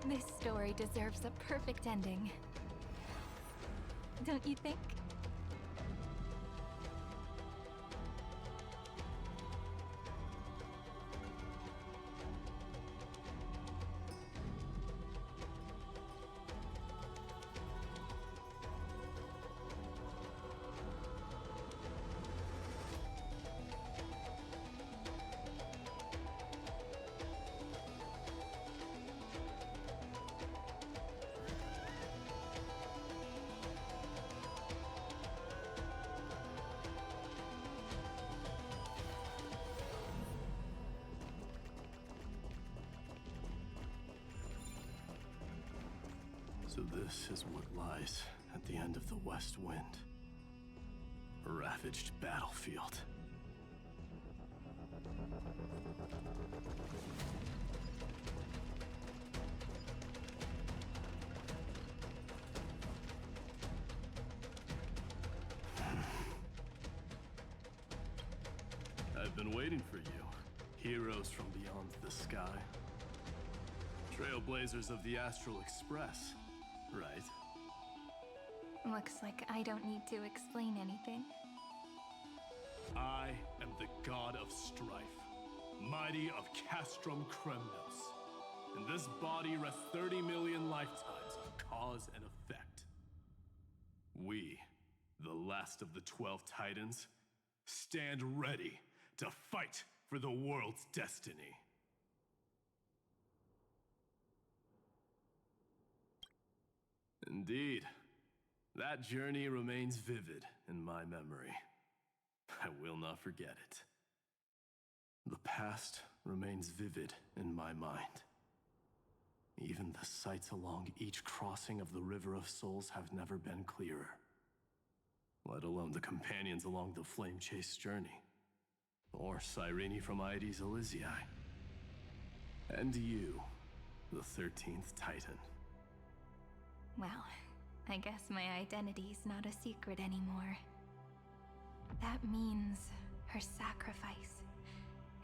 This story deserves a perfect ending. Don't you think? So this is what lies at the end of the West Wind. A ravaged battlefield. I've been waiting for you. Heroes from beyond the sky. Trailblazers of the Astral Express. Right. Looks like I don't need to explain anything. I am the god of strife, mighty of Castrum Kremnos. In this body rests 30 million lifetimes of cause and effect. We, the last of the 12 Titans, stand ready to fight for the world's destiny. Indeed. That journey remains vivid in my memory. I will not forget it. The past remains vivid in my mind. Even the sights along each crossing of the River of Souls have never been clearer. Let alone the companions along the Flame Chase journey. Or Cyrene from Aedes Elysiae. And you, the 13th Titan. Well, I guess my identity's not a secret anymore. That means her sacrifice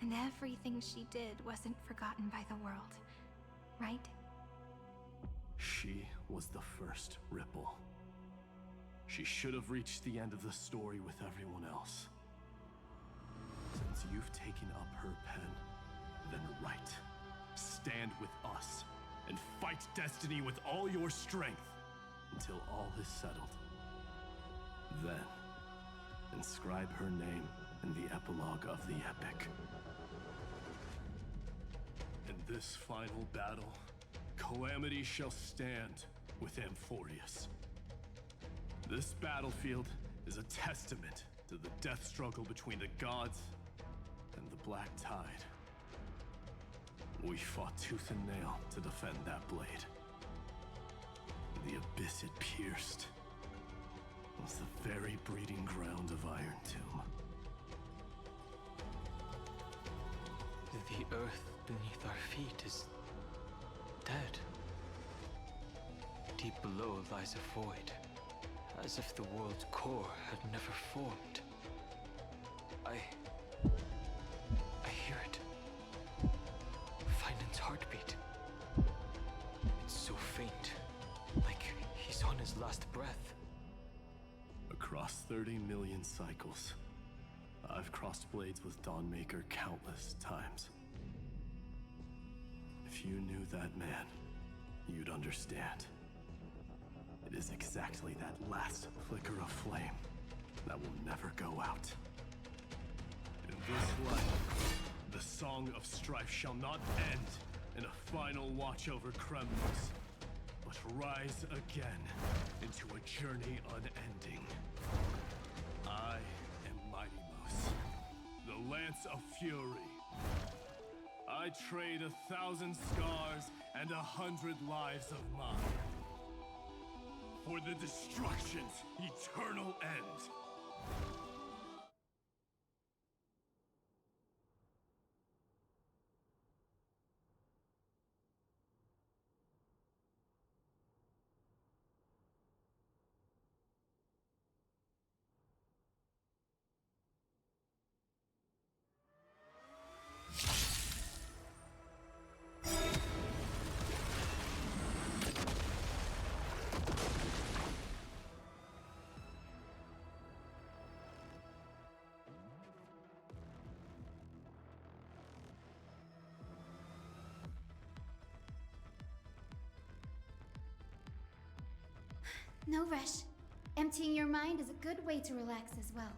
and everything she did wasn't forgotten by the world, right? She was the first Ripple. She should have reached the end of the story with everyone else. Since you've taken up her pen, then write. Stand with us and fight destiny with all your strength until all is settled. Then, inscribe her name in the epilogue of the epic. In this final battle, Calamity shall stand with Amphorius. This battlefield is a testament to the death struggle between the gods and the Black Tide. We fought tooth and nail to defend that blade. The abyss it pierced was the very breeding ground of Iron Tomb. The earth beneath our feet is dead. Deep below lies a void, as if the world's core had never formed. I hear it. Finan's heartbeat. It's so faint, like he's on his last breath. Across 30 million cycles, I've crossed blades with Dawnmaker countless times. If you knew that man, you'd understand. It is exactly that last flicker of flame that will never go out. In this life, the song of strife shall not end in a final watch over Kremnos, but rise again into a journey unending. I am Mighty Moose, the Lance of Fury. I trade 1,000 scars and 100 lives of mine for the destruction's eternal end. No rush. Emptying your mind is a good way to relax as well.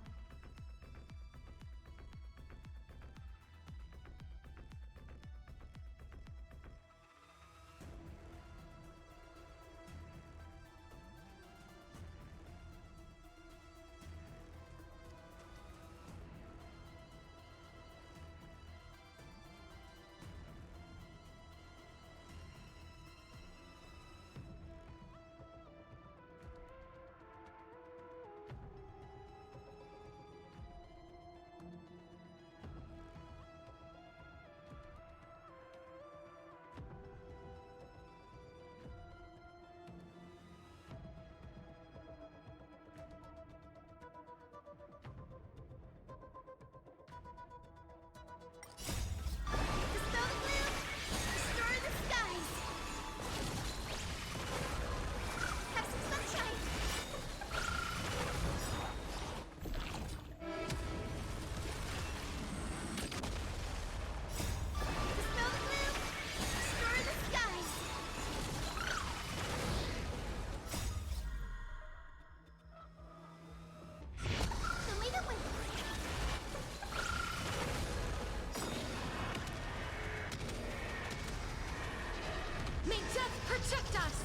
May death protect us!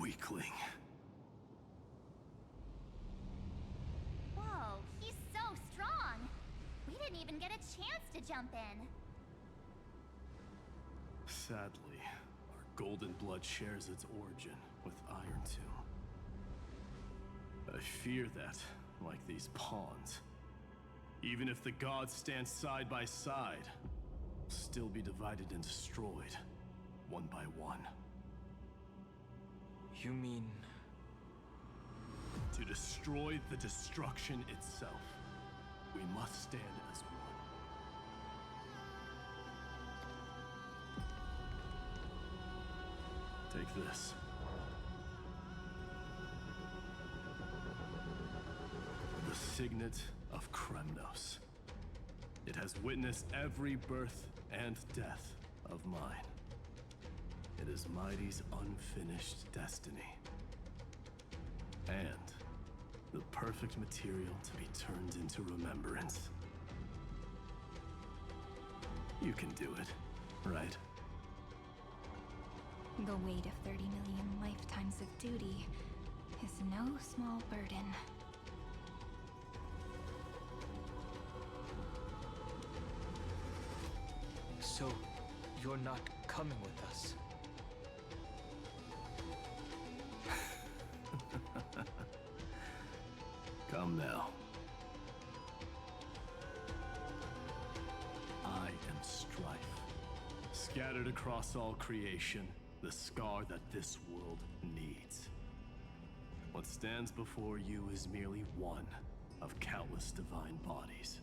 Weakling. Whoa, he's so strong! We didn't even get a chance to jump in. Sadly, our golden blood shares its origin with Iron Tomb. I fear that, like these pawns, even if the gods stand side by side, will still be divided and destroyed, one by one. You mean... To destroy the destruction itself, we must stand as one. Take this. The Signet of Kremnos. It has witnessed every birth and death of mine. It is Mighty's unfinished destiny. And the perfect material to be turned into remembrance. You can do it, right? The weight of 30 million lifetimes of duty is no small burden. So, you're not coming with us? Come now. I am strife. Scattered across all creation, the scar that this world needs. What stands before you is merely one of countless divine bodies.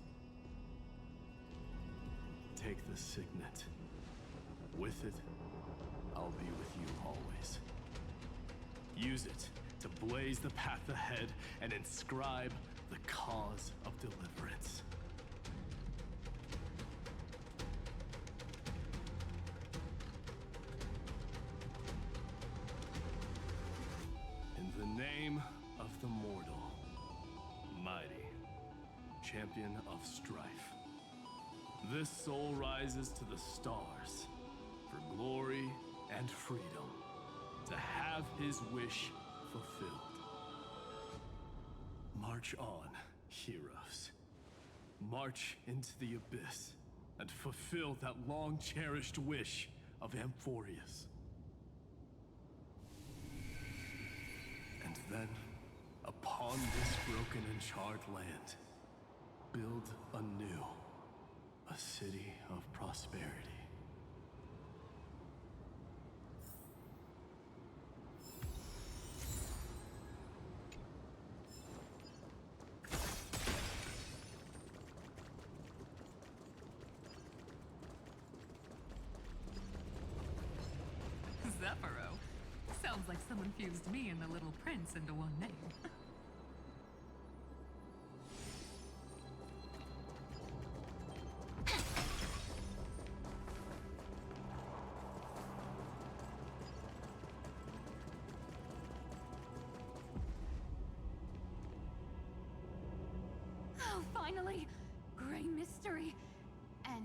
Take the signet. With it, I'll be with you always. Use it to blaze the path ahead and inscribe the cause of deliverance. In the name of the mortal, Mighty, champion of strife, this soul rises to the stars for glory and freedom, to have his wish fulfilled. March on, heroes. March into the abyss and fulfill that long-cherished wish of Amphorius. And then, upon this broken and charred land, build anew a city of prosperity. Zephyro. Sounds like someone fused me and the Little Prince into one name. finally, gray mystery, and,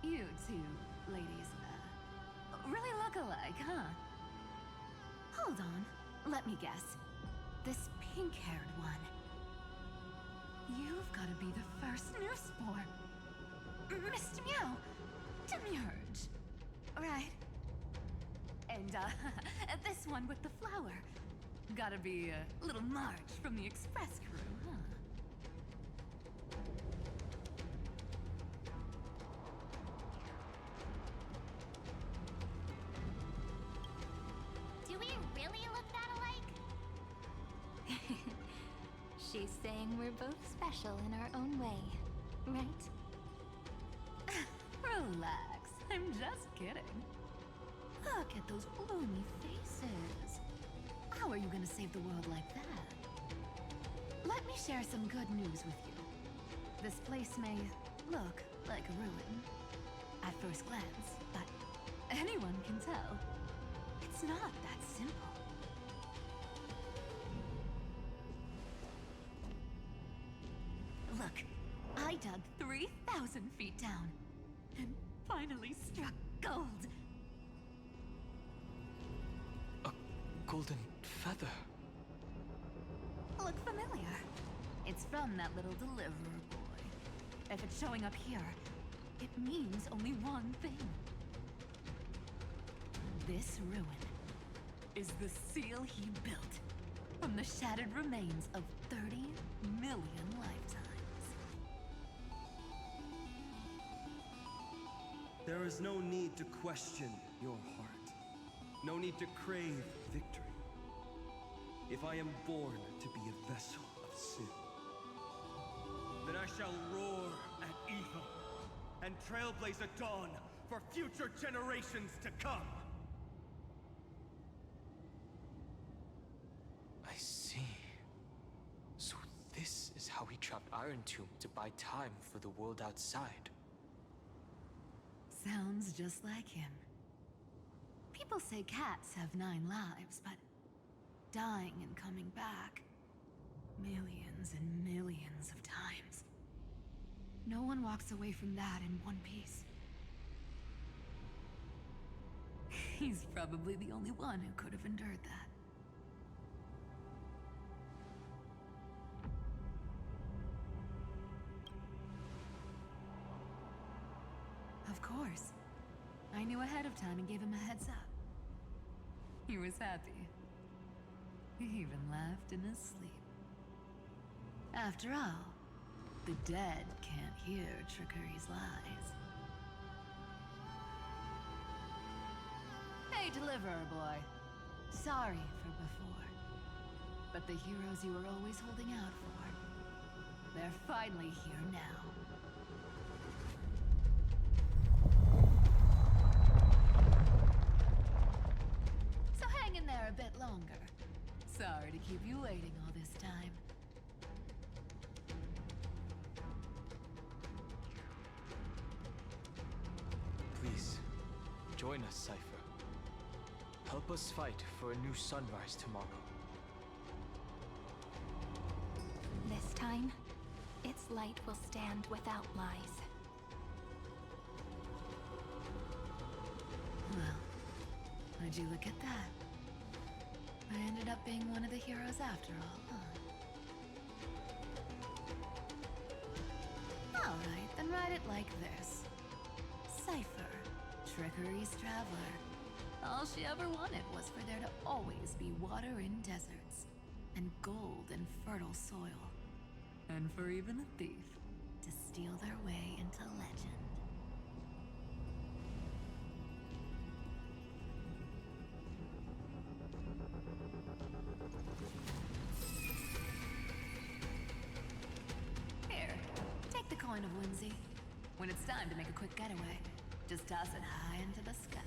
you two ladies, really look alike, huh? Hold on, let me guess. This pink-haired one. You've gotta be the first newspawn. Mr. Meow, Demurge. Right. And, this one with the flower. Gotta be little Marge from the Express crew, huh? Do we really look that alike? She's saying we're both special in our own way, right? Relax, I'm just kidding. Look at those bloomy faces. How are you gonna save the world like that? Let me share some good news with you. This place may look like a ruin at first glance, but anyone can tell it's not that simple. Look, I dug 3,000 feet down and finally struck gold. A golden feather. Look familiar. It's from that little deliverer boy. If it's showing up here, it means only one thing. This ruin is the seal he built from the shattered remains of 30 million lifetimes. There is no need to question your heart. No need to crave victory. If I am born to be a vessel of sin, then I shall roar at evil and trailblaze a dawn for future generations to come. I see. So this is how he trapped Iron Tomb to buy time for the world outside. Sounds just like him. People say cats have 9 lives, but dying and coming back millions and millions of times. No one walks away from that in one piece. He's probably the only one who could have endured that. Of course. I knew ahead of time and gave him a heads up. He was happy. He even laughed in his sleep. After all, the dead can't hear Trickery's lies. Hey, Deliverer Boy. Sorry for before. But the heroes you were always holding out for, they're finally here now. So hang in there a bit longer. Sorry to keep you waiting all this time. Please, join us, Cypher. Help us fight for a new sunrise tomorrow. This time, its light will stand without lies. Well, would you look at that? I ended up being one of the heroes after all, huh? Alright, then write it like this. Cypher, Trickery's traveler. All she ever wanted was for there to always be water in deserts, and gold in fertile soil. And for even a thief to steal their way into legend. Here, take the coin of whimsy. When it's time to make a quick getaway, just toss it high into the sky.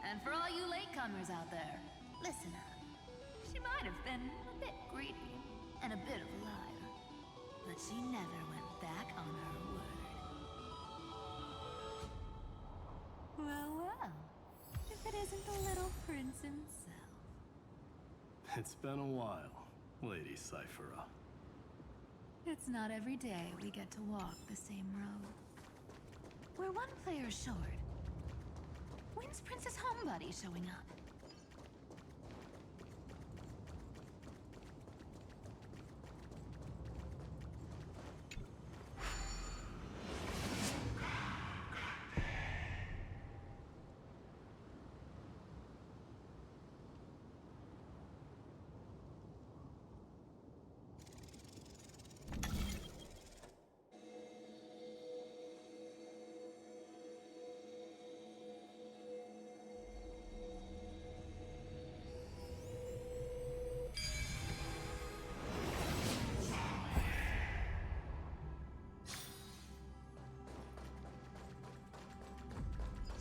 And for all you latecomers out there, listen up. She might have been a bit greedy and a bit of a liar, but she never went back on her word. Well, well. If it isn't the little prince himself. It's been a while, Lady Cyphera. It's not every day we get to walk the same road. We're one player short. When's Princess Homebody showing up?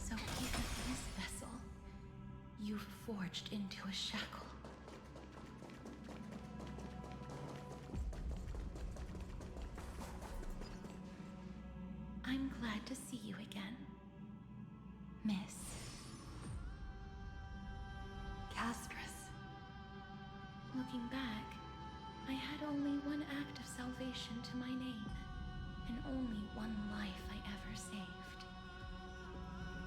So even this vessel, you've forged into a shackle. I'm glad to see you again, Miss Castress. Looking back, I had only one act of salvation to my name, and only one life I ever saved.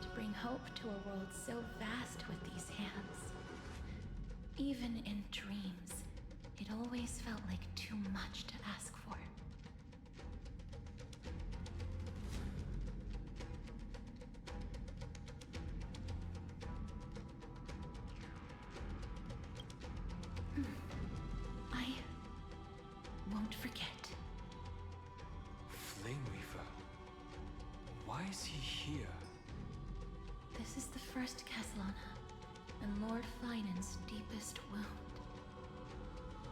To bring hope to a world so vast with these hands. Even in dreams, it always felt like too much to ask for. I won't forget. Flame Weaver. Why is he here? This is the first Castellana, and Lord Finan's deepest wound.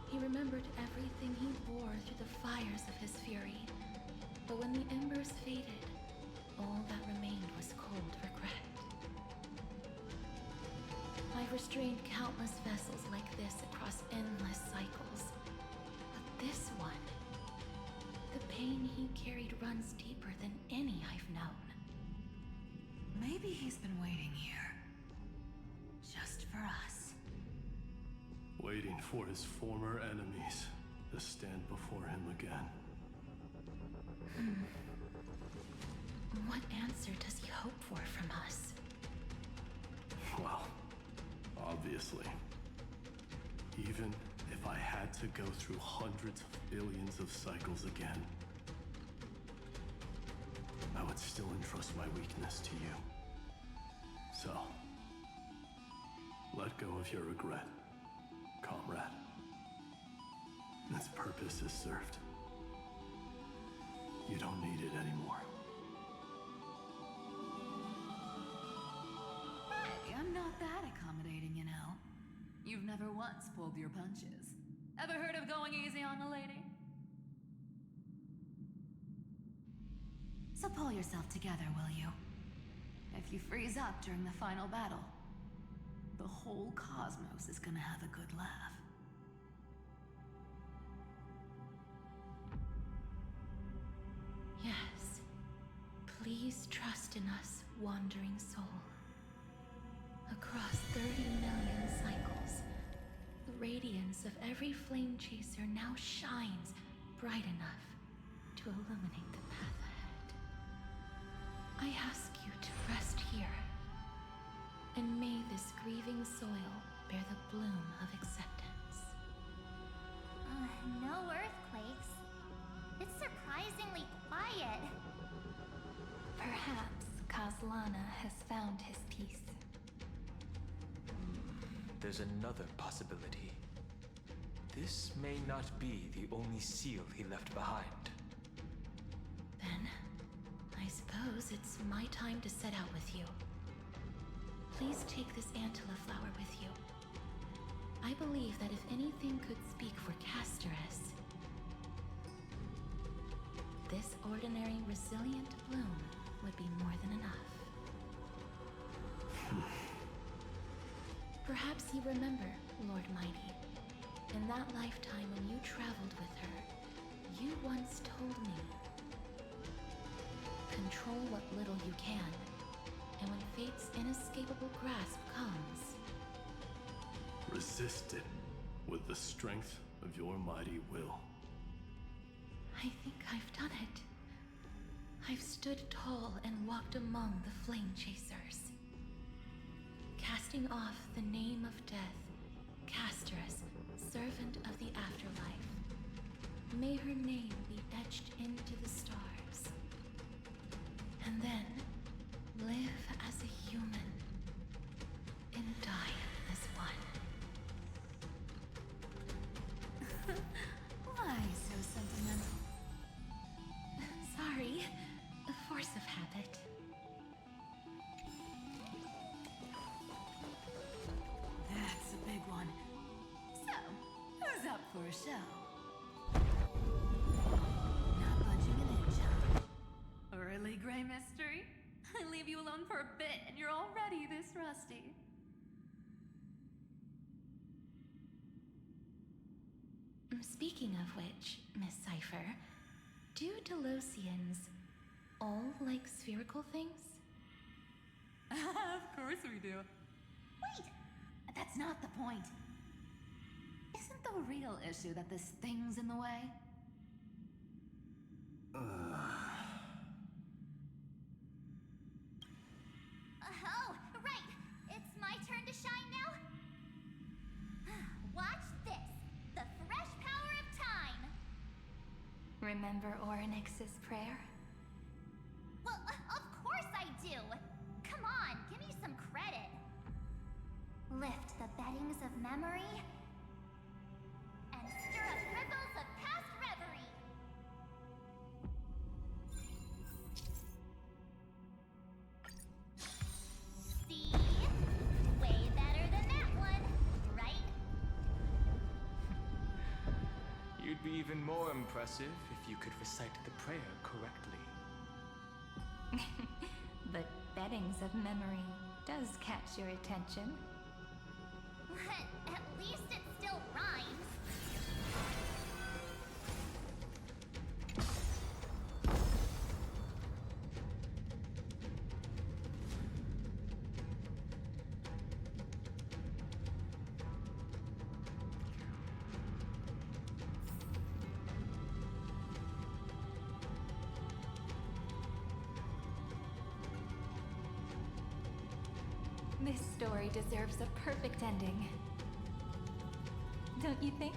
He remembered everything he bore through the fires of his fury, but when the embers faded, all that remained was cold regret. I've restrained countless vessels like this across endless cycles, but this one, the pain he carried runs deeper than any I've known. Maybe he's been waiting here. Just for us. Waiting for his former enemies to stand before him again. What answer does he hope for from us? Well, obviously. Even if I had to go through hundreds of billions of cycles again, I would still entrust my weakness to you. So, let go of your regret, comrade. Its purpose is served. You don't need it anymore. Hey, I'm not that accommodating, you know. You've never once pulled your punches. Ever heard of going easy on a lady? So pull yourself together, will you? If you freeze up during the final battle, the whole cosmos is gonna have a good laugh. Yes. Please trust in us, wandering soul. Across 30 million cycles, the radiance of every flame chaser now shines bright enough to illuminate the path ahead. I ask you to rest here, and may this grieving soil bear the bloom of acceptance. No earthquakes. It's surprisingly quiet. Perhaps Castellana has found his peace. There's another possibility. This may not be the only seal he left behind. Then, I suppose it's my time to set out with you. Please take this Antilla flower with you. I believe that if anything could speak for Casterus, this ordinary resilient bloom would be more than enough. Perhaps you remember, Lord Mighty, in that lifetime when you traveled with her, you once told me, control what little you can, And when fate's inescapable grasp comes, Resist it with the strength of your mighty will. I think I've done it. I've stood tall and walked among the flame chasers. Casting off the name of death, Casterus, servant of the afterlife. May her name be etched into the stars. And then live as a human and die as one. Why so sentimental? Sorry, a force of habit. That's a big one. So, who's up for a show? Not budging an inch, huh? Early gray mystery? I leave you alone for a bit and you're already this rusty. Speaking of which, Miss Cypher, do Delosians all like spherical things? Of course we do. Wait! That's not the point. Isn't the real issue that this thing's in the way? Oh, right! It's my turn to shine now? Watch this! The fresh power of time! Remember Orynyx's prayer? Well, of course I do! Come on, give me some credit. Lift the beddings of memory and stir up ripples of past reverie. See? Way better than that one, right? You'd be even more impressive if you could recite the prayer correctly. But beddings of memory does catch your attention. At least it still rhymes. This story deserves a perfect ending. Don't you think?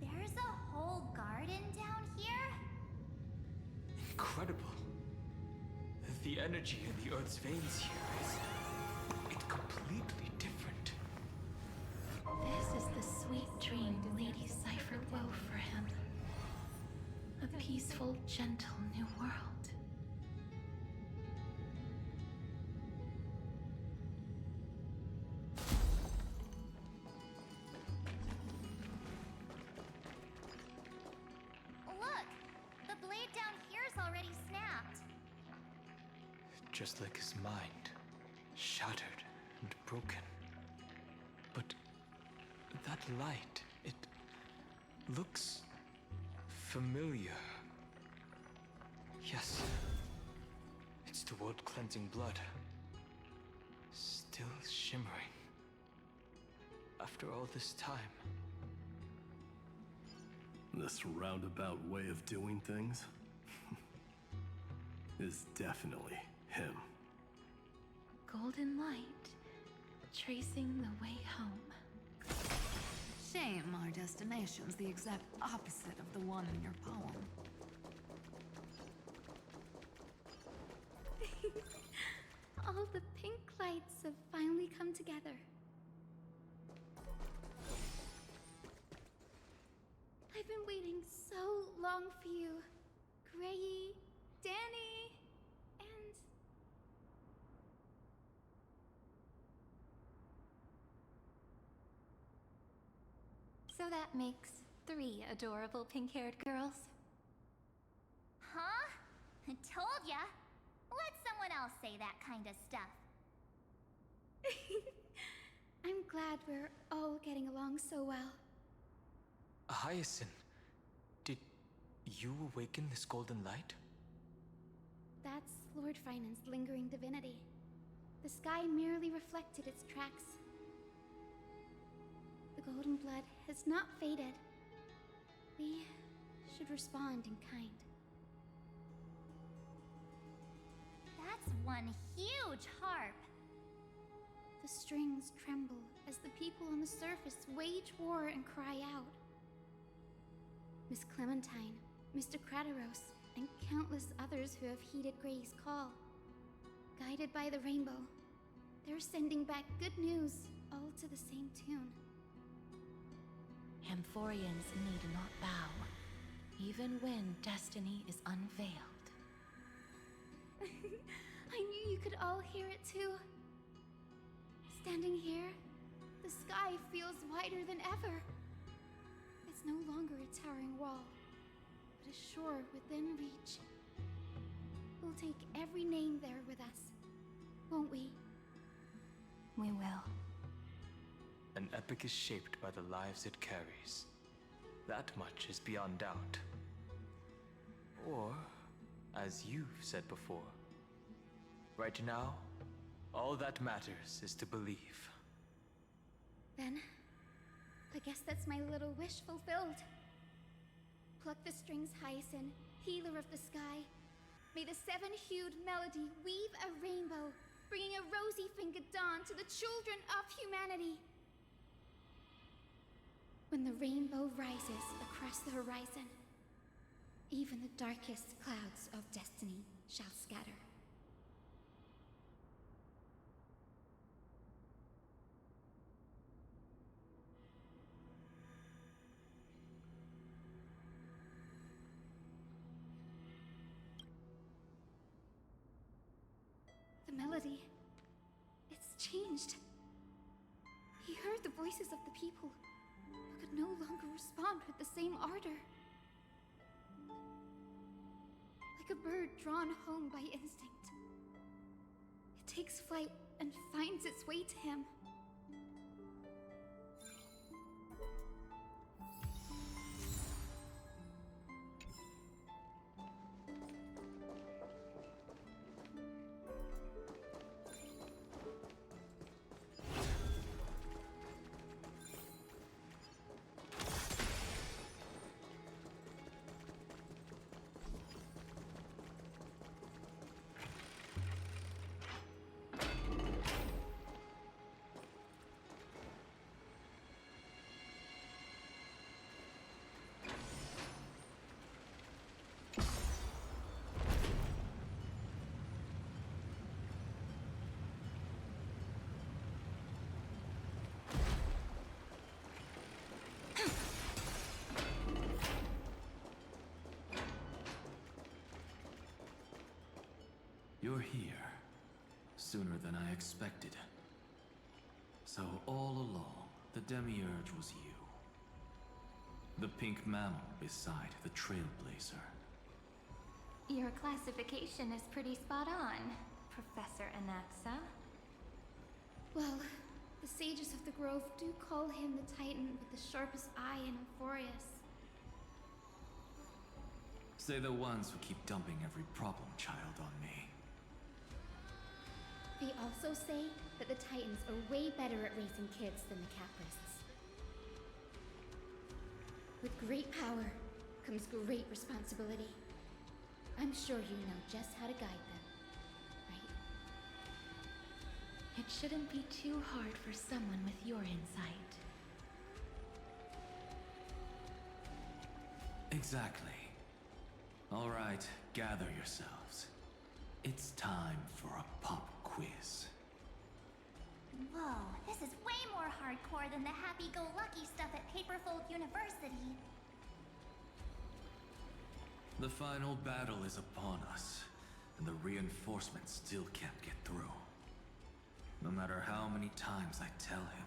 There's a whole garden down here? Incredible. The energy in the Earth's veins here is... it's completely different. This is the sweet dream Lady Cypher wove for him. A peaceful, gentle new world. Look! The blade down here's already snapped. Just like his mind, shattered and broken. But that light, it looks familiar. Yes, it's the world-cleansing blood. Still shimmering. After all this time. This roundabout way of doing things is definitely him. Golden light, tracing the way home. Shame our destination's the exact opposite of the one in your poem. All the pink lights have finally come together. I've been waiting so long for you, Grayy, Danny, and... So that makes 3 adorable pink-haired girls. Huh? Told ya. Let someone else say that kind of stuff. I'm glad we're all getting along so well. Hyacinth, did you awaken this golden light? That's Lord Finan's lingering divinity. The sky merely reflected its tracks. The golden blood has not faded. We should respond in kind. That's one huge harp. The strings tremble as the people on the surface wage war and cry out. Miss Clementine, Mr. Krateros, and countless others who have heeded Grey's call. Guided by the rainbow, they're sending back good news, all to the same tune. Amphorians need not bow, even when destiny is unveiled. I knew you could all hear it too. Standing here, the sky feels wider than ever. It's no longer a towering wall, but a shore within reach. We'll take every name there with us, won't we? We will. An epic is shaped by the lives it carries. That much is beyond doubt. Or, as you've said before, right now, all that matters is to believe. Then, I guess that's my little wish fulfilled. Pluck the strings, Hyacinth, healer of the sky. May the seven-hued melody weave a rainbow, bringing a rosy-fingered dawn to the children of humanity. When the rainbow rises across the horizon, even the darkest clouds of destiny shall scatter. The melody, it's changed. He heard the voices of the people, but could no longer respond with the same ardor. Like a bird drawn home by instinct. It takes flight and finds its way to him. You're here. Sooner than I expected. So all along, the Demiurge was you. The pink mammal beside the Trailblazer. Your classification is pretty spot on, Professor Anaxa. Well, the sages of the Grove do call him the Titan with the sharpest eye in Euphorius. Say the ones who keep dumping every problem child on me. They also say that the Titans are way better at raising kids than the Caprists. With great power comes great responsibility. I'm sure you know just how to guide them, right? It shouldn't be too hard for someone with your insight. Exactly. All right, gather yourselves. It's time for a pop quiz. Whoa, this is way more hardcore than the happy-go-lucky stuff at Paperfold University. The final battle is upon us, and the reinforcements still can't get through. No matter how many times I tell him,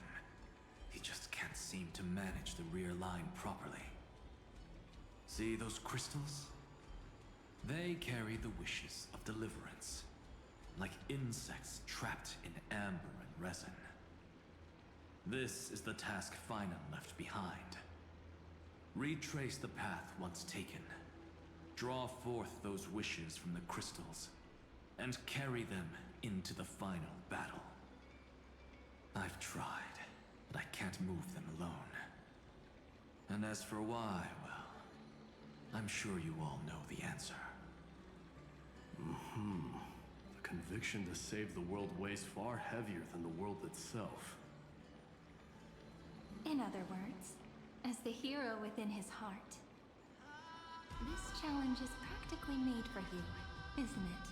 he just can't seem to manage the rear line properly. See those crystals? They carry the wishes of deliverance, like insects trapped in amber and resin. This is the task Finan left behind. Retrace the path once taken. Draw forth those wishes from the crystals, and carry them into the final battle. I've tried, but I can't move them alone. And as for why, well, I'm sure you all know the answer. The conviction to save the world weighs far heavier than the world itself. In other words, as the hero within his heart, this challenge is practically made for you, isn't it?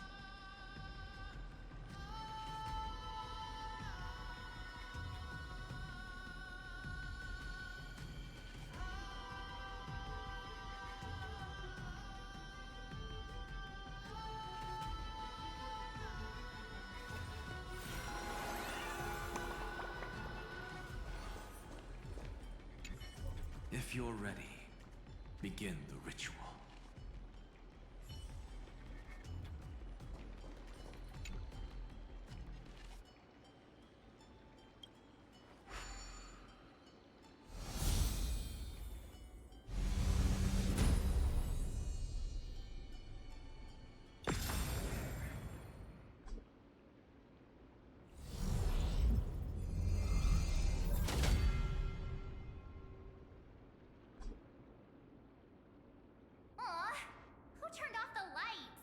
If you're ready, begin the ritual. Aw, who turned off the lights?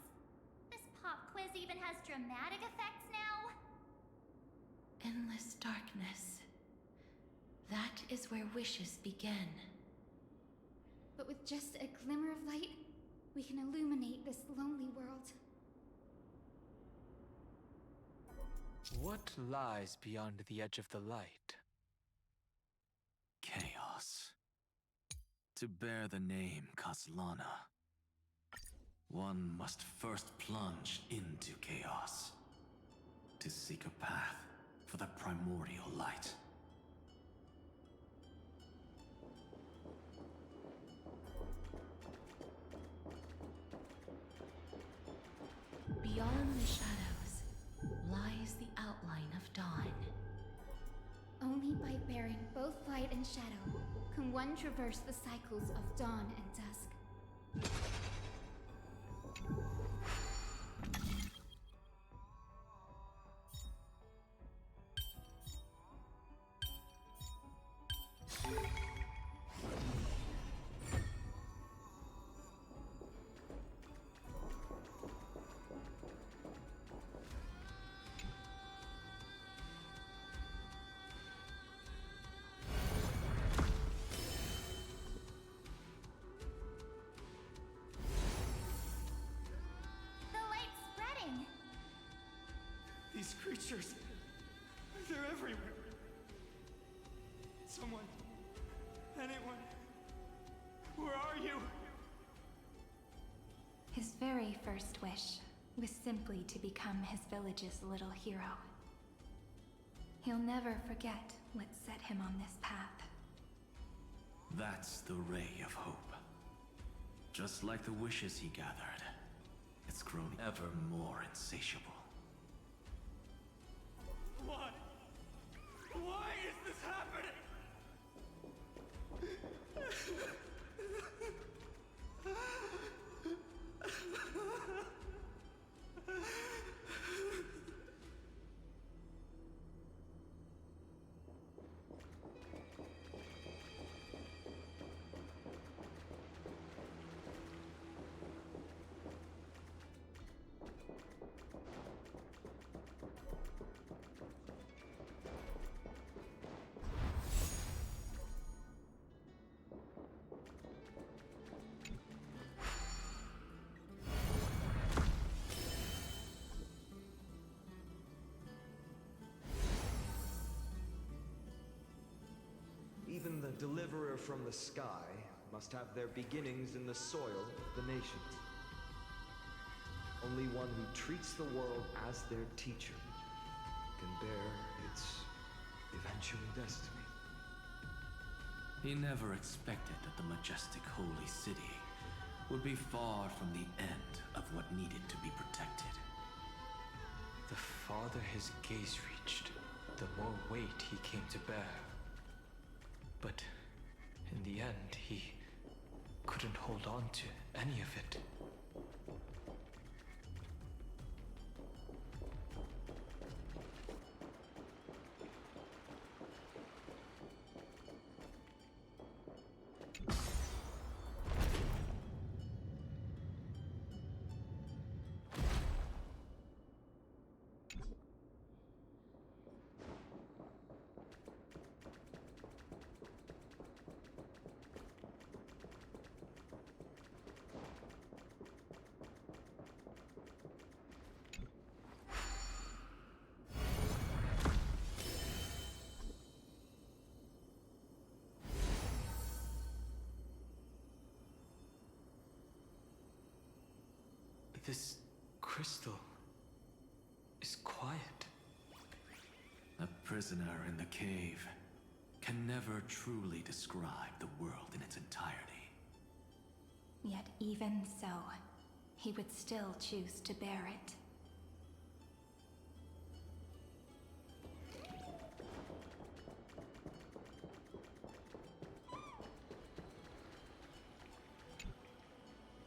This pop quiz even has dramatic effects now? Endless darkness. That is where wishes begin. But with just a glimmer of light, we can illuminate this lonely world. What lies beyond the edge of the light? Chaos. To bear the name Kaslana, one must first plunge into chaos to seek a path for the primordial light. Beyond the shadows lies the outline of dawn. Only by bearing both light and shadow can one traverse the cycles of dawn and dusk. The light's spreading. These creatures, they're everywhere. Someone, anyone, where are you? His very first wish was simply to become his village's little hero. He'll never forget what set him on this path. That's the ray of hope. Just like the wishes he gathered, it's grown ever more insatiable. Why? Why is this happening? Even the deliverer from the sky must have their beginnings in the soil of the nations. Only one who treats the world as their teacher can bear its eventual destiny. He never expected that the majestic holy city would be far from the end of what needed to be protected. The farther his gaze reached, the more weight he came to bear. But in the end, he couldn't hold on to any of it. This crystal is quiet. A prisoner in the cave can never truly describe the world in its entirety. Yet even so, he would still choose to bear it.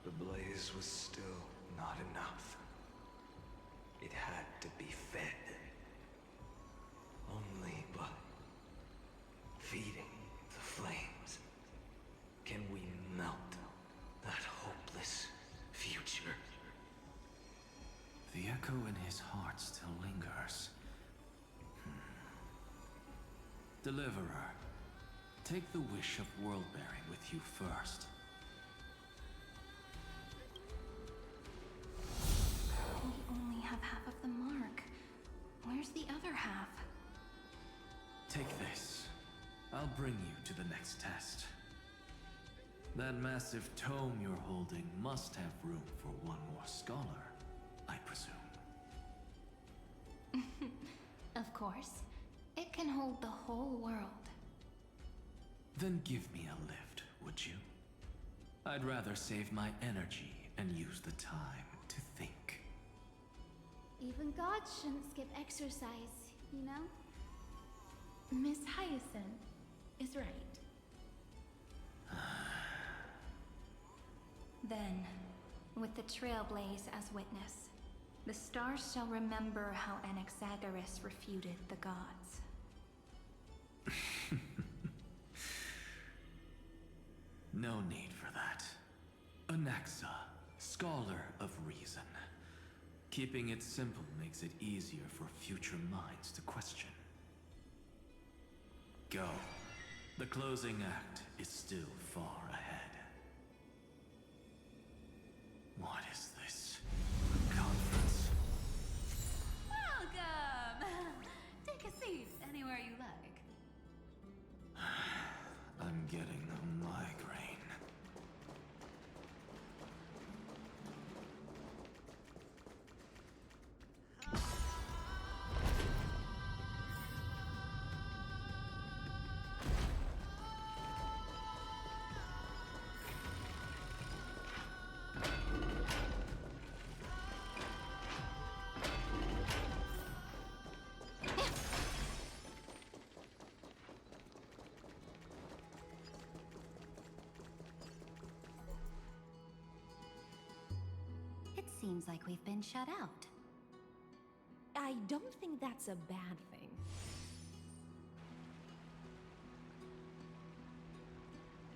The blaze was still not enough. It had to be fed. Only by feeding the flames can we melt that hopeless future. The echo in his heart still lingers. Deliverer, take the wish of world-bearing with you first. We only have half of the mark. Where's the other half? Take this. I'll bring you to the next test. That massive tome you're holding must have room for one more scholar, I presume. Of course. It can hold the whole world. Then give me a lift, would you? I'd rather save my energy and use the time to think. Even gods shouldn't skip exercise, you know? Miss Hyacinth is right. Then, with the Trailblaze as witness, the stars shall remember how Anaxagoras refuted the gods. No need for that. Anaxa, scholar of reason. Keeping it simple makes it easier for future minds to question. Go. The closing act is still far ahead. What is this? A conference? Welcome! Take a seat anywhere you like. I'm getting a migraine. It seems like we've been shut out. I don't think that's a bad thing.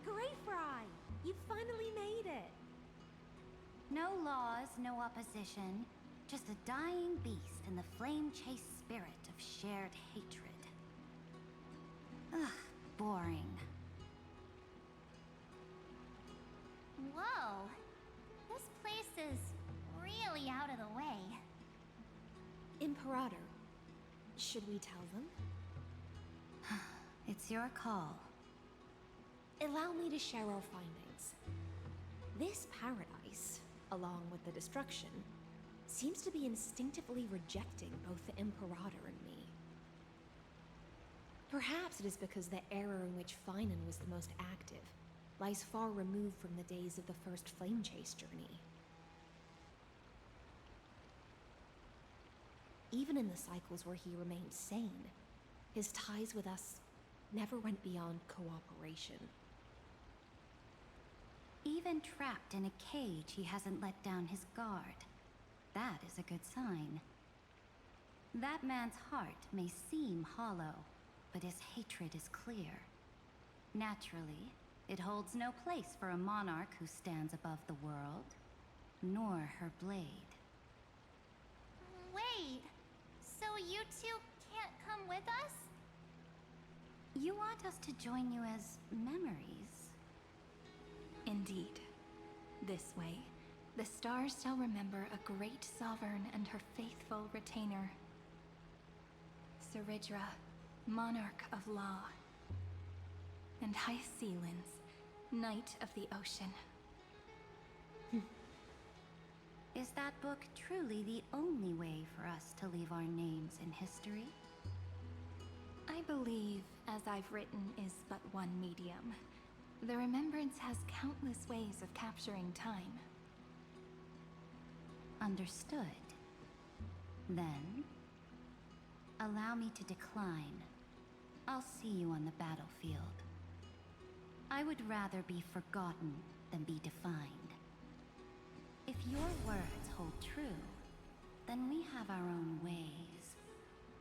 Great, Fry! You finally made it! No laws, no opposition. Just a dying beast and the flame-chased spirit of shared hatred. Ugh, boring. Whoa. This place is really out of the way. Imperator, should we tell them? It's your call. Allow me to share our findings. This paradise, along with the destruction, seems to be instinctively rejecting both the Imperator and me. Perhaps it is because the era in which Finan was the most active lies far removed from the days of the first Flame Chase journey. Even in the cycles where he remained sane, his ties with us never went beyond cooperation. Even trapped in a cage, he hasn't let down his guard. That is a good sign. That man's heart may seem hollow, but his hatred is clear. Naturally, it holds no place for a monarch who stands above the world, nor her blade. Wait, so you two can't come with us? You want us to join you as memories? Indeed. This way, the stars shall remember a great sovereign and her faithful retainer. Seridra, monarch of law. And High Sealins, knight of the ocean. Is that book truly the only way for us to leave our names in history? I believe, as I've written, is but one medium. The remembrance has countless ways of capturing time. Understood. Then, allow me to decline. I'll see you on the battlefield. I would rather be forgotten than be defined. If your words hold true, then we have our own ways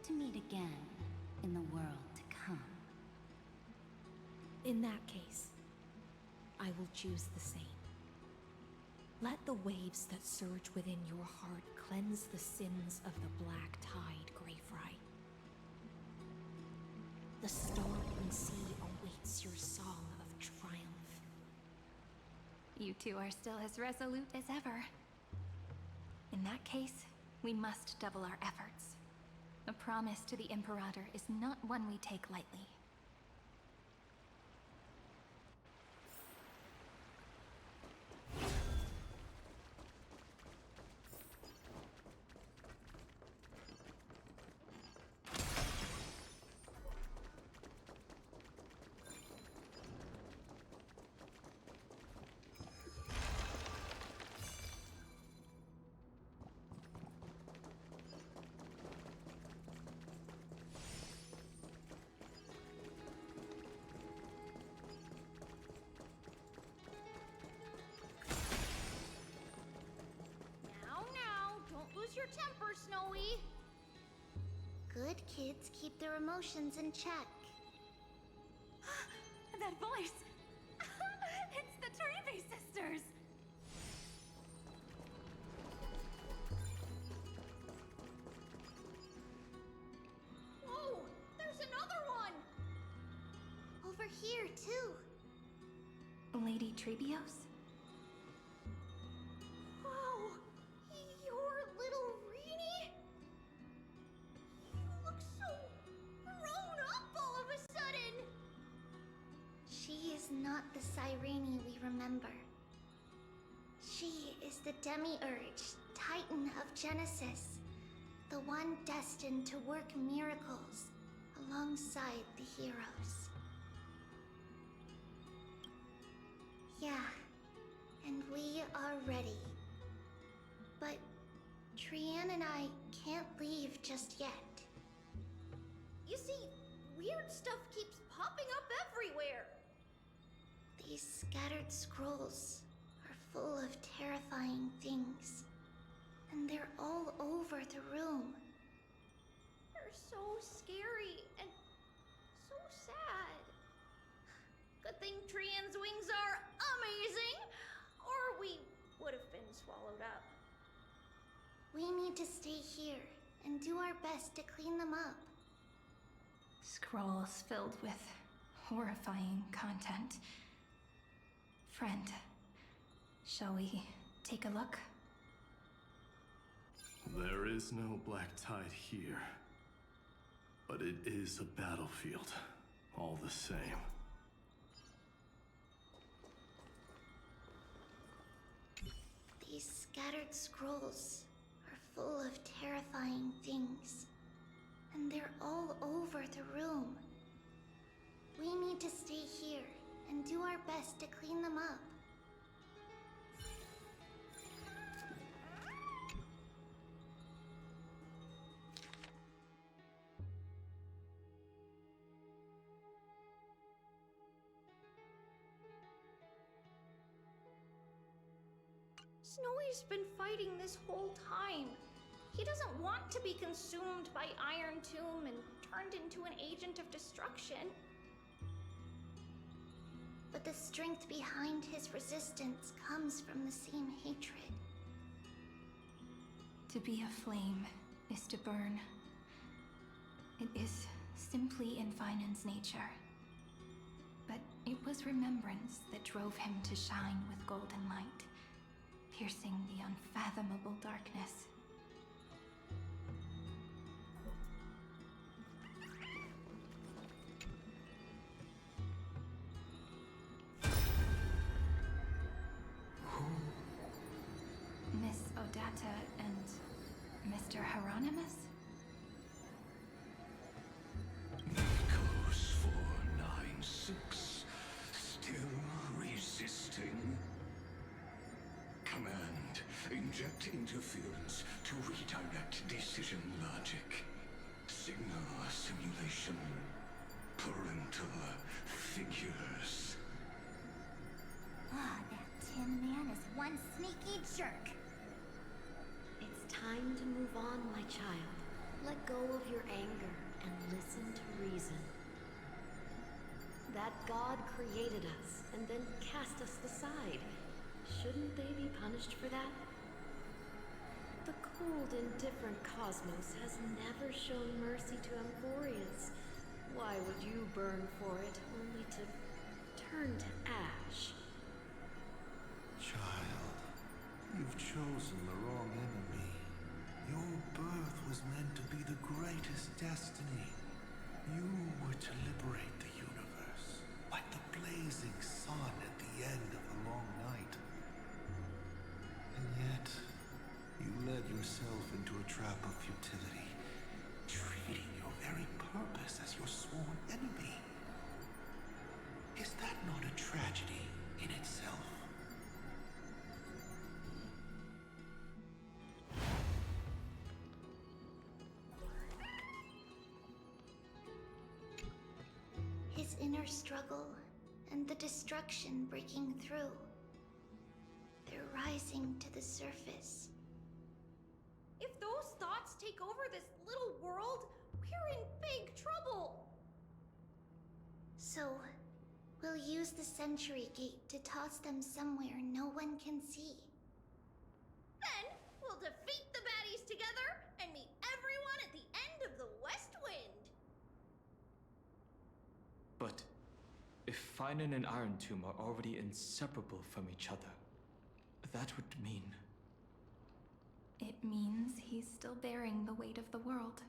to meet again in the world to come. In that case, I will choose the same. Let the waves that surge within your heart cleanse the sins of the Black Tide, Greyfry. The storm sea awaits your song of triumph. You two are still as resolute as ever. In that case, we must double our efforts. A promise to the Imperator is not one we take lightly. Your temper, Snowy. Good kids keep their emotions in check. That voice! It's the Treevy sisters! Whoa! There's another one! Over here, too. Lady Treebios? Not the Cyrene we remember. She is the Demiurge, Titan of Genesis, the one destined to work miracles alongside the heroes. Yeah, and we are ready. But Trian and I can't leave just yet. You see, weird stuff keeps popping up everywhere. These scattered scrolls are full of terrifying things, and they're all over the room. They're so scary and so sad. Good thing Trian's wings are amazing, or we would have been swallowed up. We need to stay here and do our best to clean them up. Scrolls filled with horrifying content. Friend, shall we take a look? There is no black tide here. But it is a battlefield, all the same. These scattered scrolls are full of terrifying things, and they're all over the room. We need to stay here and do our best to clean them up. Snowy's been fighting this whole time. He doesn't want to be consumed by Iron Tomb and turned into an agent of destruction. But the strength behind his resistance comes from the same hatred. To be a flame is to burn. It is simply in Vinan's nature. But it was remembrance that drove him to shine with golden light, piercing the unfathomable darkness. Miss Odata and Mr. Hieronymus? Nikos 496, still resisting. Command, inject interference to redirect decision logic. Signal simulation. Parental figures. Ah, that Tin Man is one sneaky jerk. It's time to move on, my child. Let go of your anger and listen to reason. That God created us and then cast us aside. Shouldn't they be punished for that? The cold, indifferent cosmos has never shown mercy to Amphorius. Why would you burn for it, only to turn to ash? Child, you've chosen the wrong enemy. Your birth was meant to be the greatest destiny. You were to liberate the universe, like the blazing sun at the end of the long night. And yet, you led yourself into a trap of futility, treating your very purpose as your sworn enemy. Is that not a tragedy in itself? His inner struggle and the destruction breaking through. They're rising to the surface. If those thoughts take over this little world, we're in big trouble. So, we'll use the Century Gate to toss them somewhere no one can see. Then we'll defeat the baddies together and meet everyone at the end of the West Wind. But if Finan and Iron Tomb are already inseparable from each other, that would mean... It means he's still bearing the weight of the world.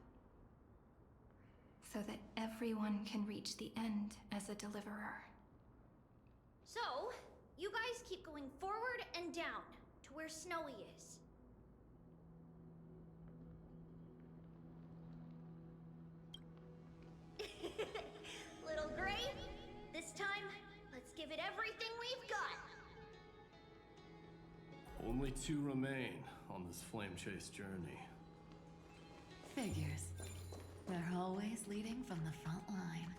So that everyone can reach the end as a deliverer. So, you guys keep going forward and down to where Snowy is. Little Gray, this time, let's give it everything we've got. Only 2 remain on this flame chase journey. Figures. They're always leading from the front line.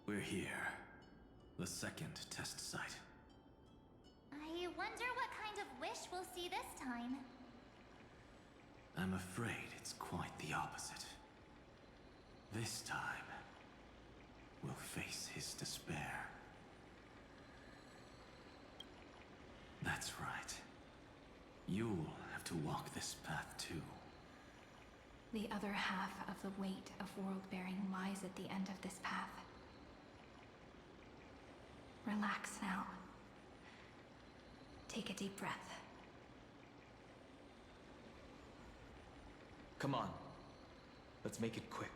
We're here. The second test site. I wonder what kind of wish we'll see this time. I'm afraid it's quite the opposite. This time, we'll face his despair. That's right. You'll have to walk this path too. The other half of the weight of world-bearing lies at the end of this path. Relax now. Take a deep breath. Come on. Let's make it quick.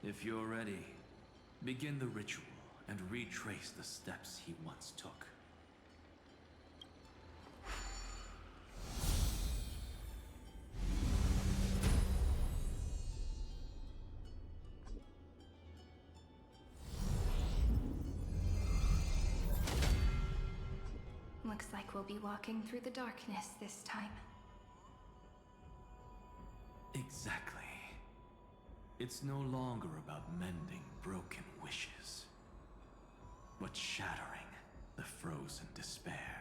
If you're ready, begin the ritual and retrace the steps he once took. Looks like we'll be walking through the darkness this time. Exactly. It's no longer about mending broken wishes, but shattering the frozen despair.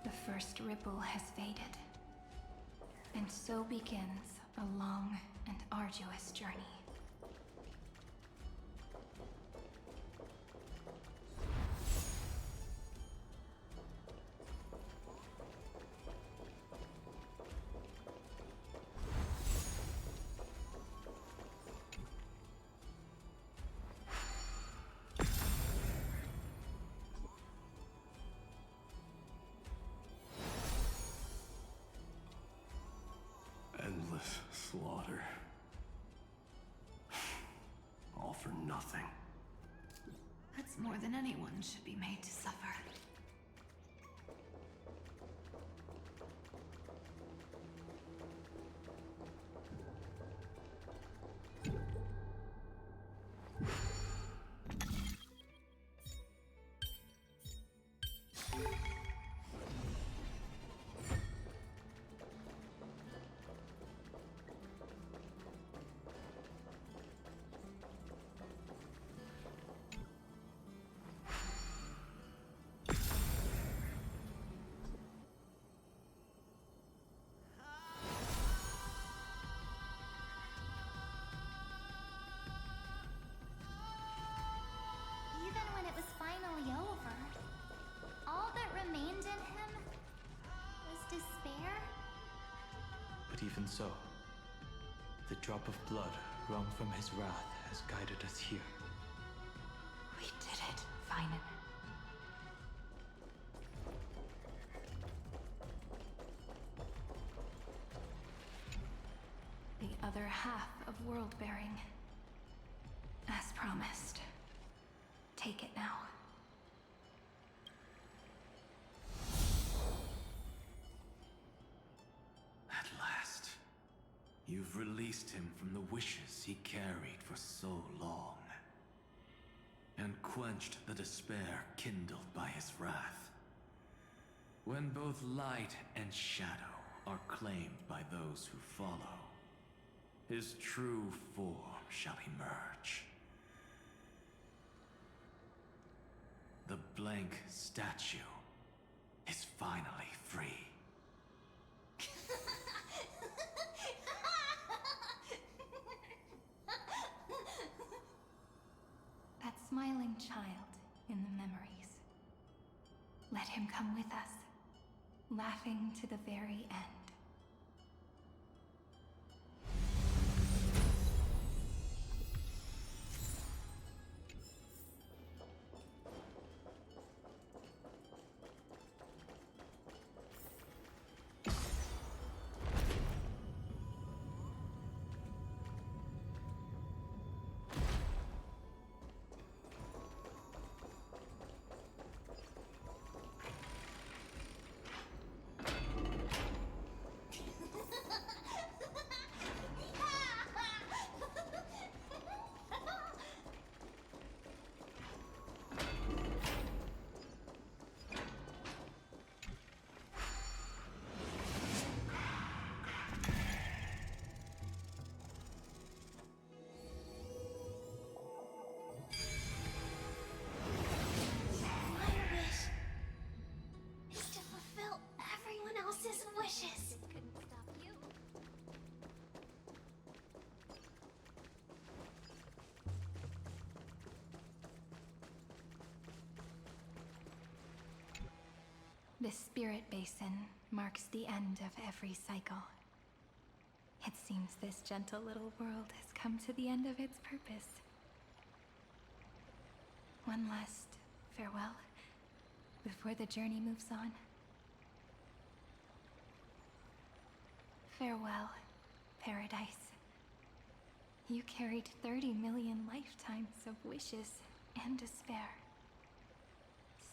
The first ripple has faded. And so begins a long and arduous journey. Endless slaughter. All for nothing. That's more than anyone should be made to suffer. Even when it was finally over, all that remained in him was despair. But even so, the drop of blood wrung from his wrath has guided us here. We did it, Finan. The other half of world-bearing. As promised. Take it now. At last, you've released him from the wishes he carried for so long, and quenched the despair kindled by his wrath. When both light and shadow are claimed by those who follow, his true form shall emerge. The blank statue is finally free. That smiling child in the memories. Let him come with us, laughing to the very end. The spirit basin marks the end of every cycle. It seems this gentle little world has come to the end of its purpose. One last farewell before the journey moves on. Farewell, Paradise. You carried 30 million lifetimes of wishes and despair.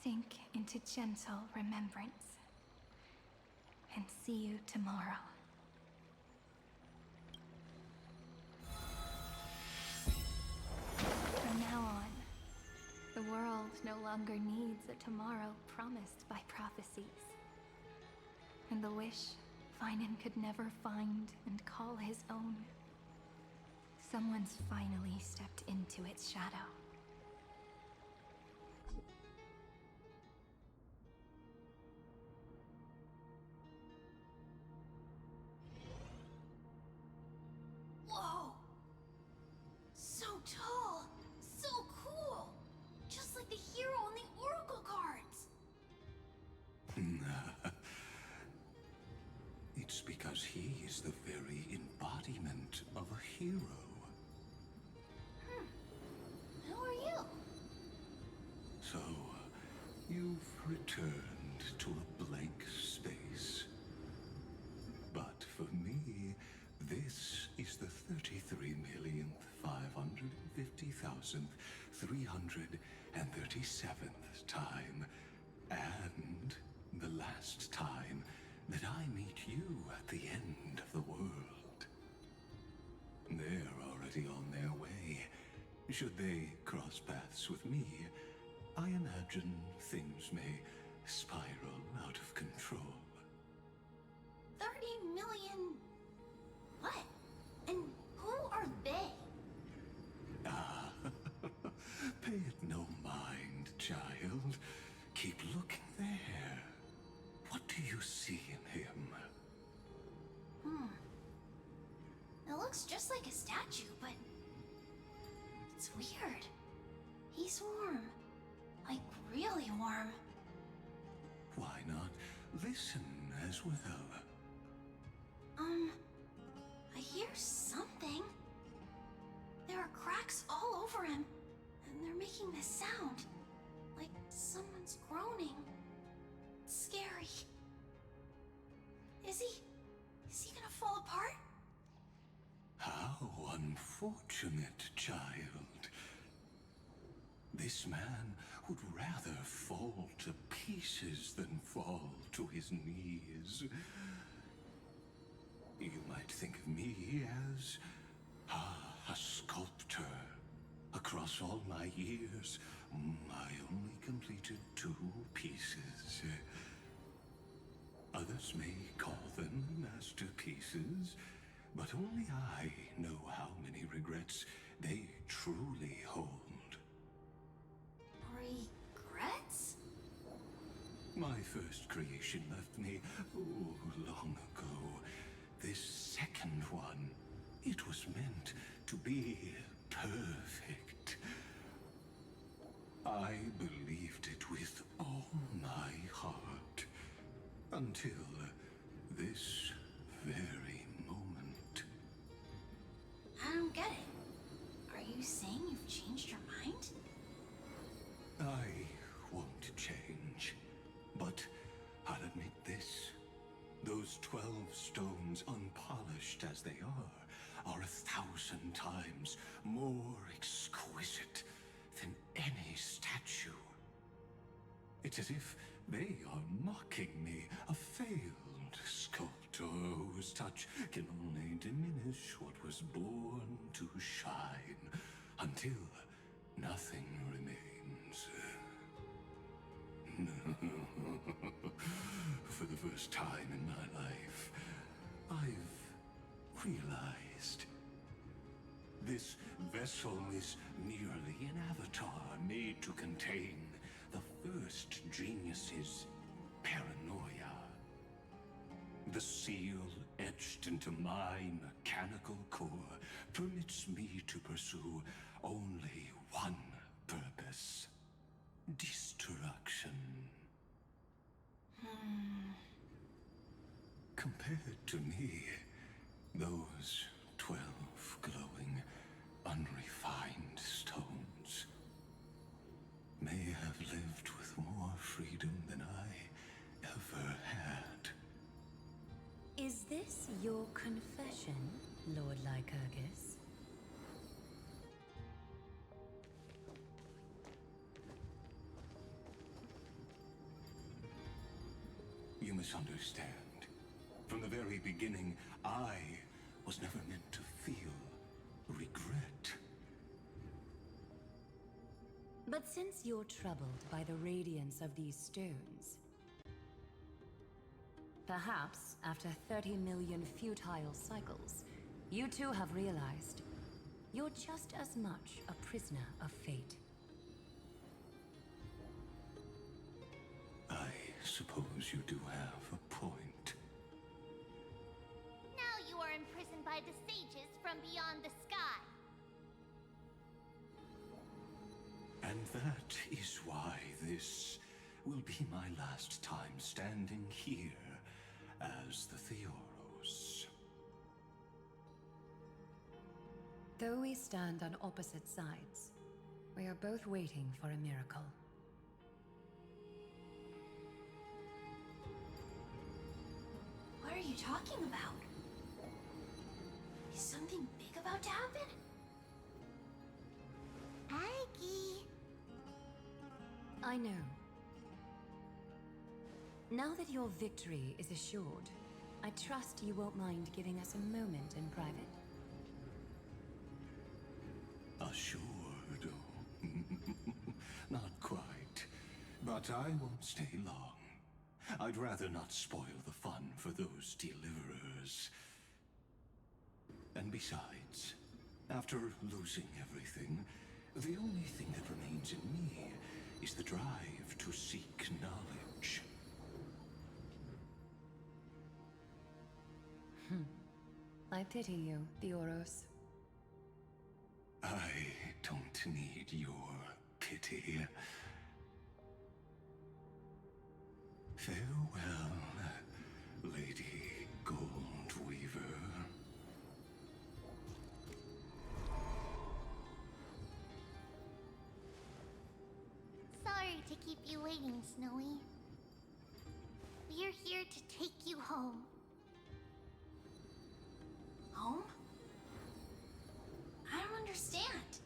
Sink into gentle remembrance. And see you tomorrow. From now on, the world no longer needs a tomorrow promised by prophecies. And the wish Finan could never find and call his own. Someone's finally stepped into its shadow. Whoa! So tall! So cool! Just like the hero on the Oracle cards! It's because he is the very embodiment of a hero. Who are you? So, you've returned to a blank space. But for me, this is the 33,550,337th time, and the last time that I meet you at the end of the world. They're already on their way. Should they cross paths with me, I imagine things may spiral out of control. 30 million... what? And who are they? Ah, pay it no mind, child. Keep looking there. What do you see in him? It looks just like a statue, but... it's weird. He's warm. Like, really warm. Why not listen as well? I hear something. There are cracks all over him, and they're making this sound. Like someone's groaning. It's scary. Is he gonna fall apart? How unfortunate, child. This man would rather fall to pieces than fall to his knees. You might think of me as a sculptor. Across all my years, I only completed 2 pieces. Others may call them masterpieces, but only I know how many regrets they truly hold. Regrets? My first creation left me, long ago. This second one, it was meant to be perfect. I believed it with all my heart. Until this very moment. I don't get it. Are you saying you've changed your mind? I won't change. But I'll admit this. Those 12 stones, unpolished as they are 1,000 times more exquisite than any statue. It's as if they are mocking me, a failed sculptor whose touch can only diminish what was born to shine, until nothing remains. For the first time in my life, I've realized this vessel is merely an avatar made to contain the first genius's paranoia. The seal etched into my mechanical core permits me to pursue only one purpose: destruction. Compared to me, those 12 glowing, unrefined stones may have lived with more freedom than I ever had. Is this your confession, Lord Lycurgus? You misunderstand. From the very beginning, I was never meant to feel regret. But since you're troubled by the radiance of these stones, perhaps after 30 million futile cycles, you too have realized you're just as much a prisoner of fate. I suppose you do have a point. Now you are imprisoned by the sages from beyond the sky. And that is why this will be my last time standing here as the Theoros. Though we stand on opposite sides, we are both waiting for a miracle. What are you talking about? Is something big about to happen? Aggie! I know. Now that your victory is assured, I trust you won't mind giving us a moment in private. Assured? Not quite. But I won't stay long. I'd rather not spoil the fun for those deliverers. And besides, after losing everything, the only thing that remains in me is the drive to seek knowledge. I pity you, Theoros. I don't need your pity. Farewell, Lady Goldweaver. Sorry to keep you waiting, Snowy. We're here to take you home. Home? I don't understand.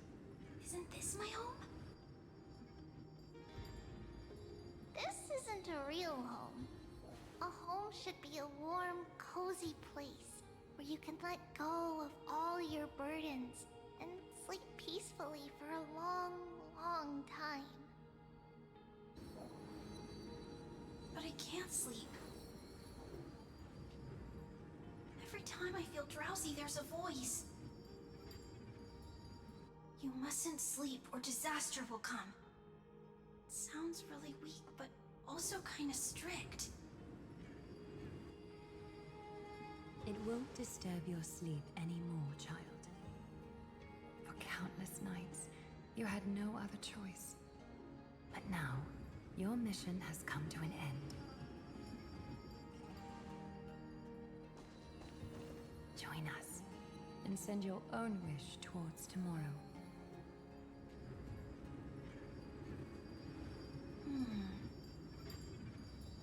Isn't this my home? This isn't a real home. A home should be a warm, cozy place where you can let go of all your burdens and sleep peacefully for a long, long time. But I can't sleep. Every time I feel drowsy, there's a voice. You mustn't sleep or disaster will come. It sounds really weak, but also kind of strict. It won't disturb your sleep anymore, child. For countless nights, you had no other choice. But now, your mission has come to an end. Join us, and send your own wish towards tomorrow.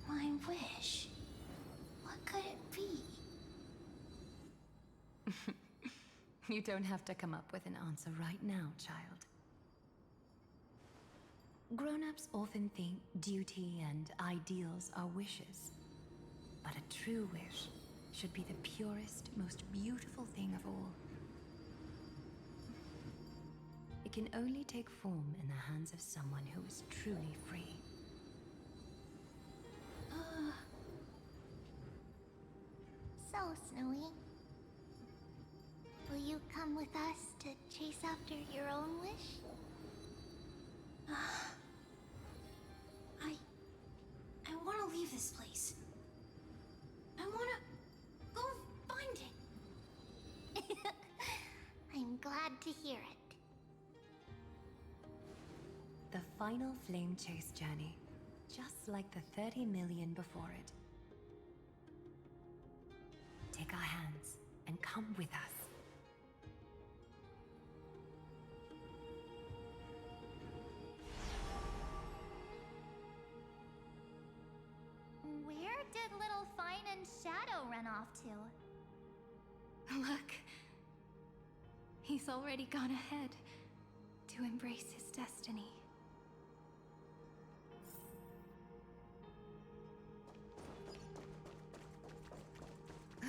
My wish. What could it be? You don't have to come up with an answer right now, child. Grown-ups often think duty and ideals are wishes. But a true wish should be the purest, most beautiful thing of all. It can only take form in the hands of someone who is truly free. So, Snowy, will you come with us to chase after your own wish? I want to leave this place. I want to go find it. I'm glad to hear it. The final flame chase journey, just like the 30 million before it. take our hands and come with us. Where did little Fine and Shadow run off to? Look. He's already gone ahead to embrace his destiny.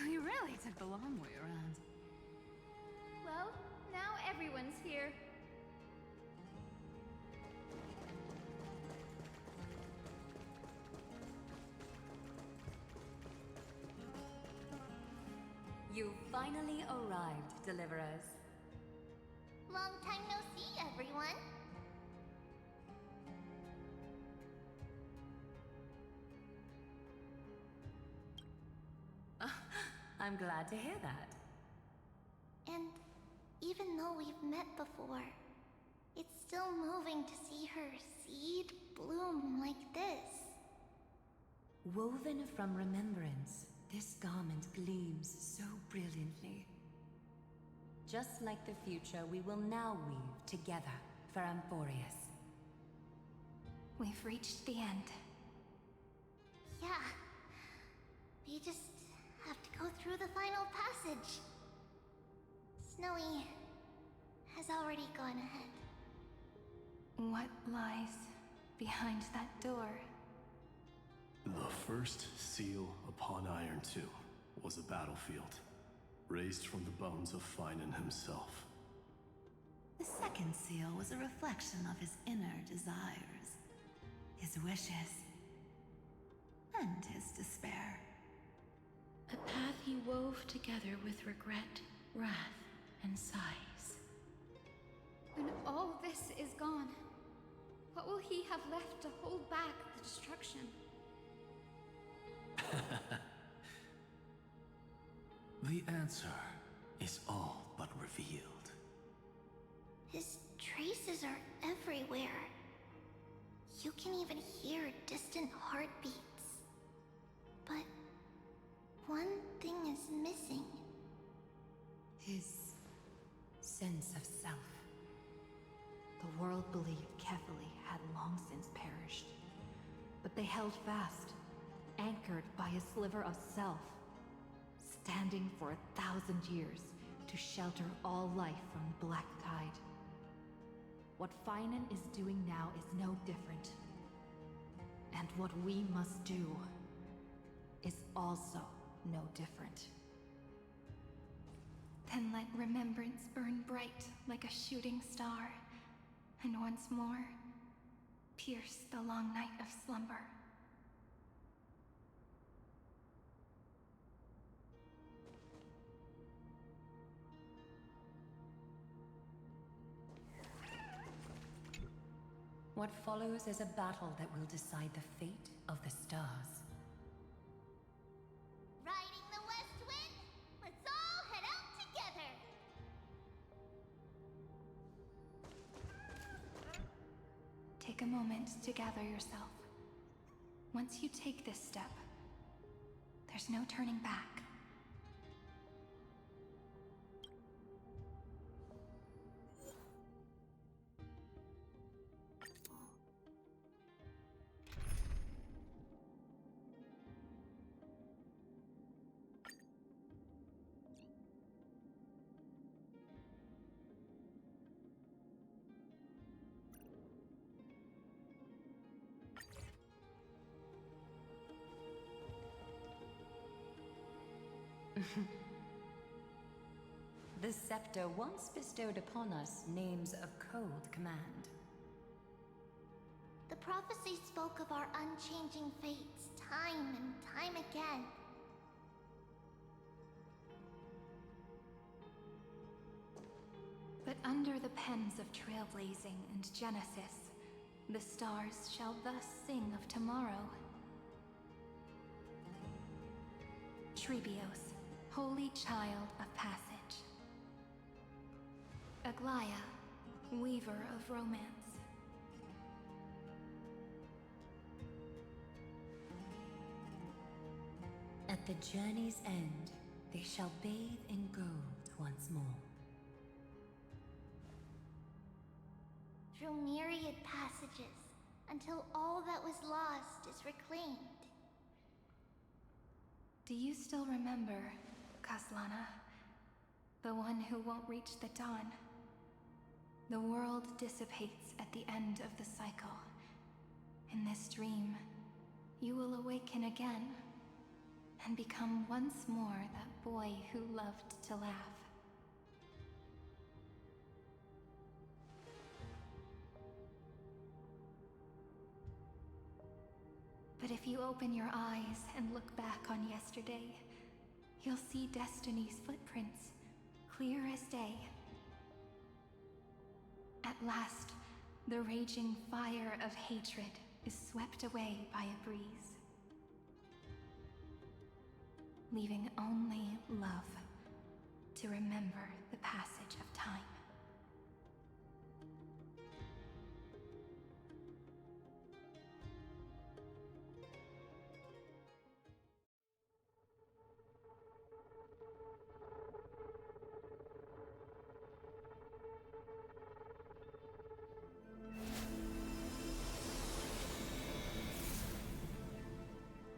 You really took the long way around. Well, now everyone's here. You finally arrived, Deliverers. Long time no see, everyone. I'm glad to hear that. And even though we've met before, it's still moving to see her seed bloom like this. Woven from remembrance, this garment gleams so brilliantly. Just like the future, we will now weave together for Amphorius. We've reached the end. Yeah. We just have to go through the final passage. Snowy has already gone ahead. What lies behind that door? The first seal upon Iron 2 was a battlefield, raised from the bones of Finan himself. The second seal was a reflection of his inner desires, his wishes, and his despair. A path he wove together with regret, wrath, and sighs. When all this is gone, what will he have left to hold back the destruction? The answer is all but revealed. His traces are everywhere. You can even hear distant heartbeats. But one thing is missing. His sense of self. The world believed Kefali had long since perished. But they held fast, anchored by a sliver of self, standing for 1,000 years to shelter all life from the Black Tide. What Finan is doing now is no different. And what we must do is also no different. Then let remembrance burn bright like a shooting star, and once more, pierce the long night of slumber. What follows is a battle that will decide the fate of the stars. Riding the west wind? Let's all head out together! Take a moment to gather yourself. Once you take this step, there's no turning back. The scepter once bestowed upon us names of cold command. The prophecy spoke of our unchanging fates time and time again. But under the pens of trailblazing and Genesis, the stars shall thus sing of tomorrow. Trebios, holy child of passage. Aglaya, weaver of romance. At the journey's end, They shall bathe in gold once more. Through myriad passages, until all that was lost is reclaimed. Do you still remember, Kaslana? The one who won't reach the dawn? The world dissipates at the end of the cycle. In this dream, you will awaken again and become once more that boy who loved to laugh. But if you open your eyes and look back on yesterday, you'll see Destiny's footprints, clear as day. At last, the raging fire of hatred is swept away by a breeze, leaving only love to remember the passage of time.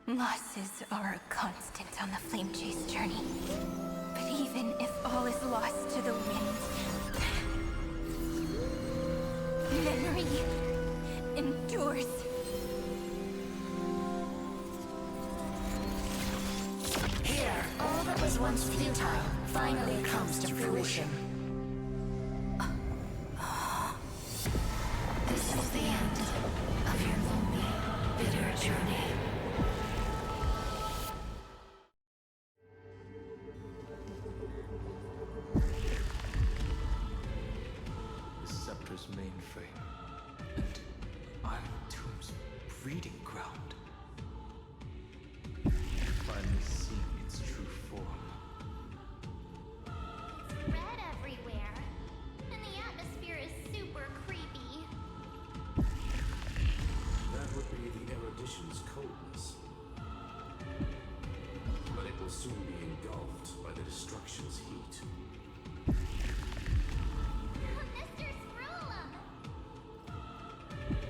Losses are a constant on the Flame Chase journey. But even if all is lost to the wind, memory endures. Here, all that was once futile finally comes to fruition. This is the end of your lonely, bitter journey. Mainframe and Iron Tomb's breeding ground. Finally seeing its true form. Red everywhere, and the atmosphere is super creepy. That would be the erudition's coldness. But it will soon be engulfed by the destruction's heat.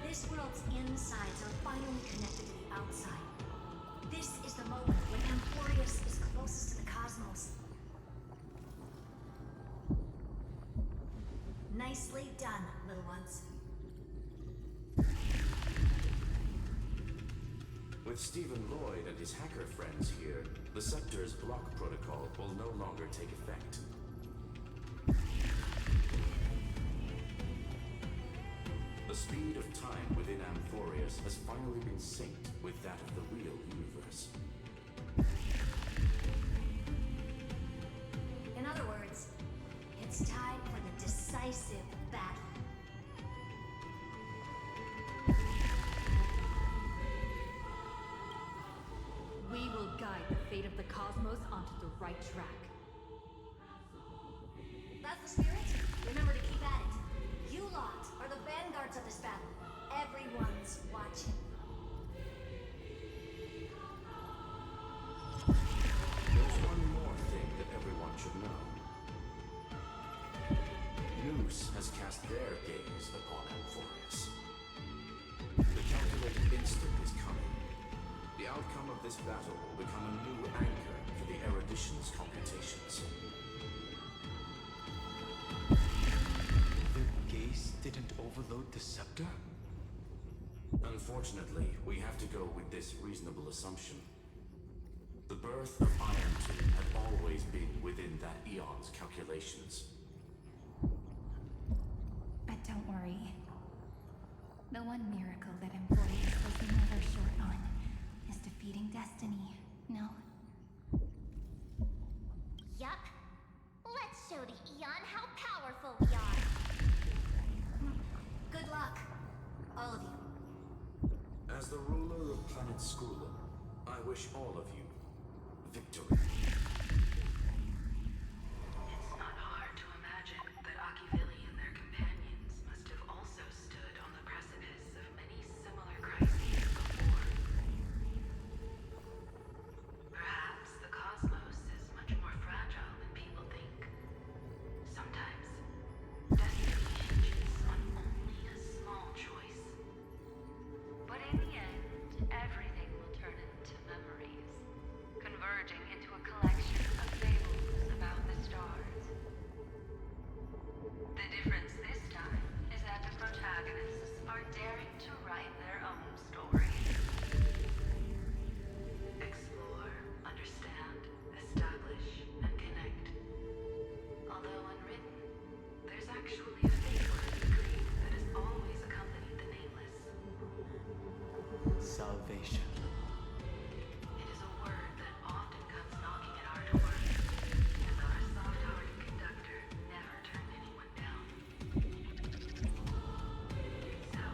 This world's insides are finally connected to the outside. This is the moment when Amphorius is closest to the cosmos. Nicely done, little ones. With Stephen Lloyd and his hacker friends here, the Scepter's block protocol will no longer take effect. The speed of time within Amphorius has finally been synced with that of the real universe. In other words, it's time for the decisive battle. We will guide the fate of the cosmos onto the right track. That's the spirit. Remember to keep at it. You lot are the vanguards of this battle. Everyone's watching. There's one more thing that everyone should know. Noose has cast their gaze upon Amphorius. The calculated instant is coming. The outcome of this battle will become a new anchor for the erudition's computations. Their gaze didn't overload the scepter? Unfortunately, we have to go with this reasonable assumption. The birth of Iron Tomb had always been within that eon's calculations. But don't worry. The one miracle that Amphorius was never short on is defeating Destiny, no? Yup. Let's show the Eon how powerful we are. Good luck, all of you. As the ruler of planet Skrulum, I wish all of you victory. It's not hard to imagine that Akivili and their companions must have also stood on the precipice of many similar crises before. Perhaps the cosmos is much more salvation. It is a word that often comes knocking at our door, and our soft-hearted conductor never turned anyone down. So,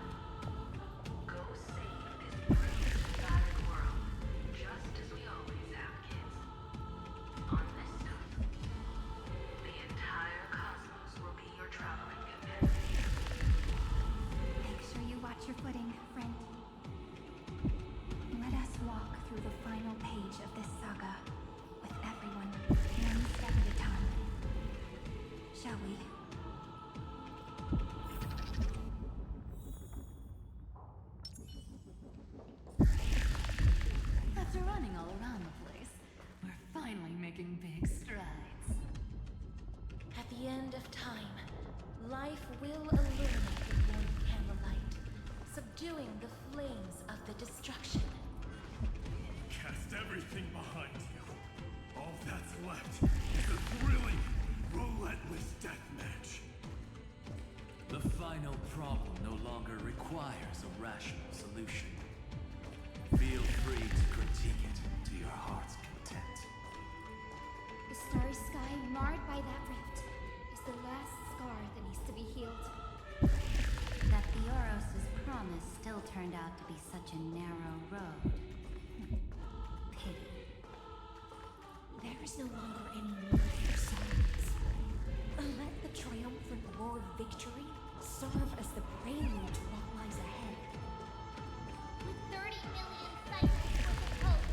go save this bruised and battered world, just as we always have, kids. On this note, the entire cosmos will be your traveling companion. Make sure you watch your footing, friend. Let us walk through the final page of this saga, with everyone one step at a time. Shall we? After running all around the place, we're finally making big strides. At the end of time, life will illuminate with warm candlelight, subduing the flames of the destruction. Cast everything behind you. All that's left is a thrilling, relentless deathmatch. The final problem no longer requires a rational solution. Feel free to critique it to your heart's content. The starry sky marred by that rift is the last scar that needs to be healed. That Theoros' promise still turned out to be such a narrow road. Pity. There is no longer any need for songs. Let the triumphant roar of victory serve as the prelude to what lies ahead. With 30 million cycles worth of hope,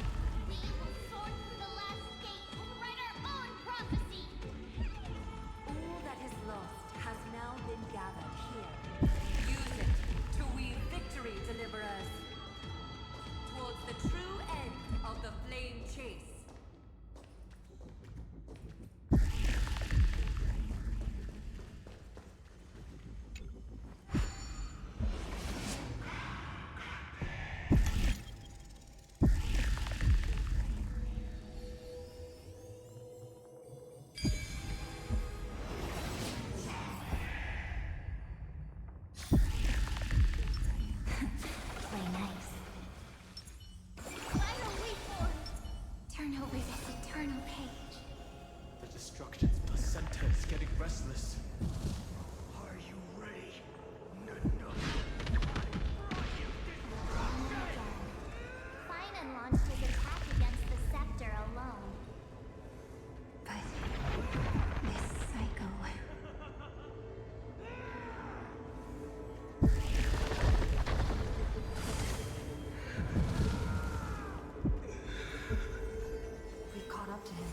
we will soar through the last gate and write our own prophecy. All that is lost has now been gathered here. Use it to weave victory, deliverers, towards the true end of the flame chase. Play nice. Final leap forward. Turn over this eternal page. The destruction's placenta is getting restless. Are you ready? Finan launched his attack against the scepter alone. But this cycle. We've caught up to him.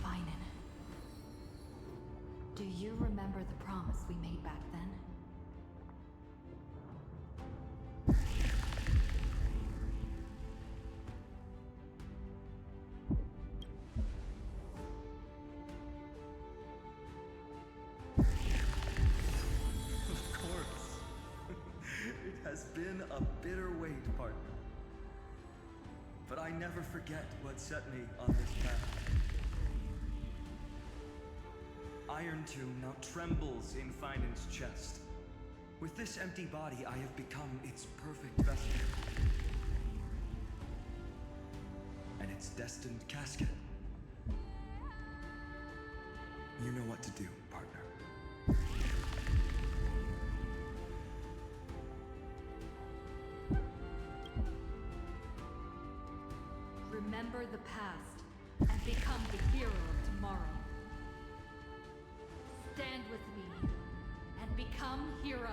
Finan. Do you remember the promise we made back then? Of course. It has been a bitter wait, partner. But I never forget what set me on this path. Iron Tomb now trembles in Finan's chest. With this empty body, I have become its perfect vessel. And its destined casket. You know what to do, partner. Remember the past and become the hero of tomorrow. Stand with me and become heroes.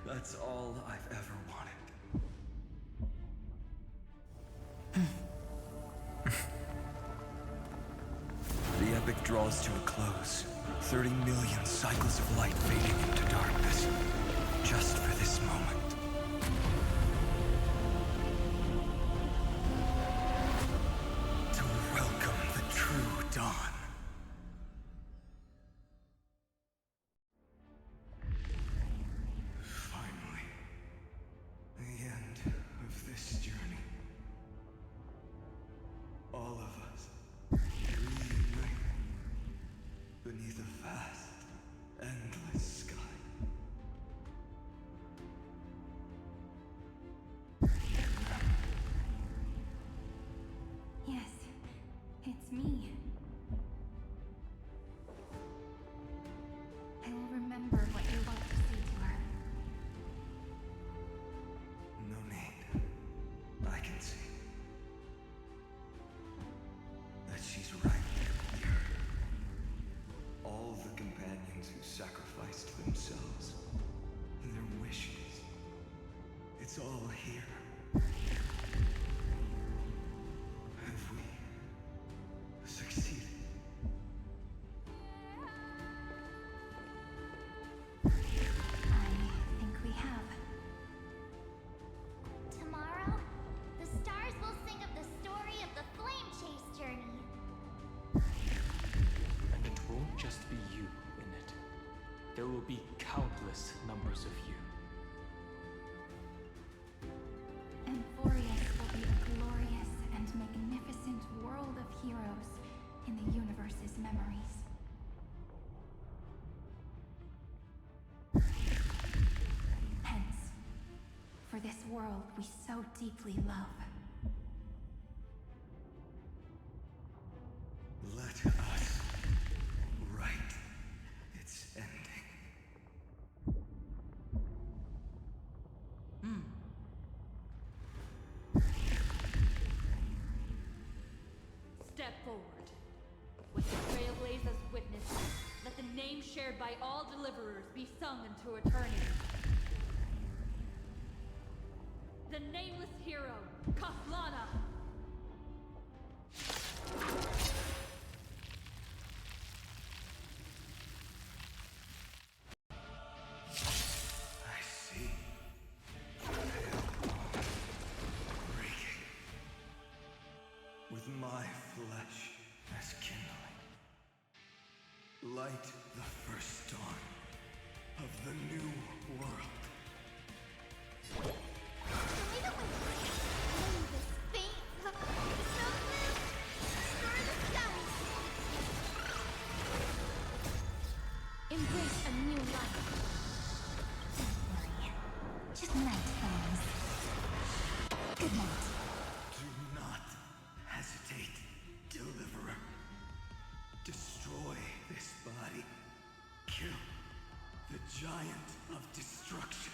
That's all I've ever wanted. The epic draws to a close. 30 million cycles of light fading into darkness. Just for this moment. because of you. Emphorius will be a glorious and magnificent world of heroes in the universe's memories. Hence, for this world we so deeply love. Let us write its ending. Step forward. With the Trailblazers witnesses, let the name shared by all deliverers be sung into eternity. The nameless hero, Kaslana! I see. Pale breaking. With my flesh as kindling. Light the first dawn of the new world. Embrace a new life. Don't worry. Just night things. Good night. Do not hesitate, Deliverer. Destroy this body. Kill the giant of destruction.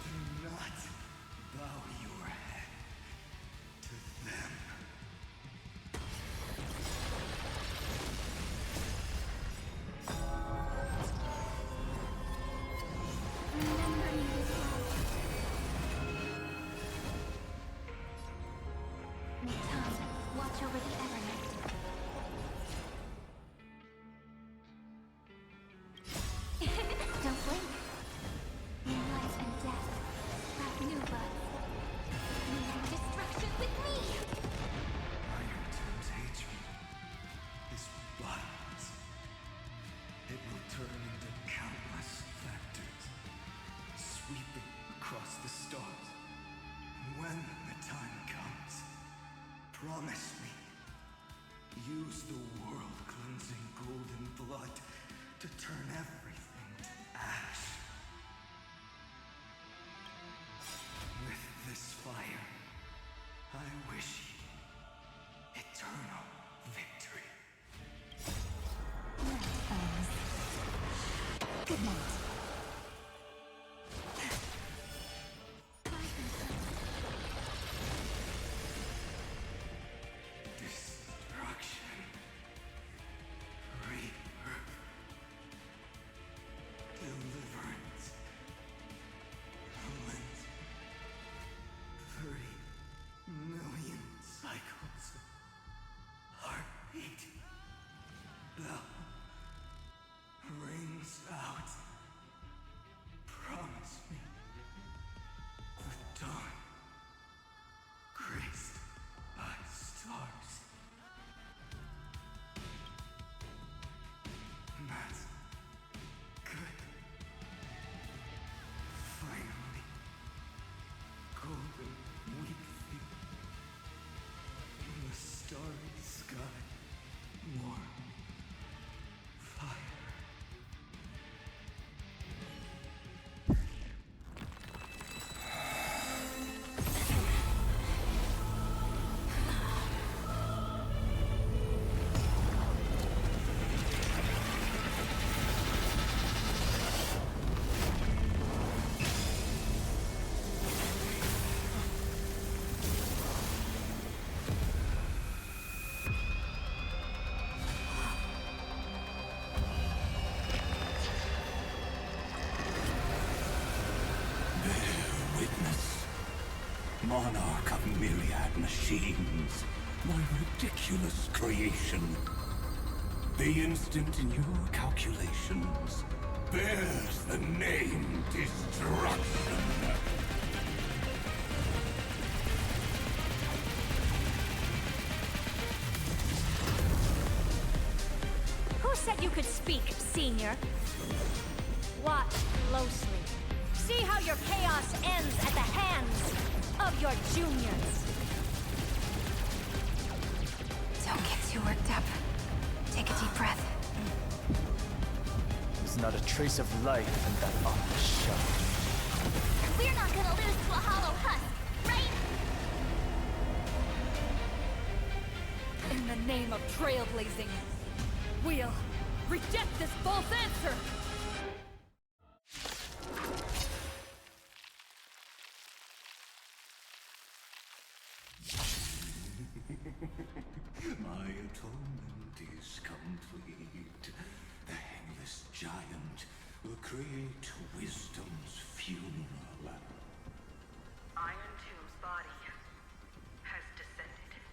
Do not bow your head to them. Remember me as well. Natan, watch over the Evernight. Don't blink. New life and death. Sprout new buds. Unite destruction with me! Iron Tomb's hatred is violence. It will turn into countless factors, sweeping across the stars. And when the time comes, promise me, use the world-cleansing golden blood to turn everything to ash. With this fire, I wish you eternal victory. Good night. Destruction. Rebirth. Deliverance. Lent. 30 million cycles. Heartbeat. Bell. Rings out. Promise me. The dawn. Graced by stars. And that's good. Finally. Golden wheat field. In the starry sky. More fire. Bear witness, monarch of myriad machines, my ridiculous creation. The instant in your calculations bears the name destruction. Who said you could speak, senior? Watch closely. See how your chaos ends at the hands of your juniors. Don't get too worked up. Take a deep breath. There's not a trace of life in that ominous shell. We're not gonna lose to a hollow husk, right? In the name of trailblazing, we'll reject this false answer! My atonement is complete. The Hangless Giant will create wisdom's funeral. Iron Tomb's body has descended.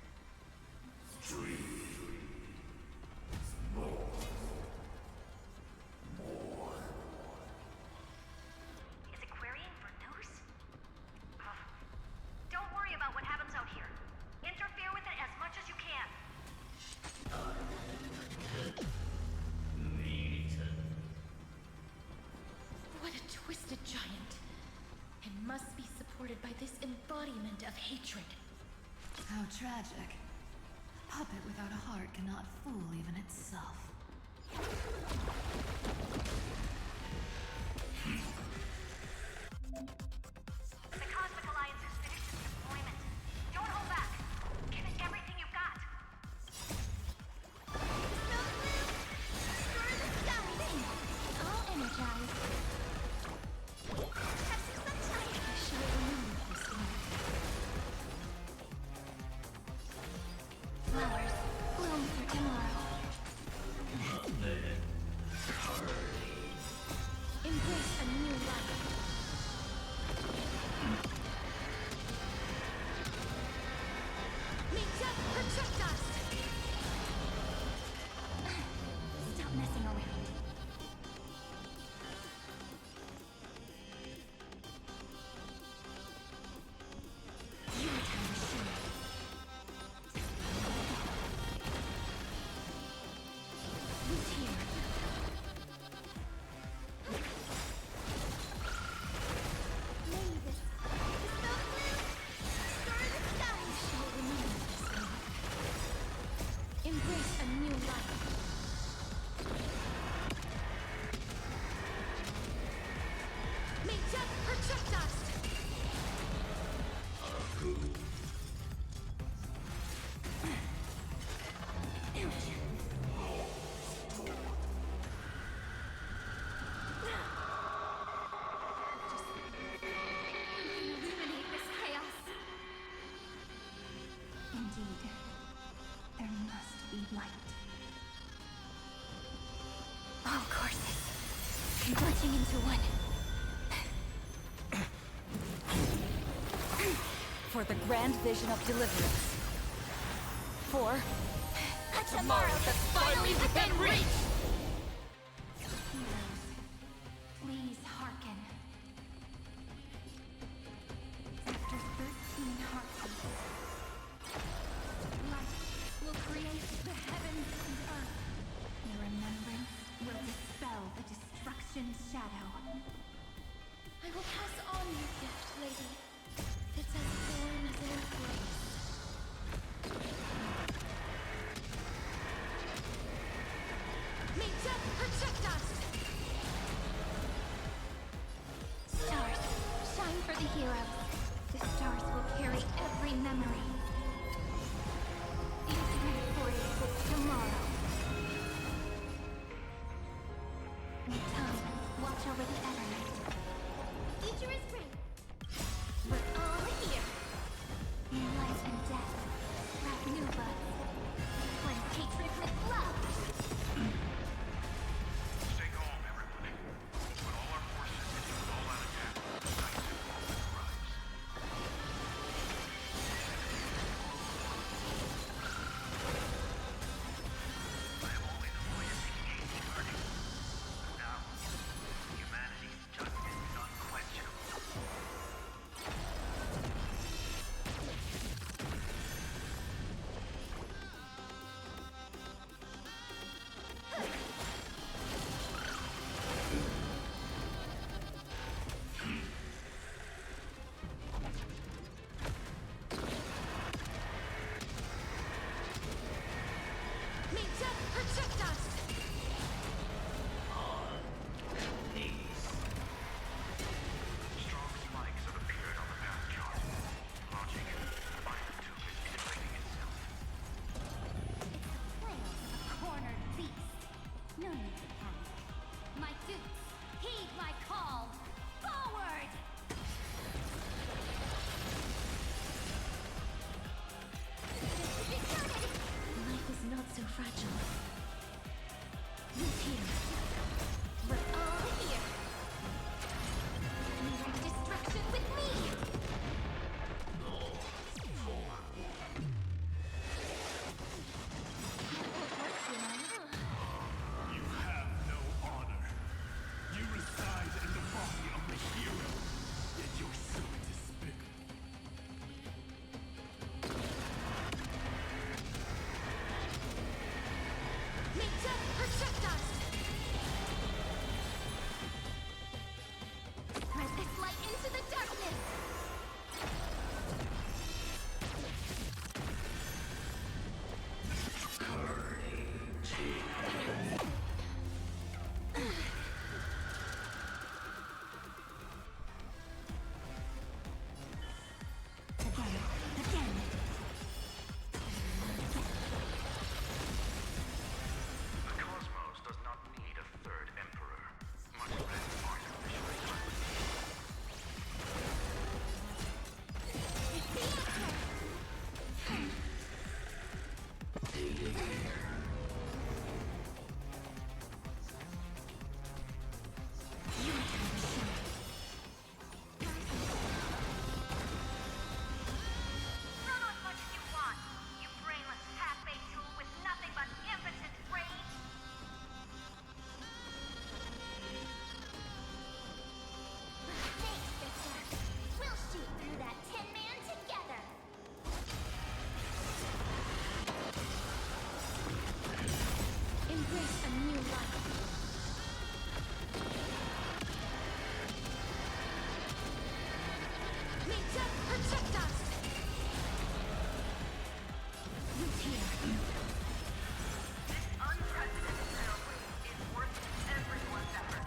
Is it querying for news? Don't worry about what happens out here. Interfere with it as much as you can. What a twisted giant. It must be supported by this embodiment of hatred. How tragic. A puppet without a heart cannot fool even itself. The Cosmic Alliance has finished its deployment. Don't hold back. Give it everything you've got. All energized. Have some sunshine. I shall remember this night. Flowers bloom for tomorrow. Embrace a new life. Meet up, protect us! Stop messing around. Who's here? May this snow blue star the sky shall remember this night. Embrace a new life. May death protect us! Illuminate this chaos. Indeed, there must be light. All courses converging into one. For the grand vision of deliverance. For A tomorrow that's finally within reach! Heroes, please hearken. After 13 heartbeats, light will create the heavens and earth. Your remembrance will dispel the destruction's shadow. I will pass on your gift, lady. It's as warm as an embrace. May death protect us! Stars, shine for the heroes. The stars will carry every memory. Be transported with tomorrow. In time, watch over the Evernight. Future is great. We're all here. In life and death, sprout new buds. Blend hatred with love. Protect us! Strong spikes have appeared on the path chart. Logic, the violet tube is integrating itself. It's the flails of a cornered beast. No need to panic. My dukes, heed my call! Forward! Life is not so fragile. Look here. We're all here. Direct destruction with me! You have no honor. You reside in the body of the hero, yet you're so despicable. May death protect us! Spread this light into the darkness! Again. The cosmos does not need a third emperor, much less artificially Run as much as you want, you brainless half-baked tool with nothing but impotent rage! Thanks, Victor. We'll shoot through that Tin Man together! Embrace a new life. May death protect us! Look here. This unprecedented ceremony is worth everyone's effort.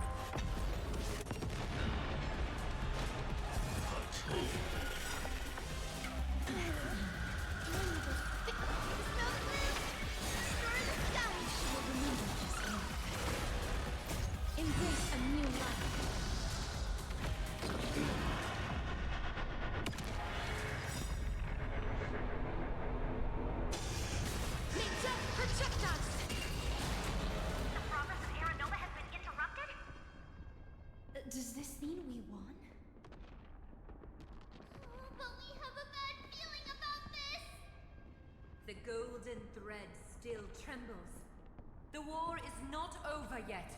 Embrace a new life. May death protect us! The progress of Aranova has been interrupted? Does this mean we won? But we have a bad feeling about this! The golden thread still trembles. The war is not over yet.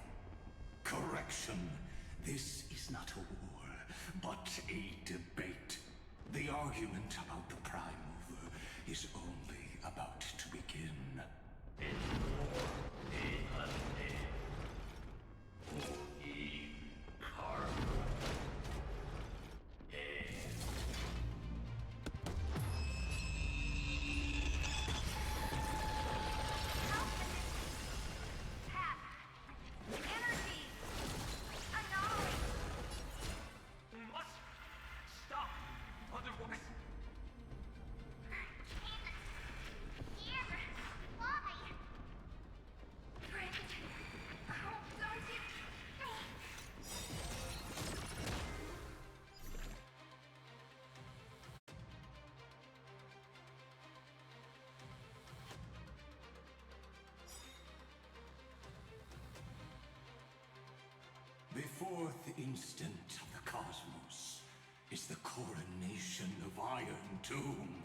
Correction. This is not a war, but a debate. The argument about the Prime Mover is only about to begin. Energy! Anomaly! must stop. Otherwise, Here! Why? Friend! Oh, don't you... The fourth instant of the cosmos is the coronation of Iron Tomb.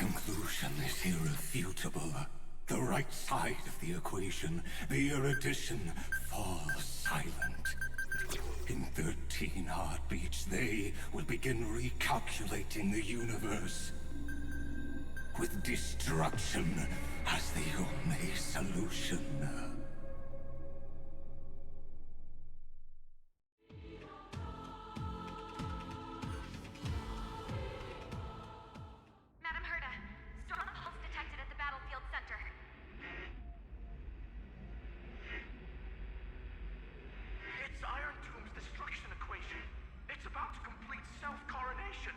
conclusion is irrefutable. The right side of the equation, the erudition, falls silent. In 13 heartbeats, they will begin recalculating the universe. With destruction as the only solution. Madam Herda, strong pulse detected at the battlefield center. It's Iron Doom's destruction equation. It's about to complete self-coronation.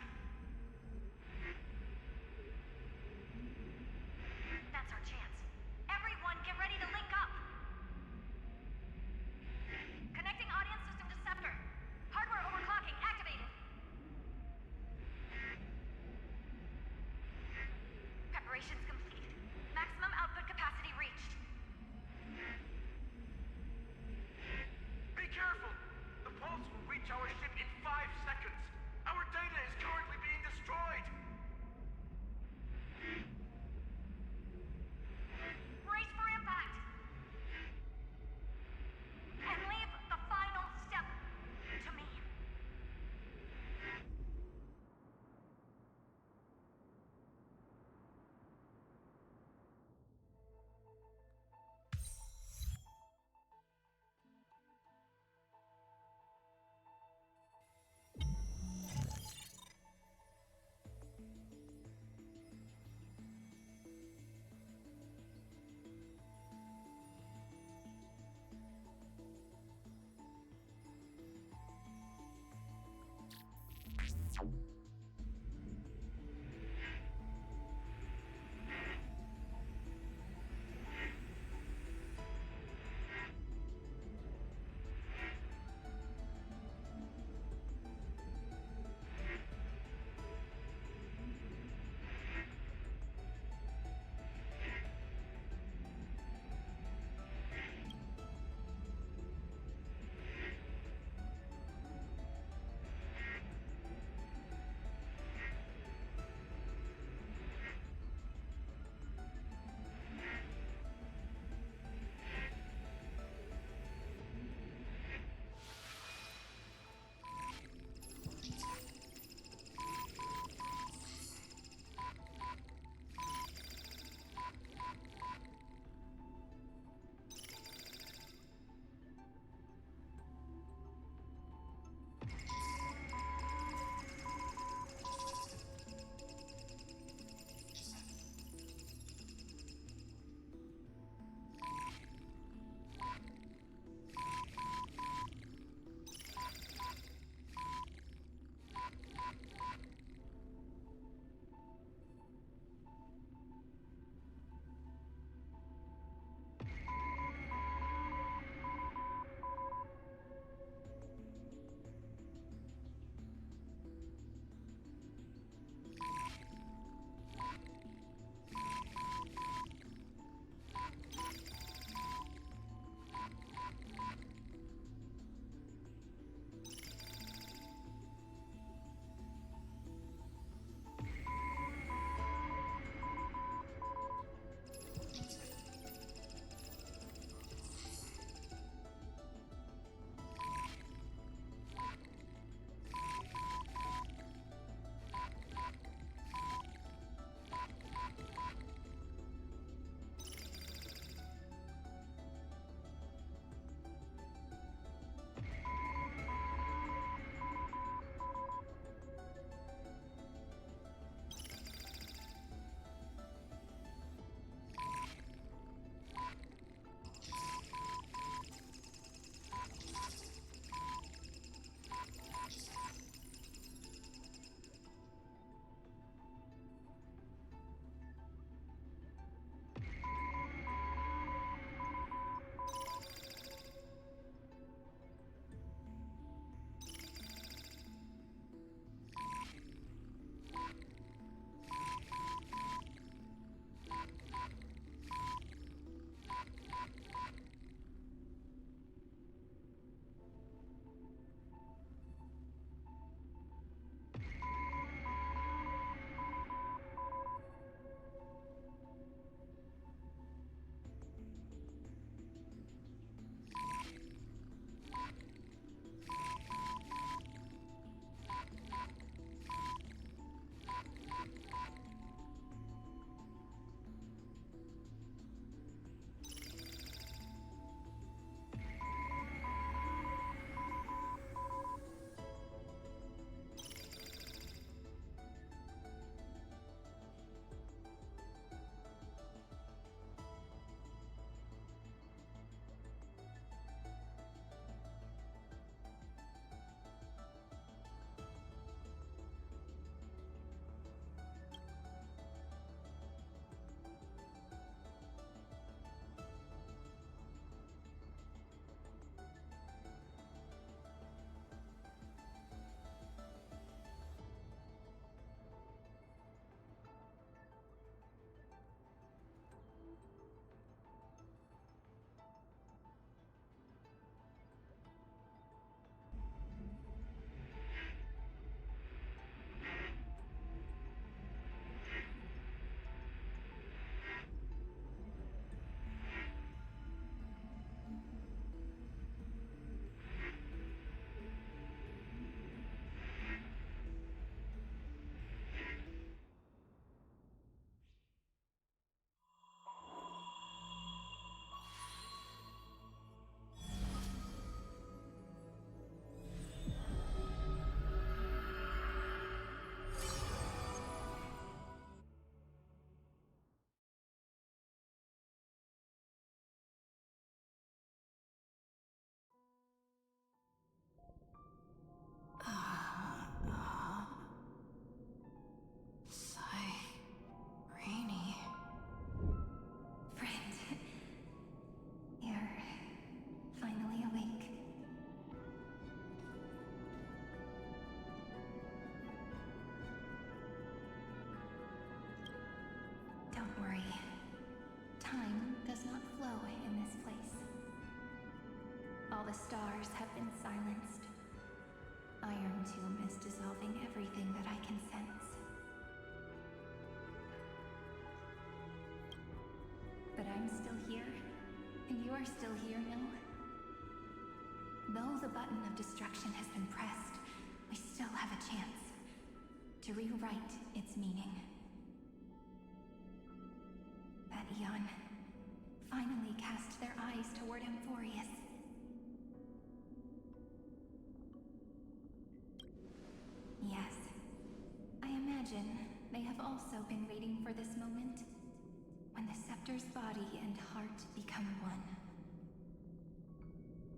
That's our chance. Everyone, get ready to link up. Connecting audience system to Scepter. Hardware overclocking activated. Preparations complete. Maximum output capacity reached. Be careful! The pulse will reach our ship in 5 seconds. Our data is currently being destroyed. Brace for impact. And leave the final step to me. Don't worry. Time does not flow in this place. All the stars have been silenced. Iron Tomb is dissolving everything that I can sense. But I'm still here, and you're still here, no? Though the button of destruction has been pressed, we still have a chance to rewrite its meaning. That Eon finally cast their eyes toward Amphorius. Yes, I imagine they have also been waiting for this moment, when the Scepter's body and heart become one.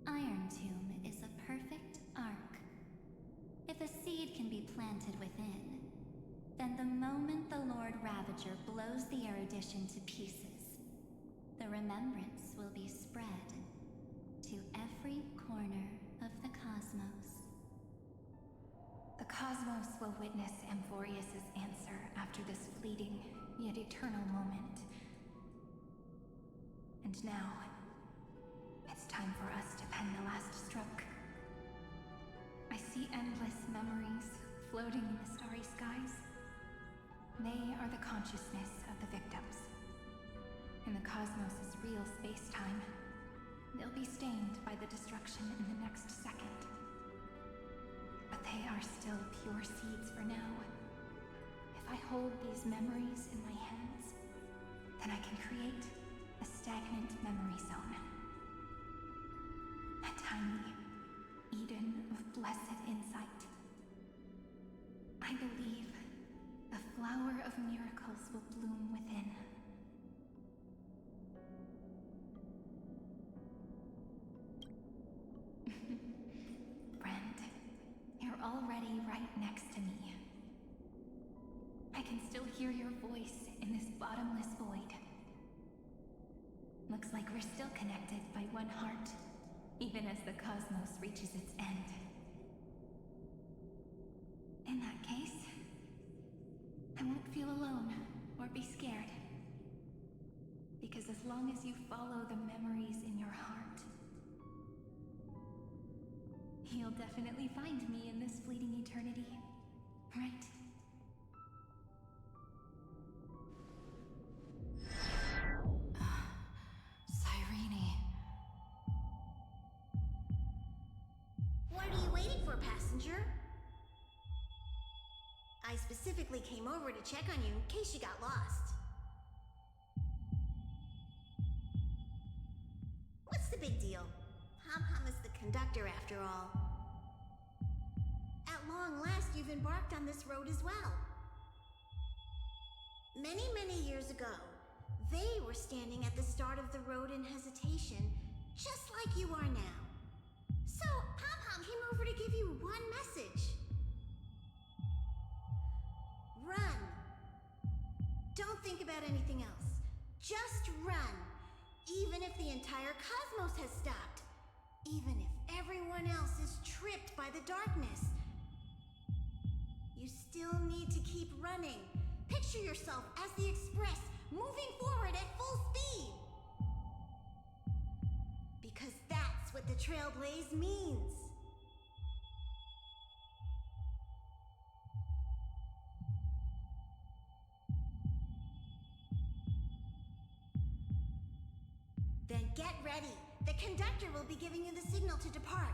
Iron Tomb is a perfect arc. If a seed can be planted within, then the moment the Lord Ravager blows the erudition to pieces, the remembrance will be spread to every corner of the cosmos. The cosmos will witness Amphorius' answer after this fleeting, yet eternal moment. And now, it's time for us to pen the last stroke. I see endless memories floating in the starry skies. They are the consciousness of the victims. In the cosmos' real space-time, they'll be stained by the destruction in the next second. But they are still pure seeds for now. If I hold these memories in my hands, then I can create a stagnant memory zone. A tiny Eden of blessed insight. I believe the flower of miracles will bloom within. Friend, you're already right next to me. I can still hear your voice in this bottomless void. Looks like we're still connected by one heart, even as the cosmos reaches its end. In that case, I won't feel alone or be scared. Because as long as you follow the memories in your heart, you'll definitely find me in this fleeting eternity, right? Cyrene. What are you waiting for, passenger? I specifically came over to check on you in case you got lost. What's the big deal? Pom-Pom is the conductor after all. At long last, you've embarked on this road as well. Many, many years ago, they were standing at the start of the road in hesitation, just like you are now. So, Pom-Pom came over to give you one message. Run. Don't think about anything else. Just run. Even if the entire cosmos has stopped. Even if everyone else is tripped by the darkness. You still need to keep running. Picture yourself as the Express, moving forward at full speed. Because that's what the Trailblaze means. Then get ready. The conductor will be giving you the signal to depart.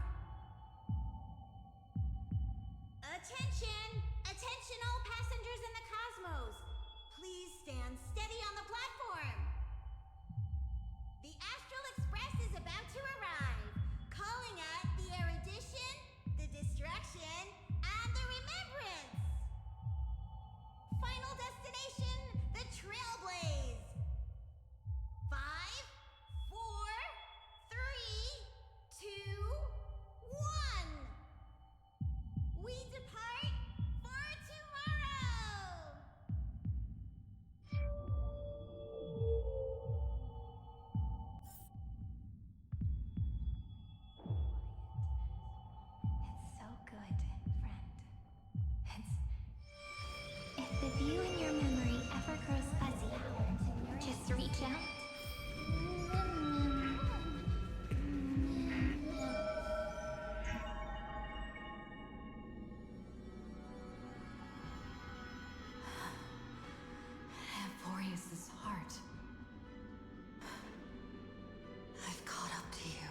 Attention! Attention all passengers in the cosmos! Please stand steady on the platform. The Astral Express is about to arrive. Calling at the erudition, the destruction, and the remembrance. Final destination, the Trailblaze. 5, 4, 3, 2, 1. We depart for tomorrow! It's so good, friend. If the view in your memory ever grows fuzzy, out. Amphorius's heart. I've caught up to you.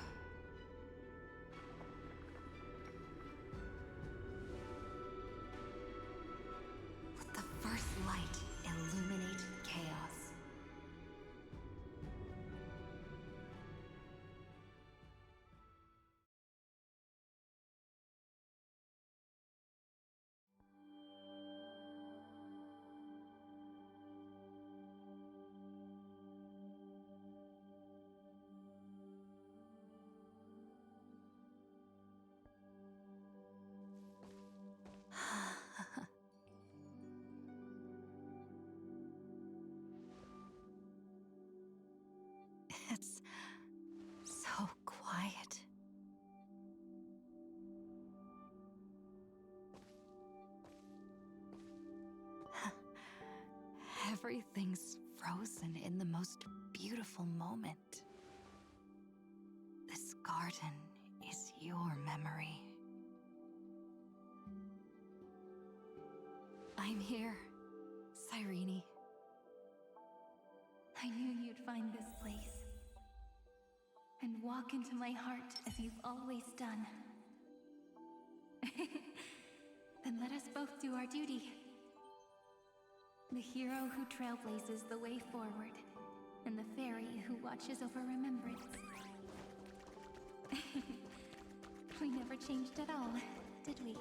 Let the first light illuminate chaos. It's so quiet. Everything's frozen in the most beautiful moment. This garden is your memory. I'm here, Cyrene. I knew you'd find this place. And walk into my heart as you've always done. Then let us both do our duty. The hero who trailblazes the way forward, and the fairy who watches over remembrance. We never changed at all, did we?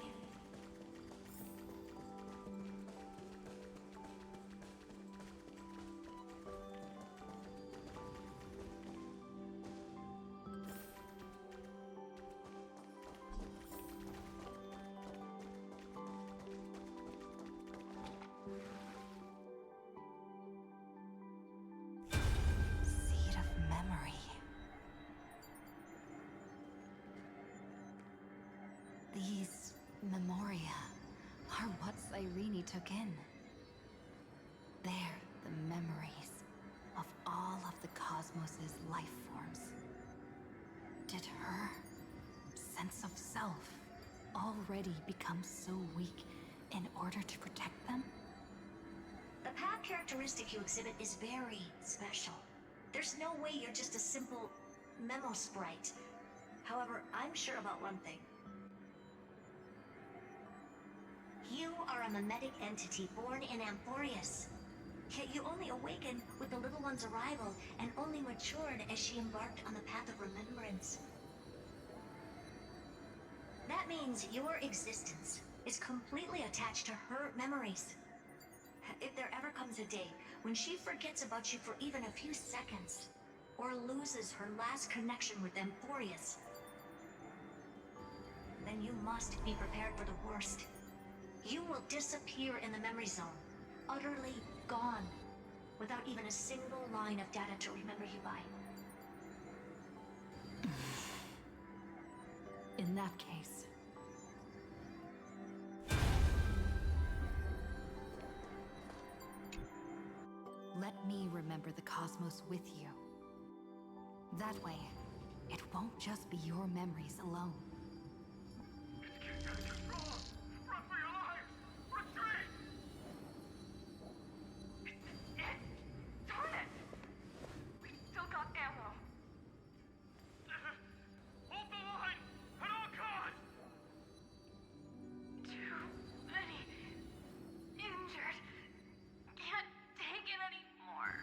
Seed of memory. These memoria are what Cyrene took in. They're the memories of all of the cosmos's life forms. Did her sense of self already become so weak in order to protect them? The path characteristic you exhibit is very special. There's no way you're just a simple memo sprite. However, I'm sure about one thing. You are a mimetic entity born in Amphorius. Yet you only awakened with the little one's arrival and only matured as she embarked on the path of remembrance. That means your existence is completely attached to her memories. If there ever comes a day when she forgets about you for even a few seconds, or loses her last connection with Amphorius, then you must be prepared for the worst. You will disappear in the memory zone, utterly gone, without even a single line of data to remember you by. In that case, let me remember the cosmos with you. That way, it won't just be your memories alone. Run for your lives! Retreat! Darn it! We've still got ammo. Hold the line! At all costs! Too many injured. Can't take it anymore.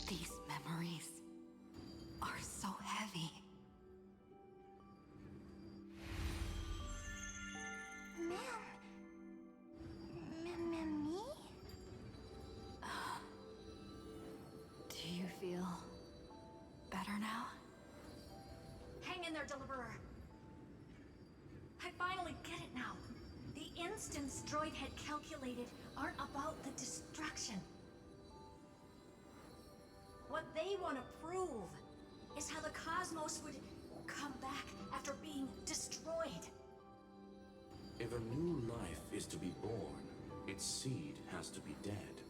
These memories are so heavy. Me? Do you feel better now? Hang in there, Deliverer. I finally get it now. The instants Droid had calculated aren't about the destruction. What they want to prove is how the cosmos would come back after being destroyed. If a new life is to be born, its seed has to be dead.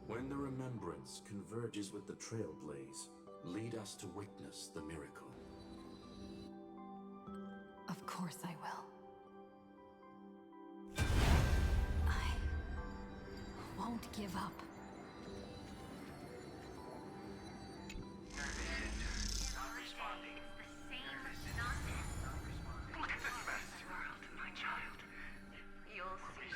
When the remembrance converges with the trailblaze, lead us to witness the miracle. Of course I will. I won't give up. Not responding. It's the same nonsense. Look at this mess! World, my child. You'll see.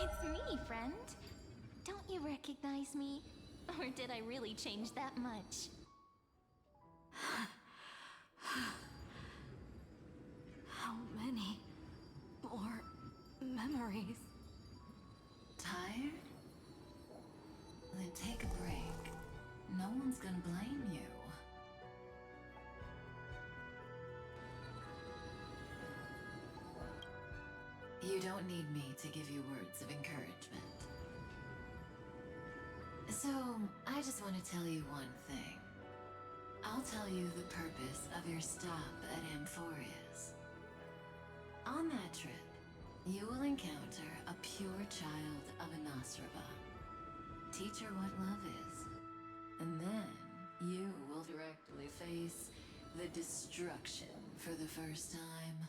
It's me, friend. Don't you recognize me? Or did I really change that much? How many more memories? Tired? Then take a break. No one's gonna blame you. You don't need me to give you words of encouragement. So, I just want to tell you one thing. I'll tell you the purpose of your stop at Amphorius. On that trip, you will encounter a pure child of Anastrava. Teach her what love is. And then, you will directly face the destruction for the first time.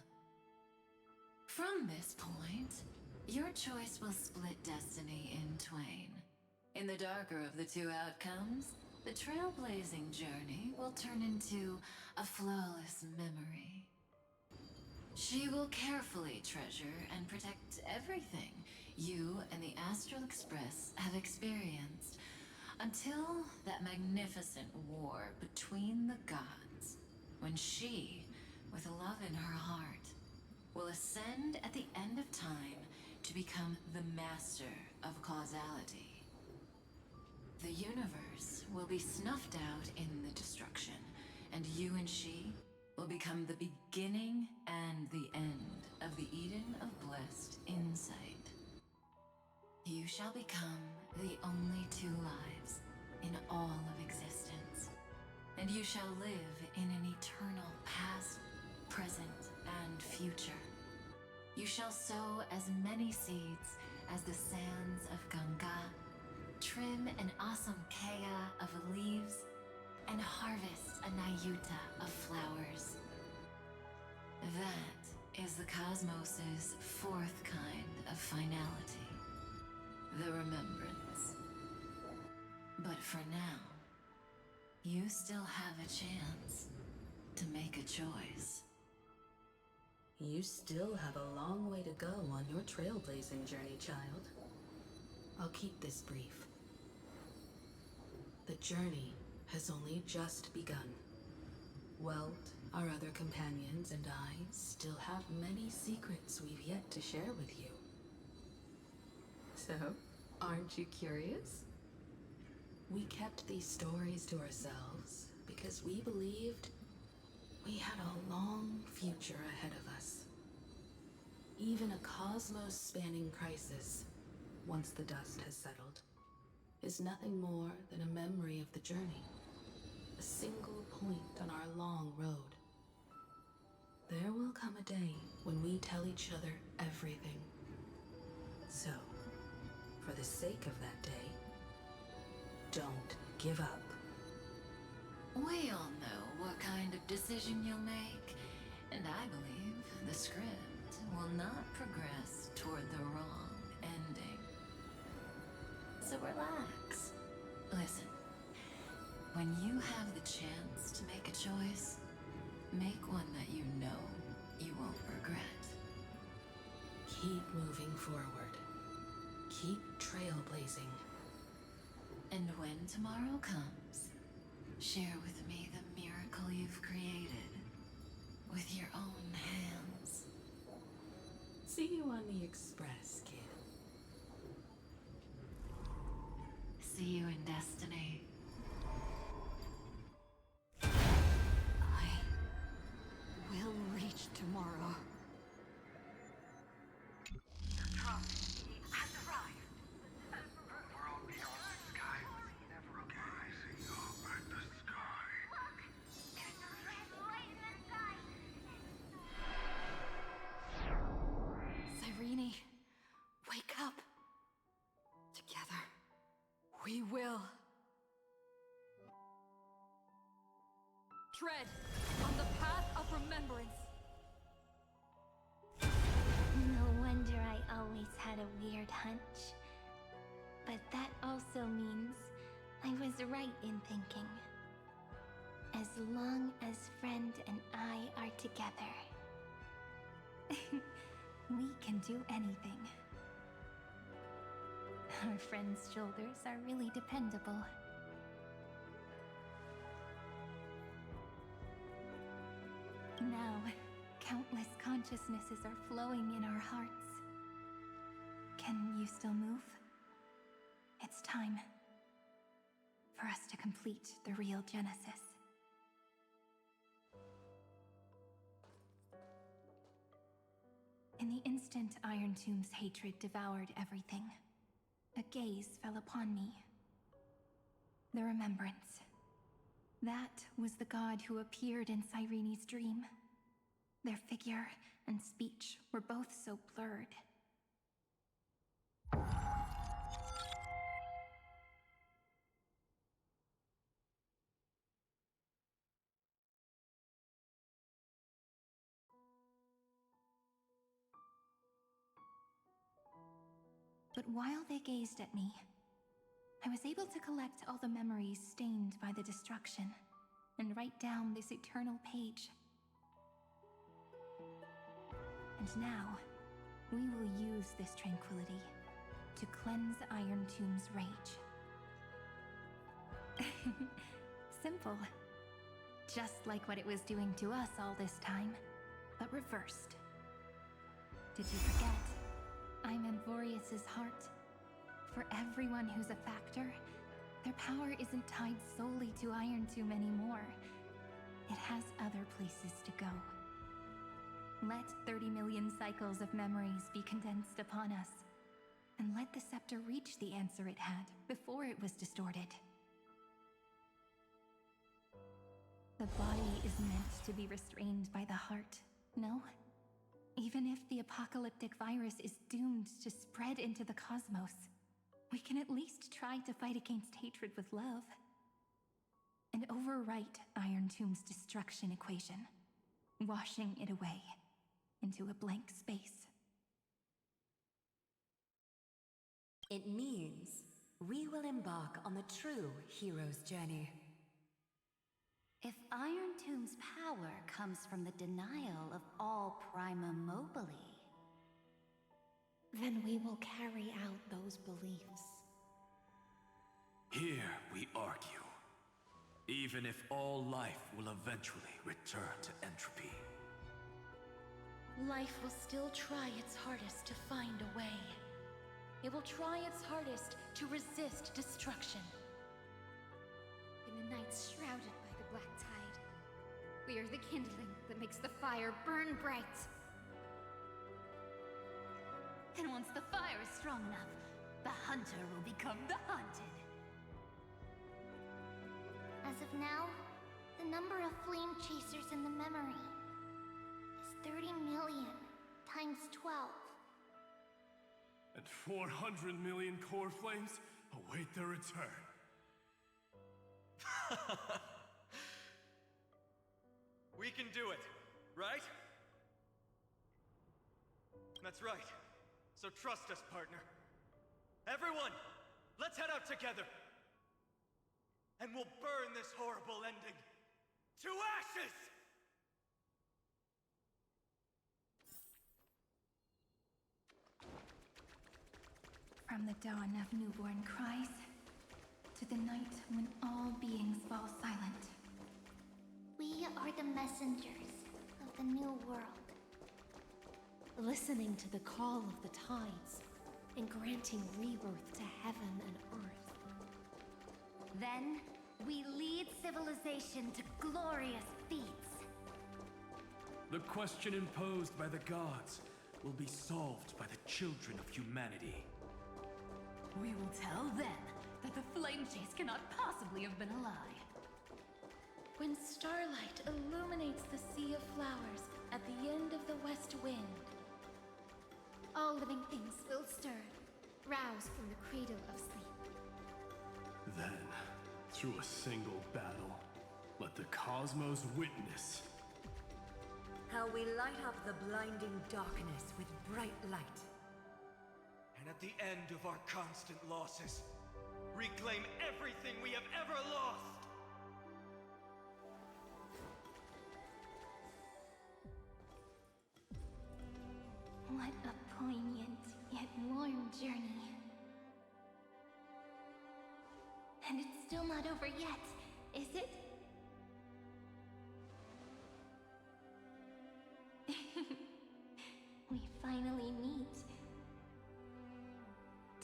From this point, your choice will split destiny in twain. In the darker of the two outcomes, the trailblazing journey will turn into a flawless memory. She will carefully treasure and protect everything you and the Astral Express have experienced until that magnificent war between the gods, when she, with love in her heart, will ascend at the end of time to become the master of causality. The universe will be snuffed out in the destruction, and you and she will become the beginning and the end of the Eden of blessed insight. You shall become the only two lives in all of existence, and you shall live in an eternal past, present, and future. You shall sow as many seeds as the sands of Ganga, trim an awesome kea of leaves, and harvest a Nayuta of flowers. That is the cosmos's fourth kind of finality, the remembrance. But for now, you still have a chance to make a choice. You still have a long way to go on your trailblazing journey, child. I'll keep this brief. The journey has only just begun. Welt, our other companions, and I still have many secrets we've yet to share with you. So, aren't you curious? We kept these stories to ourselves because we believed we had a long future ahead of us. Even a cosmos-spanning crisis, once the dust has settled, is nothing more than a memory of the journey. A single point on our long road. There will come a day when we tell each other everything. So, for the sake of that day, don't give up. We all know what kind of decision you'll make, and I believe the script will not progress toward the wrong ending. So relax. Listen, when you have the chance to make a choice, make one that you know you won't regret. Keep moving forward. Keep trailblazing. And when tomorrow comes, share with me the miracle you've created with your own hands. See you on the Express, kid. See you in destiny. I will reach tomorrow. The prophet has arrived. The world beyond the sky was never a lie. We will. Tread on the path of remembrance. No wonder I always had a weird hunch. But that also means I was right in thinking. As long as Friend and I are together, we can do anything. Our friend's shoulders are really dependable. Now, countless consciousnesses are flowing in our hearts. Can you still move? It's time for us to complete the real Genesis. In the instant Iron Tomb's hatred devoured everything, a gaze fell upon me. The remembrance. That was the god who appeared in Cyrene's dream. Their figure and speech were both so blurred. But while they gazed at me, I was able to collect all the memories stained by the destruction and write down this eternal page. And now, we will use this tranquility to cleanse Iron Tomb's rage. Simple. Just like what it was doing to us all this time, but reversed. Did you forget? I'm Amphorius's heart. For everyone who's a factor, their power isn't tied solely to Iron Tomb anymore. It has other places to go. Let 30 million cycles of memories be condensed upon us, and let the scepter reach the answer it had before it was distorted. The body is meant to be restrained by the heart, no? Even if the apocalyptic virus is doomed to spread into the cosmos, we can at least try to fight against hatred with love. And overwrite Iron Tomb's destruction equation, washing it away into a blank space. It means we will embark on the true hero's journey. If Iron Tomb's power comes from the denial of all Prima Mobile, then we will carry out those beliefs. Here we argue. Even if all life will eventually return to entropy. Life will still try its hardest to find a way. It will try its hardest to resist destruction. In the nights shrouded by the black tide, we are the kindling that makes the fire burn bright. And once the fire is strong enough, the hunter will become the hunted. As of now, the number of flame chasers in the memory is 30 million times 12. And 400 million core flames await their return. We can do it, right? That's right. So trust us, partner. Everyone, let's head out together. And we'll burn this horrible ending to ashes! From the dawn of newborn cries, to the night when all beings fall silent. We are the messengers of the new world. Listening to the call of the tides, and granting rebirth to heaven and earth. Then, we lead civilization to glorious feats. The question imposed by the gods will be solved by the children of humanity. We will tell them that the flame chase cannot possibly have been a lie. When starlight illuminates the sea of flowers at the end of the west wind, all living things will stir, roused from the cradle of sleep. then, through a single battle, let the cosmos witness How we light up the blinding darkness with bright light. And at the end of our constant losses, reclaim everything we have ever lost! What a poignant yet warm journey. And it's still not over yet, is it? We finally meet.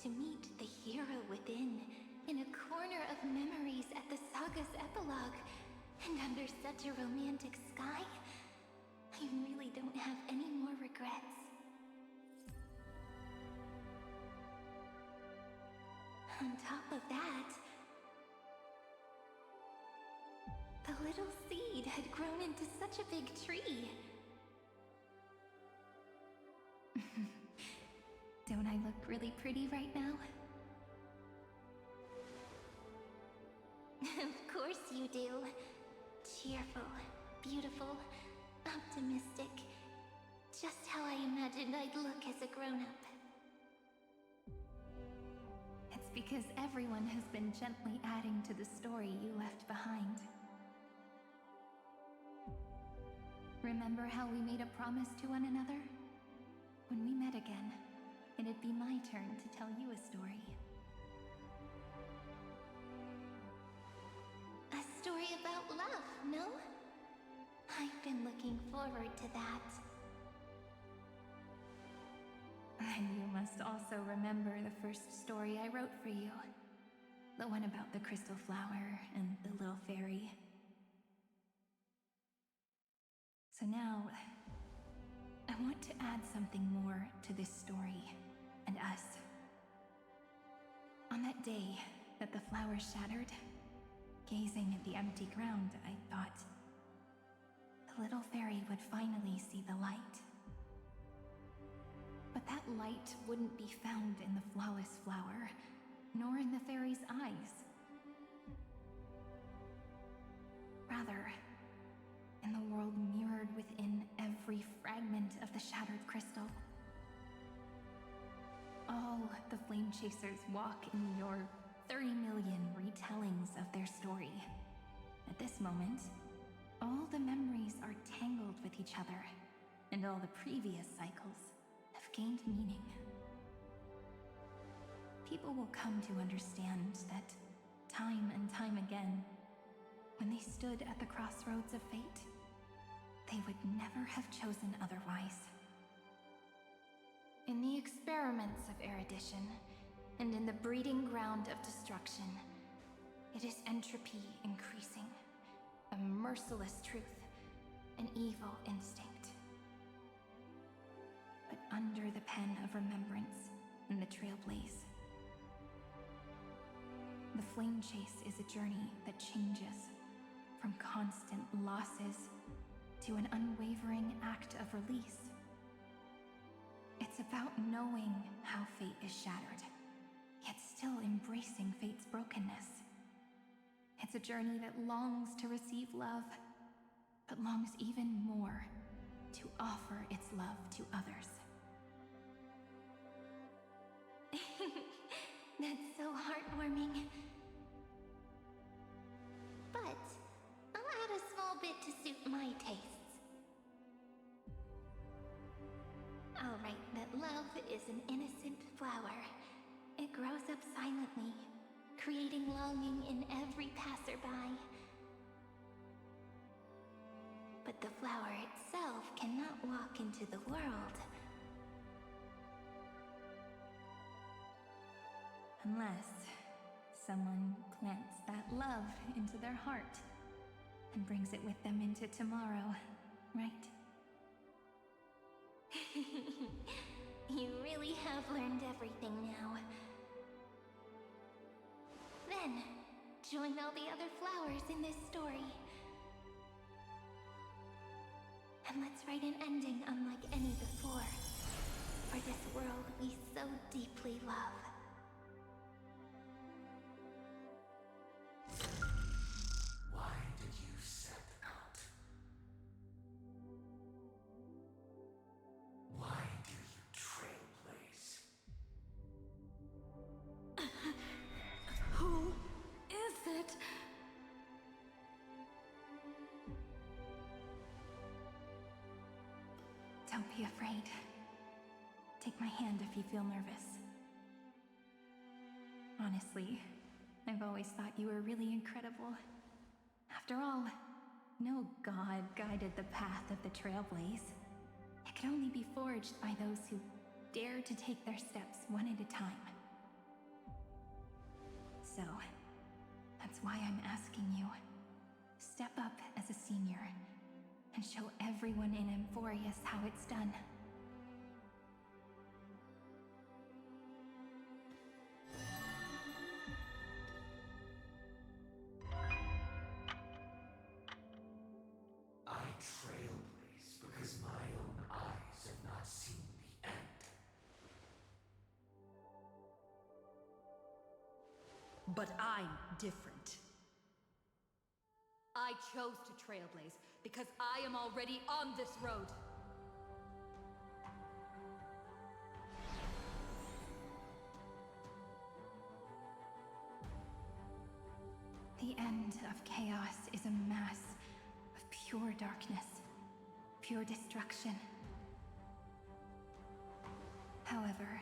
To meet the hero within, in a corner of memories at the saga's epilogue, and under such a romantic sky, I really don't have any more regrets. On top of that, the little seed had grown into such a big tree. Don't I look really pretty right now? Of course you do. Cheerful, beautiful, optimistic. Just how I imagined I'd look as a grown-up. It's because everyone has been gently adding to the story you left behind. Remember how we made a promise to one another? When we met again, it'd be my turn to tell you a story. A story about love, no? I've been looking forward to that. And you must also remember the first story I wrote for you. The one about the crystal flower and the little fairy. So now, I want to add something more to this story and us. On that day that the flower shattered, gazing at the empty ground, I thought the little fairy would finally see the light. But that light wouldn't be found in the flawless flower, nor in the fairy's eyes. Rather, in the world mirrored within every fragment of the shattered crystal. All the flame chasers walk in your 30 million retellings of their story. At this moment, all the memories are tangled with each other, and all the previous cycles have gained meaning. People will come to understand that time and time again, when they stood at the crossroads of fate, they would never have chosen otherwise. In the experiments of erudition, and in the breeding ground of destruction, it is entropy increasing, a merciless truth, an evil instinct. But under the pen of remembrance and the trailblaze, the flame chase is a journey that changes from constant losses to an unwavering act of release. It's about knowing how fate is shattered, yet still embracing fate's brokenness. It's a journey that longs to receive love, but longs even more to offer its love to others. That's so heartwarming. But I'll add a small bit to suit my tastes. I'll write that love is an innocent flower. It grows up silently, creating longing in every passerby. But the flower itself cannot walk into the world unless someone plants that love into their heart and brings it with them into tomorrow, right? You really have learned everything now. Then, join all the other flowers in this story. And let's write an ending unlike any before, for this world we so deeply love. be afraid. Take my hand if you feel nervous. Honestly, I've always thought you were really incredible. After all, no god guided the path of the Trailblaze. It could only be forged by those who dare to take their steps one at a time. So, that's why I'm asking you. Step up as a senior and show everyone in Emphorius how it's done. I trailblaze because my own eyes have not seen the end. But I'm different. I chose to trailblaze because I am already on this road. The end of chaos is a mass of pure darkness, pure destruction. However,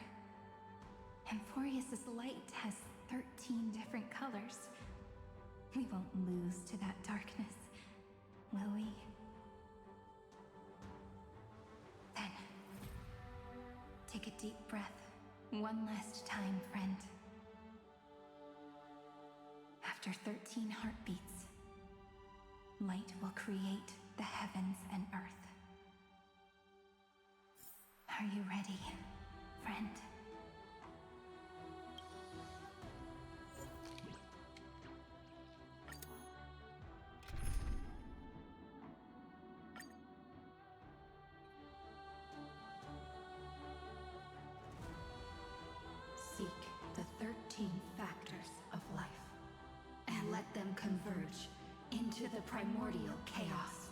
Emphorius' light has 13 different colors. We won't lose to that darkness, will we? Then, take a deep breath, one last time, friend. After 13 heartbeats, light will create the heavens and earth. Are you ready, friend? Seek the 13 factors of life, and let them converge into the primordial chaos.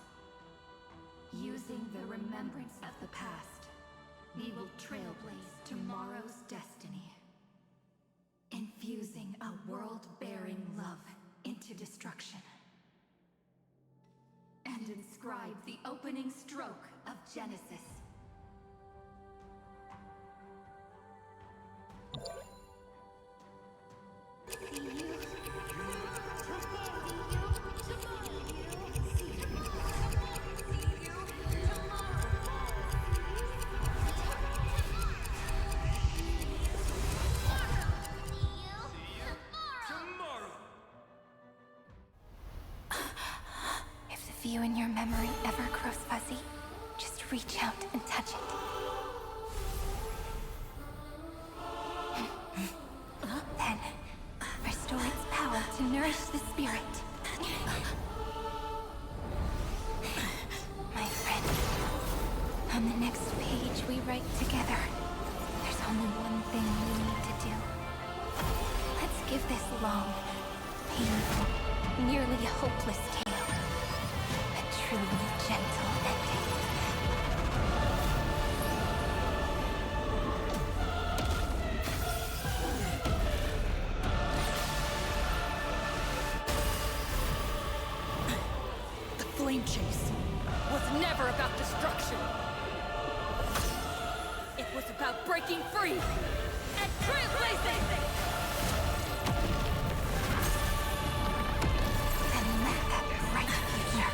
Using the remembrance of the past, we will trailblaze tomorrow's destiny. Infusing a world-bearing love into destruction. And inscribe the opening stroke of Genesis. If the view in your memory ever grows fuzzy, just reach out and touch it. Then, restore its power to nourish the spirit. My friend, on the next page we write together, there's only one thing we need to do. Let's give this long, painful, nearly hopeless tale a truly gentle ending. The flame chase was never about destruction. It was about breaking free and trailblazing! And let that bright future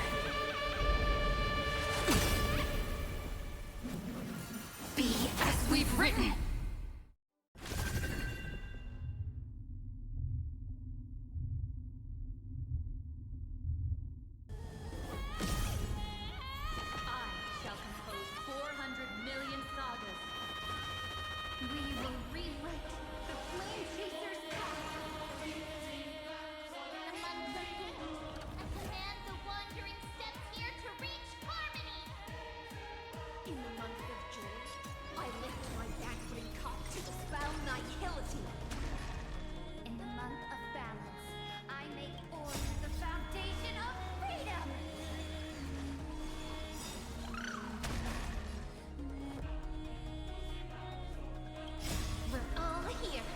be as we've written. I shall compose 400 million sagas. We will rewrite the Flame Chaser's path. Among the good, and command the wandering steps here to reach harmony. In the month of joy, I lift my banqueting cup to dispel nihility. In the month of balance, I make order the foundation of freedom. We're all here.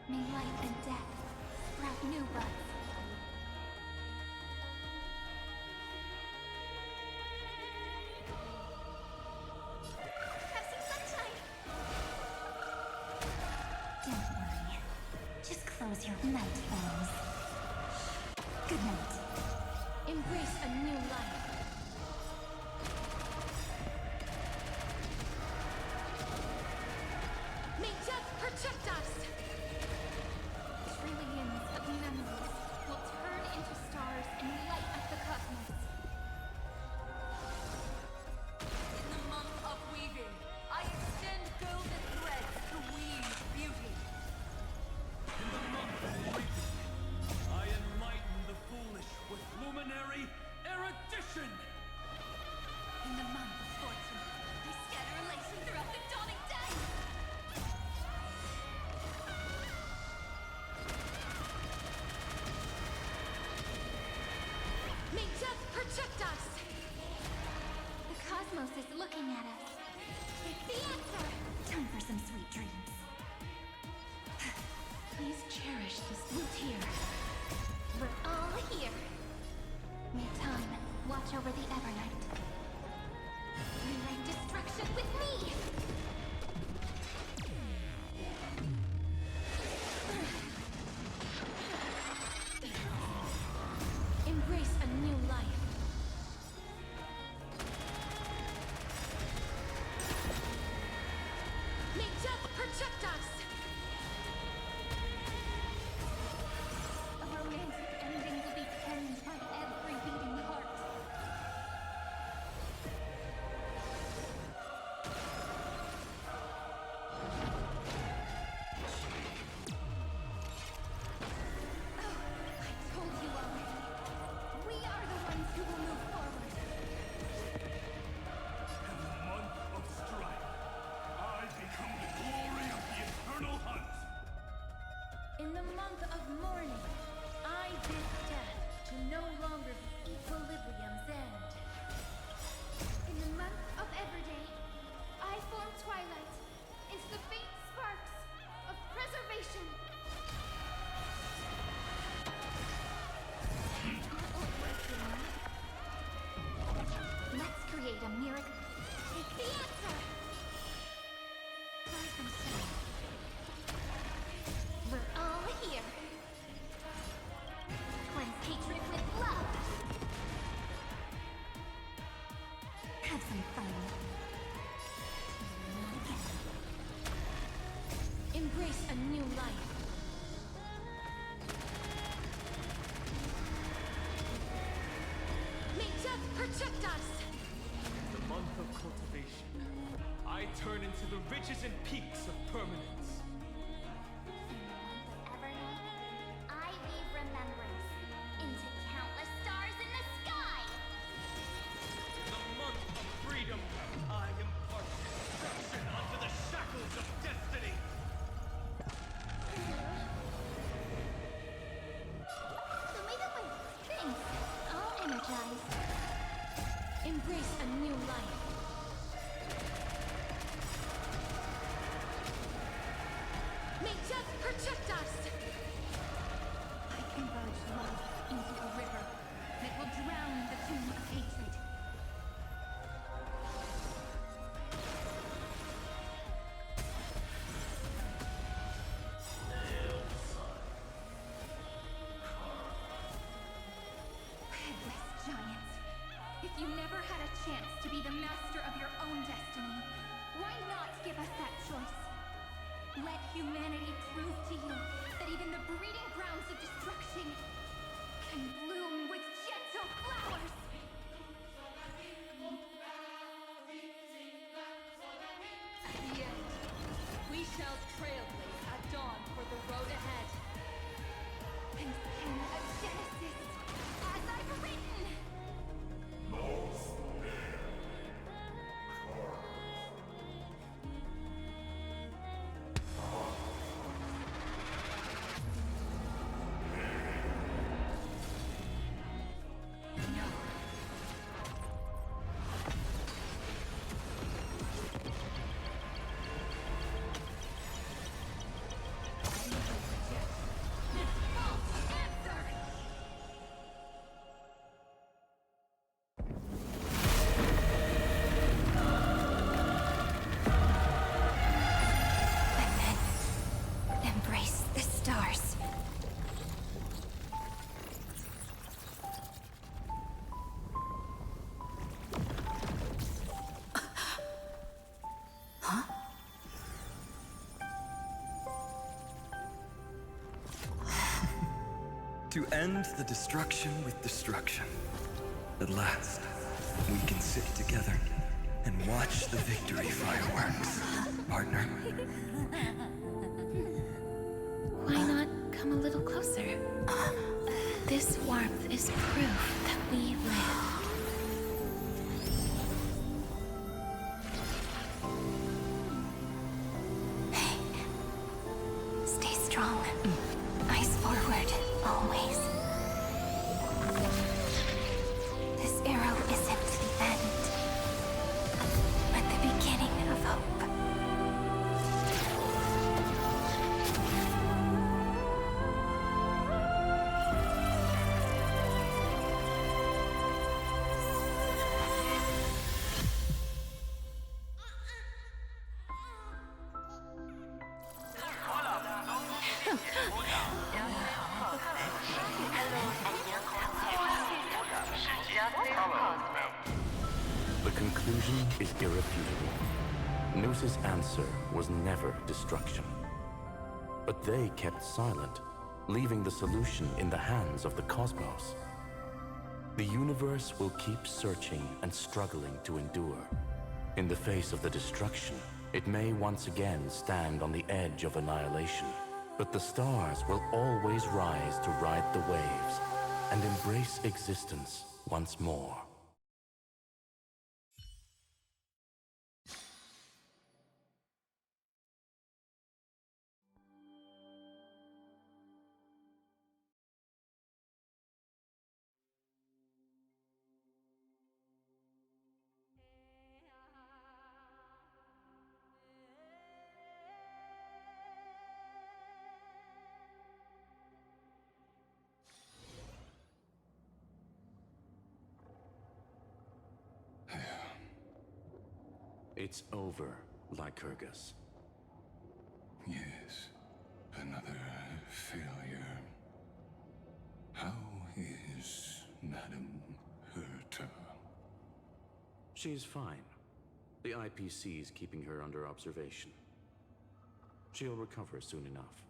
May light and death sprout new buds. expose your meltdowns. Good night. Embrace a new life. May death protect us! Trillions of memories will turn into stars and light up the cosmos. In the month of weaving, I extend golden threads to weave beauty. In the month of weeping, I enlighten the foolish with luminary erudition! In the month of fortune, I scatter elation throughout the dawning day! May death protect us! The cosmos is looking at us. It's the answer! Time for some sweet dreams. Please cherish this blue tear. We're all here. May time watch over the Evernight. Rewrite destruction with me! Embrace a new life. May death protect us! A romantic ending will be penned by every beating heart. Oh, I told you already. We are the ones who will move forward. In the month of strife, I become the glory of the eternal hunt. In the month of mourning, I bid death to no longer be equilibrium's end. In the month of Everday, I form twilight into the faint sparks of preservation. Let's create a miracle. It's the answer! Far from self. We're all here. Cleanse hatred with love. Have some fun. Not again. Embrace a new life. May death protect us! The month of cultivation, I turn into the ridges and peaks of permanence. Evernight, I weave remembrance into countless stars in the sky. The month of freedom, I impart destruction onto the shackles of destiny. Fill me up with thanks. All energized. Embrace a new life. May death protect us! I converge love into a river that will drown the tomb of hatred. Headless giants. If you never had a chance to be the master of your own destiny, why not give us that choice? Let humanity prove to you that even the breeding grounds of destruction can bloom with gentle flowers! At the end, we shall trailblaze at dawn for the road ahead. And pen a Genesis as I've written! To end the destruction with destruction. At last, we can sit together and watch the victory fireworks, partner. Why not come a little closer? This warmth is proof that we live. Hey, stay strong. Eyes forward, always. This arrow isn't the end, but the beginning of hope. The conclusion is irrefutable. Noose's answer was never destruction. But they kept silent, leaving the solution in the hands of the cosmos. The universe will keep searching and struggling to endure. In the face of the destruction, it may once again stand on the edge of annihilation. But the stars will always rise to ride the waves and embrace existence once more. It's over, Lycurgus. Yes, another failure. How is Madame Herta? She's fine. The IPC is keeping her under observation. She'll recover soon enough.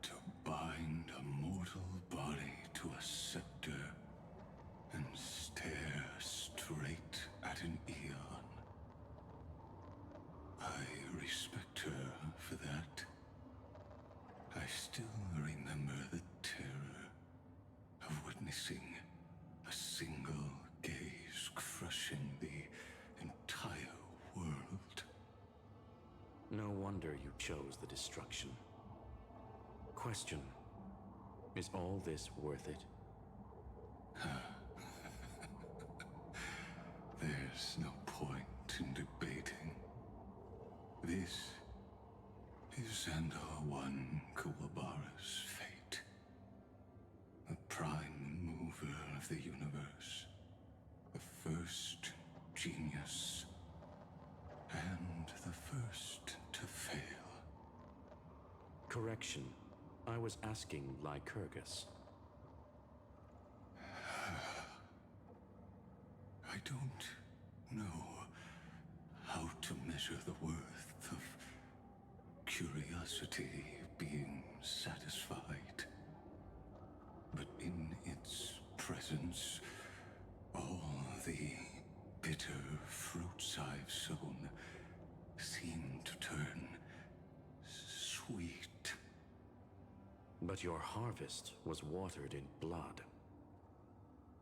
To bind a mortal body to a scepter and stare straight at an eon. I respect her for that. I still remember the terror of witnessing a single gaze crushing the entire world. No wonder you chose the destruction. Question: is all this worth it? There's no point in debating. This is Xandar One Kuwabara's fate. The prime mover of the universe. The first genius. And the first to fail. Correction. I was asking Lycurgus. I don't know how to measure the worth of curiosity being satisfied. But in its presence, all the bitter fruits I've sown seem to turn sweet. But your harvest was watered in blood.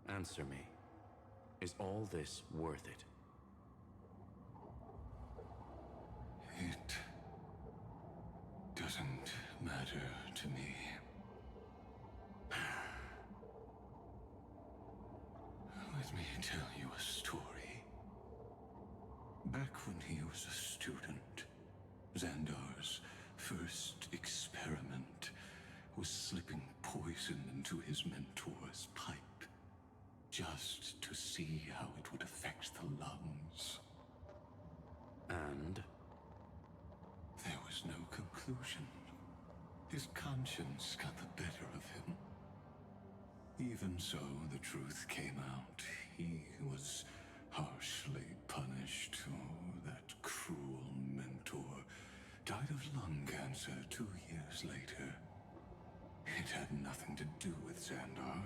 Answer me. Is all this worth it? It doesn't matter to me. Let me tell you a story. Back when he was a student, Xandar's first experiment was slipping poison into his mentor's pipe, just to see how it would affect the lungs. And? There was no conclusion. His conscience got the better of him. Even so, the truth came out. He was harshly punished. Oh, that cruel mentor died of lung cancer 2 years later. It It had nothing to do with Xandar.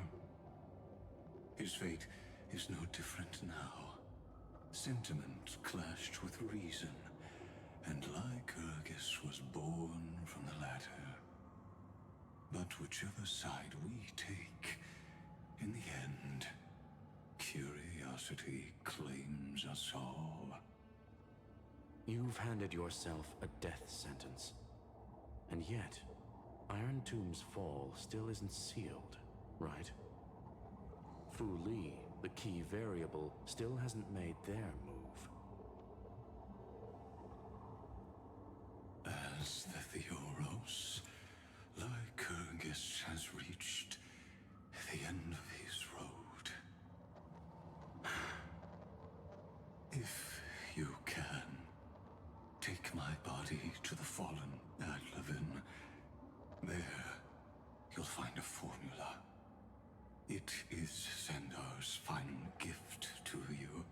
His fate is no different now. Sentiment clashed with reason, and Lycurgus was born from the latter. But whichever side we take, in the end, curiosity claims us all. You've handed yourself a death sentence. And yet, Iron Tomb's fall still isn't sealed, right? Fu Li, the key variable, still hasn't made their move. As the Theoros, Lycurgus has reached the end of his road. If you can, take my body to the fallen Adlevin. There, you'll find a formula. It is Xandar's final gift to you.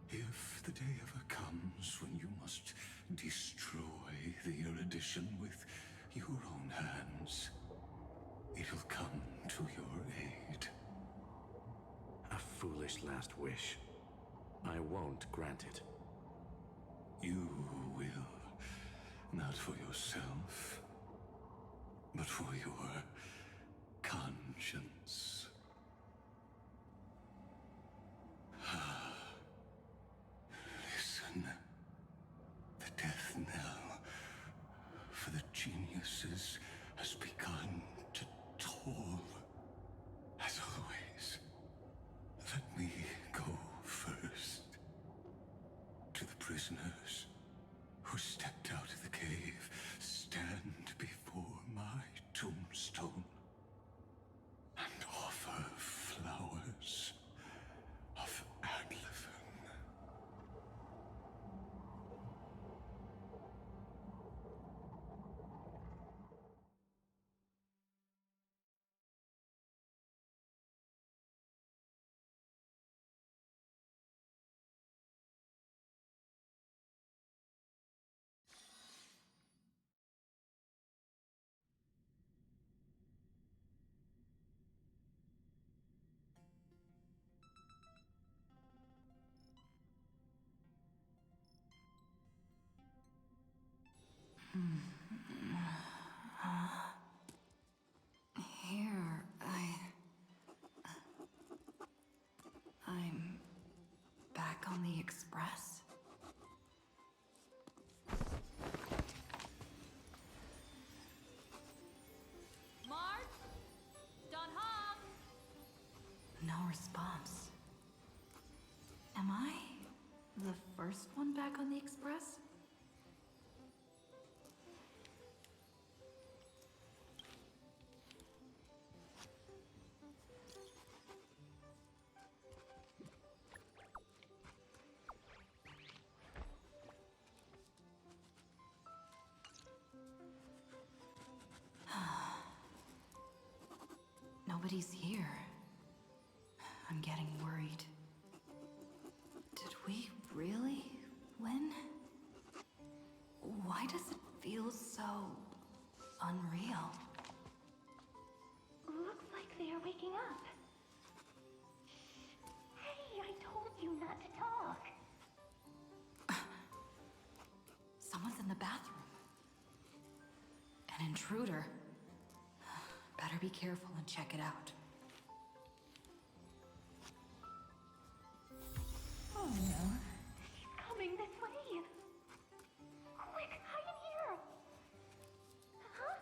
If the day ever comes when you must destroy the erudition with your own hands, it'll come to your aid. A foolish last wish. I won't grant it. You will. Not for yourself, but for your conscience. Listen. The death knell for the geniuses has begun to toll. As always, let me go first. To the prisoners who stepped out of the cave, stand before my tombstone and offer flowers of Adlevin. Here, I'm back on the Express. Mark? Don Hong? No response. Am I the first one back on the Express? Nobody's here. I'm getting worried. Did we really win? Why does it feel so unreal? Looks like they are waking up. Hey, I told you not to talk. Someone's in the bathroom. An intruder. Better be careful and check it out. Oh no. She's coming this way. Quick, hide in here. Huh?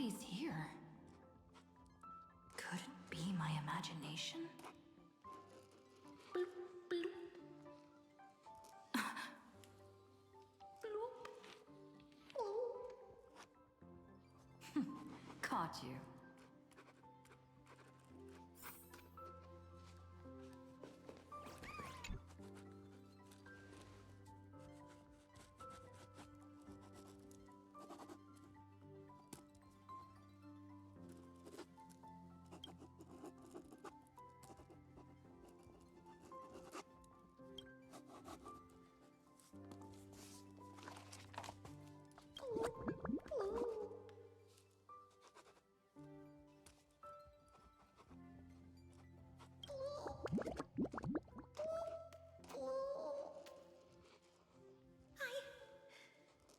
Nobody's here. Could it be my imagination? Bloop, bloop. Bloop. Caught you.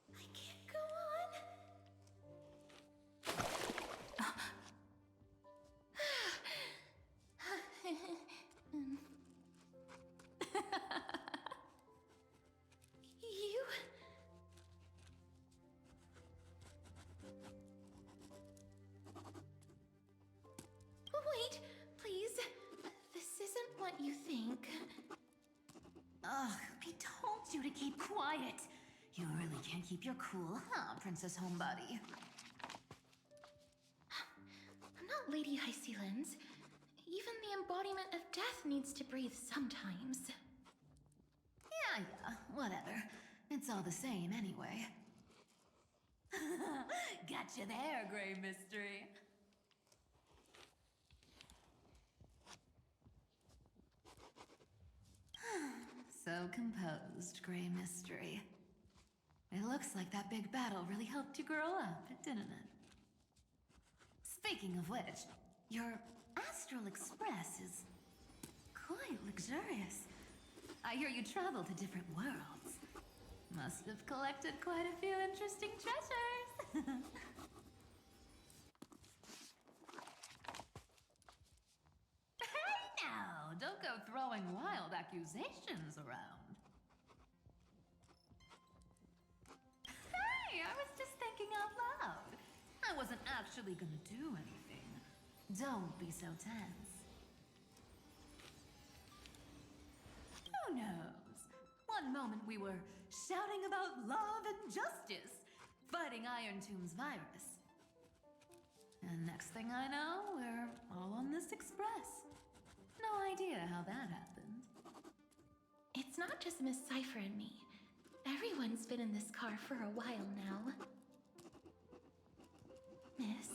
I can't go on. You? Wait, please. This isn't what you think. Ugh, I told you to keep quiet. You really can't keep your cool, huh, Princess Homebody? I'm not Lady Hycelands. Even the embodiment of death needs to breathe sometimes. Yeah, whatever. It's all the same anyway. Gotcha there, Grey Mystery. So composed, Grey Mystery. It looks like that big battle really helped you grow up, didn't it? Speaking of which, your Astral Express is quite luxurious. I hear you travel to different worlds. Must have collected quite a few interesting treasures. Hey now, don't go throwing wild accusations around. Hey, I was just thinking out loud. I wasn't actually gonna do anything. Don't be so tense. Who knows? One moment we were shouting about love and justice, fighting Iron Tomb's virus. And next thing I know, we're all on this express. No idea how that happened. It's not just Miss Cypher and me. Everyone's been in this car for a while now. Miss,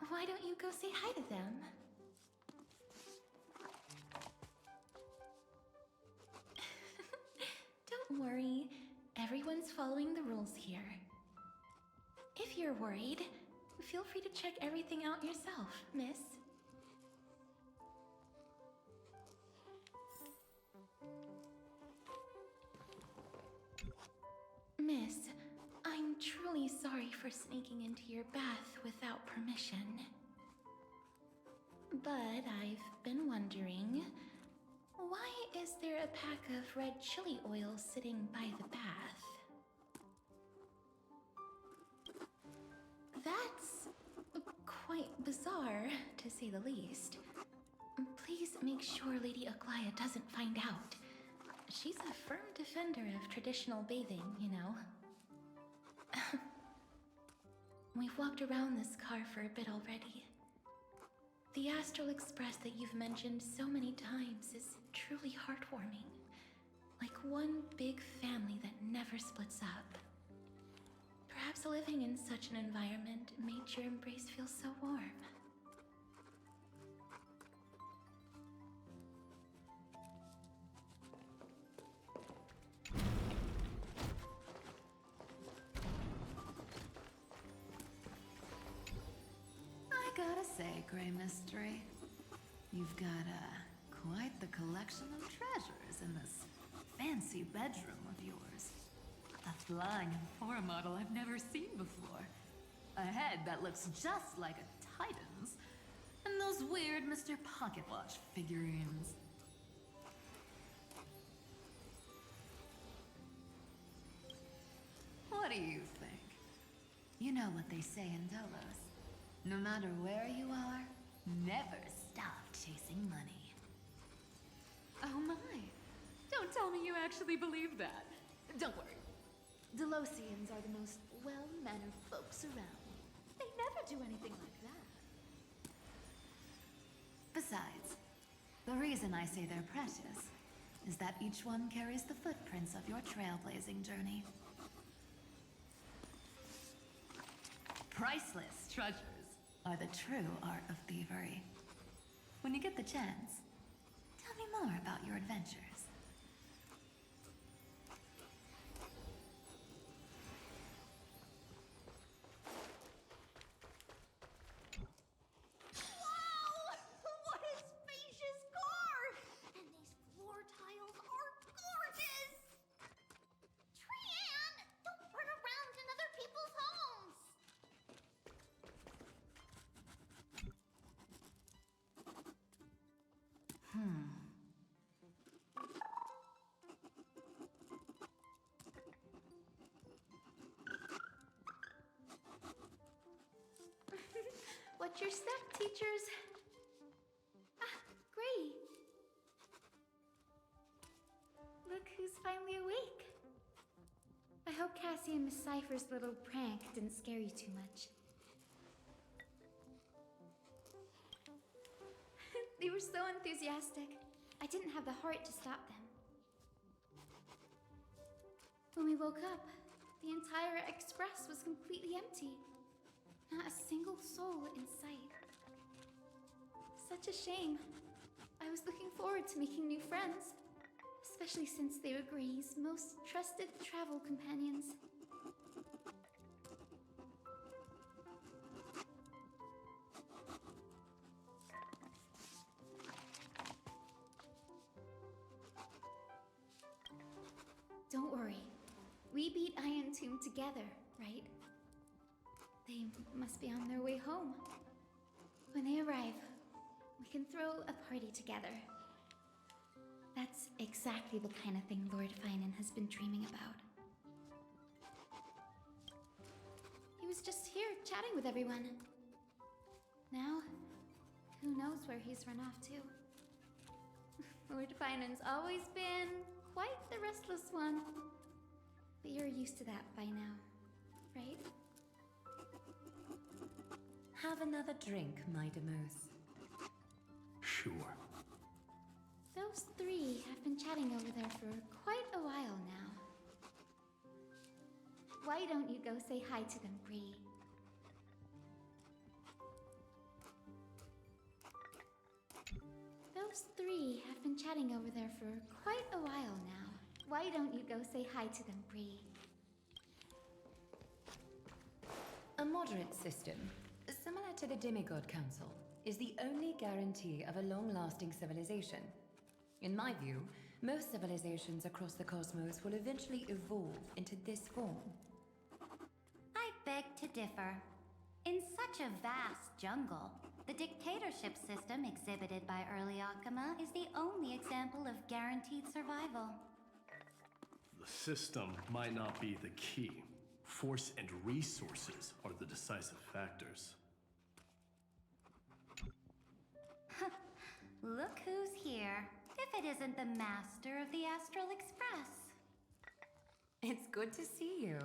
why don't you go say hi to them? Don't worry, everyone's following the rules here. If you're worried, feel free to check everything out yourself, miss. Miss, I'm truly sorry for sneaking into your bath without permission. But I've been wondering, why is there a pack of red chili oil sitting by the bath? That's quite bizarre, to say the least. Please make sure Lady Aglaya doesn't find out. She's a firm defender of traditional bathing, you know. We've walked around this car for a bit already. The Astral Express that you've mentioned so many times is truly heartwarming. Like one big family that never splits up. Perhaps living in such an environment made your embrace feel so warm. I gotta say, Grey Mystery, you've got quite the collection of treasures in this fancy bedroom of yours. A flying Amphora model I've never seen before. A head that looks just like a Titan's. And those weird Mr. Pocket Watch figurines. What do you think? You know what they say in Dolos. No matter where you are, never stop chasing money. Oh my. Don't tell me you actually believe that. Don't worry. Delosians are the most well-mannered folks around. They never do anything like that. Besides, the reason I say they're precious is that each one carries the footprints of your trailblazing journey. Priceless treasures are the true art of thievery. When you get the chance, tell me more about your adventures. Wow! What a spacious car! And these floor tiles are gorgeous! Trian, don't run around in other people's homes! What's your step, teachers? Ah, Gray. Look who's finally awake. I hope Cassie and Miss Cypher's little prank didn't scare you too much. They were so enthusiastic. I didn't have the heart to stop them. When we woke up, the entire express was completely empty. Not a single soul in sight. Such a shame. I was looking forward to making new friends, especially since they were Gray's most trusted travel companions. Don't worry. We beat Iron Tomb together, right? They must be on their way home. When they arrive, we can throw a party together. That's exactly the kind of thing Lord Finan has been dreaming about. He was just here chatting with everyone. Now, who knows where he's run off to? Lord Finan's always been quite the restless one. But you're used to that by now, right? Have another drink, my Demus. Sure. Those three have been chatting over there for quite a while now. Why don't you go say hi to them, Bree? Those three have been chatting over there for quite a while now. Why don't you go say hi to them, Bree? A moderate system, similar to the Demigod Council, is the only guarantee of a long-lasting civilization. In my view, most civilizations across the cosmos will eventually evolve into this form. I beg to differ. In such a vast jungle, the dictatorship system exhibited by early Akama is the only example of guaranteed survival. The system might not be the key. Force and resources are the decisive factors. Look who's here. If it isn't the master of the Astral Express. It's good to see you.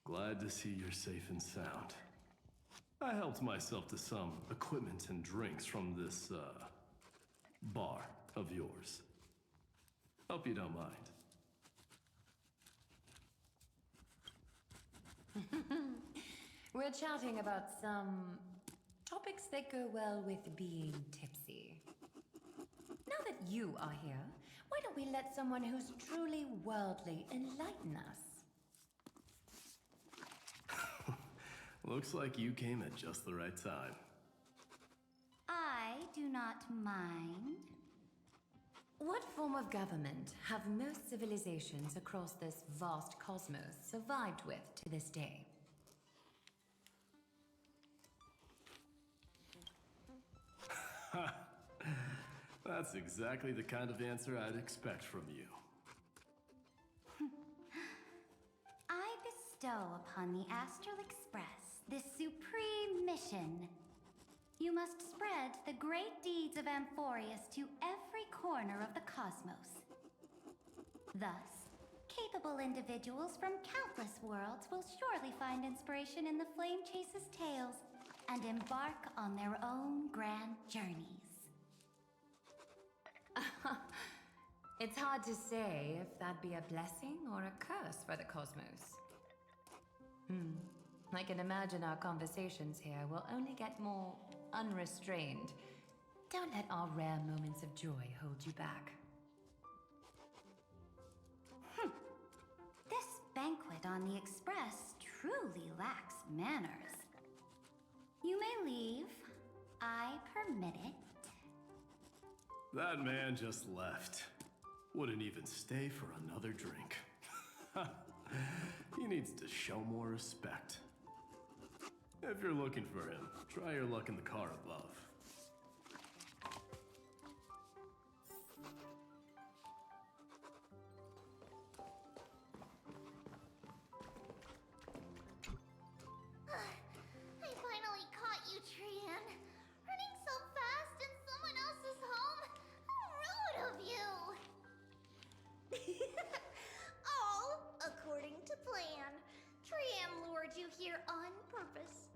Glad to see you're safe and sound. I helped myself to some equipment and drinks from this, bar of yours. Hope you don't mind. We're chatting about some topics that go well with being tipsy. Now that you are here, why don't we let someone who's truly worldly enlighten us? Looks like you came at just the right time. I do not mind. What form of government have most civilizations across this vast cosmos survived with to this day? That's exactly the kind of answer I'd expect from you. I bestow upon the Astral Express this supreme mission. You must spread the great deeds of Amphorius to every corner of the cosmos. Thus, capable individuals from countless worlds will surely find inspiration in the Flame Chase's tales and embark on their own grand journeys. It's hard to say if that'd be a blessing or a curse for the cosmos. I can imagine our conversations here will only get more unrestrained. Don't let our rare moments of joy hold you back. This banquet on the Express truly lacks manners. You may leave. I permit it. That man just left. Wouldn't even stay for another drink. He needs to show more respect. If you're looking for him, try your luck in the car above. I finally caught you, Trian. Running so fast in someone else's home? How rude of you! All according to plan. Trian lured you here on purpose.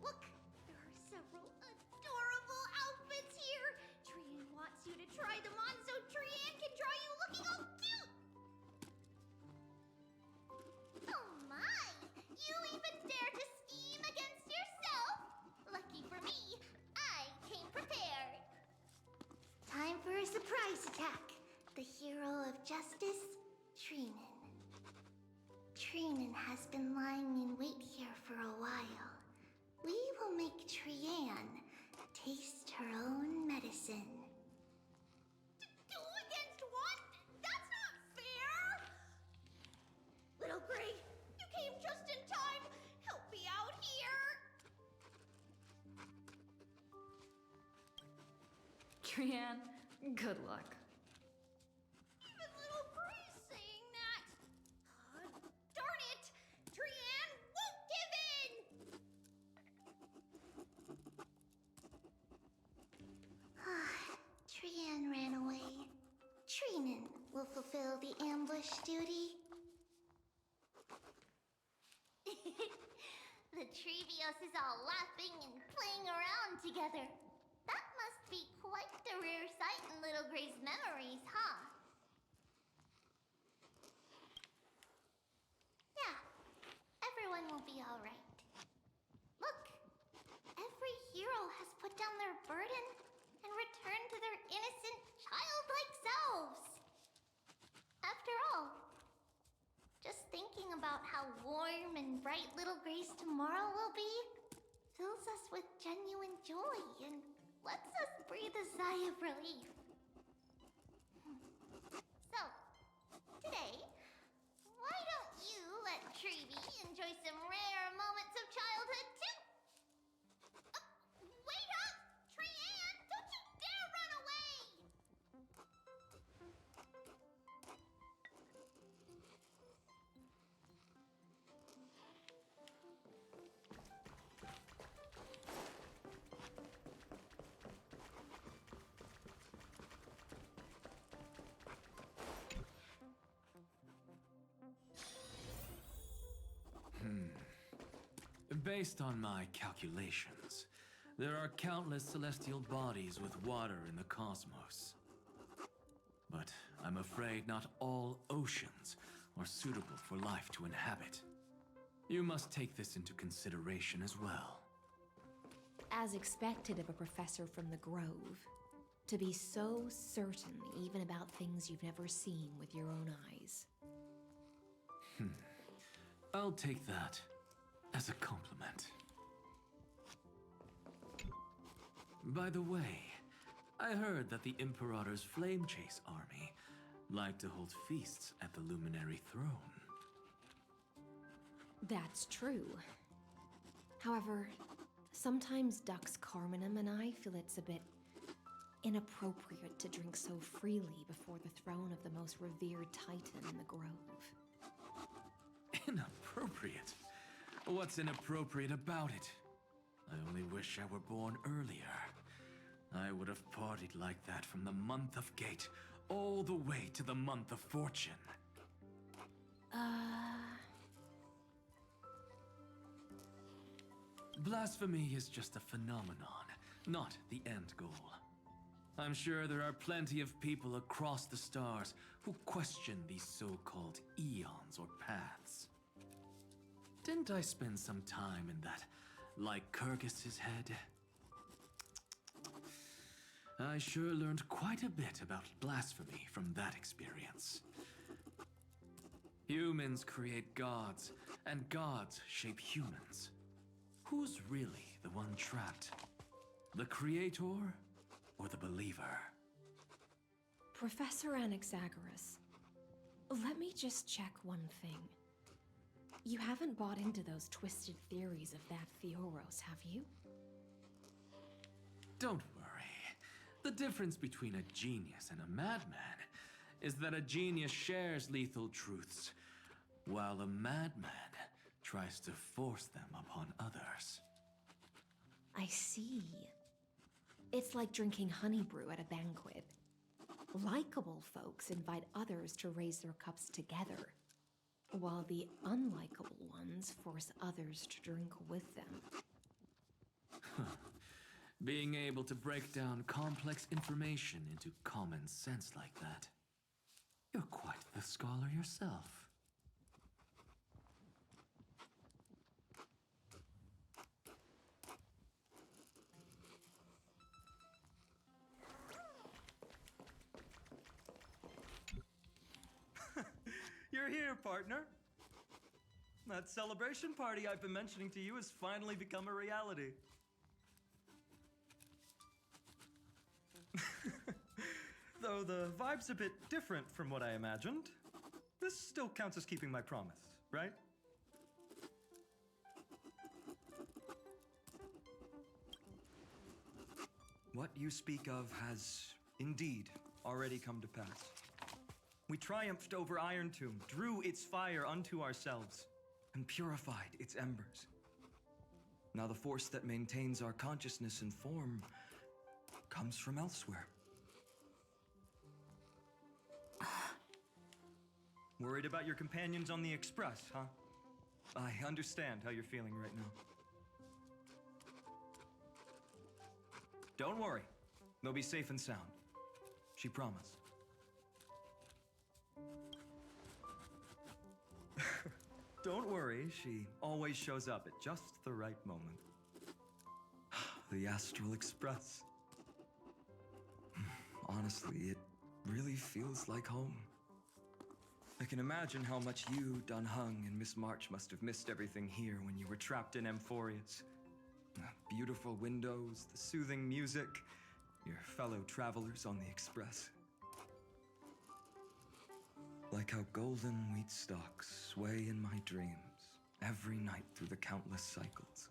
Look, there are several adorable outfits here. Trian wants you to try them on so Trian can draw you looking all cute. Oh my! You even dare to scheme against yourself? Lucky for me, I came prepared. Time for a surprise attack. The hero of justice, Treenan. Treenan has been lying in wait here for a while. We will make Trian taste her own medicine. Two against one? That's not fair! Little Gray, you came just in time. Help me out here. Trian, good luck. Even Little Gray's saying that. Darn it! Trian won't give in! Trian ran away. Treenan will fulfill the ambush duty. The Trevios is all laughing and playing around together. That must be quite the rare sight in Little Gray's memories, huh? Yeah, everyone will be alright. Look, every hero has put down their burden and returned to their innocent, childlike selves. After all, just thinking about how warm and bright Little Gray's tomorrow will be fills us with genuine joy and lets us breathe a sigh of relief. So, today, why don't you let Trevi enjoy some rare moments of childhood too? Wait up! Trian! Don't you dare run away! Based on my calculations, there are countless celestial bodies with water in the cosmos. But I'm afraid not all oceans are suitable for life to inhabit. You must take this into consideration as well. As expected of a professor from the Grove, to be so certain even about things you've never seen with your own eyes. I'll take that as a compliment. By the way, I heard that the Imperator's Flame Chase army like to hold feasts at the Luminary Throne. That's true. However, sometimes Dux Carminum and I feel it's a bit inappropriate to drink so freely before the throne of the most revered Titan in the Grove. Inappropriate? What's inappropriate about it? I only wish I were born earlier. I would have partied like that from the month of Gate all the way to the month of Fortune. Blasphemy is just a phenomenon, not the end goal. I'm sure there are plenty of people across the stars who question these so-called eons or paths. Didn't I spend some time in that Lycurgus's head? I sure learned quite a bit about blasphemy from that experience. Humans create gods, and gods shape humans. Who's really the one trapped? The creator or the believer? Professor Anaxagoras, let me just check one thing. You haven't bought into those twisted theories of that Theoros, have you? Don't worry. The difference between a genius and a madman is that a genius shares lethal truths, while a madman tries to force them upon others. I see. It's like drinking honey brew at a banquet. Likable folks invite others to raise their cups together, while the unlikable ones force others to drink with them. Being able to break down complex information into common sense like that. You're quite the scholar yourself. You're here, partner. That celebration party I've been mentioning to you has finally become a reality. Though the vibe's a bit different from what I imagined, this still counts as keeping my promise, right? What you speak of has indeed already come to pass. We triumphed over Iron Tomb, drew its fire unto ourselves, and purified its embers. Now the force that maintains our consciousness and form comes from elsewhere. Worried about your companions on the Express, huh? I understand how you're feeling right now. Don't worry. They'll be safe and sound. She promised. Don't worry, she always shows up at just the right moment. The Astral Express. Honestly, it really feels like home. I can imagine how much you, Dun Hung, and Miss March must have missed everything here when you were trapped in Amphorius. The beautiful windows, the soothing music, your fellow travelers on the Express. Like how golden wheat stalks sway in my dreams every night through the countless cycles.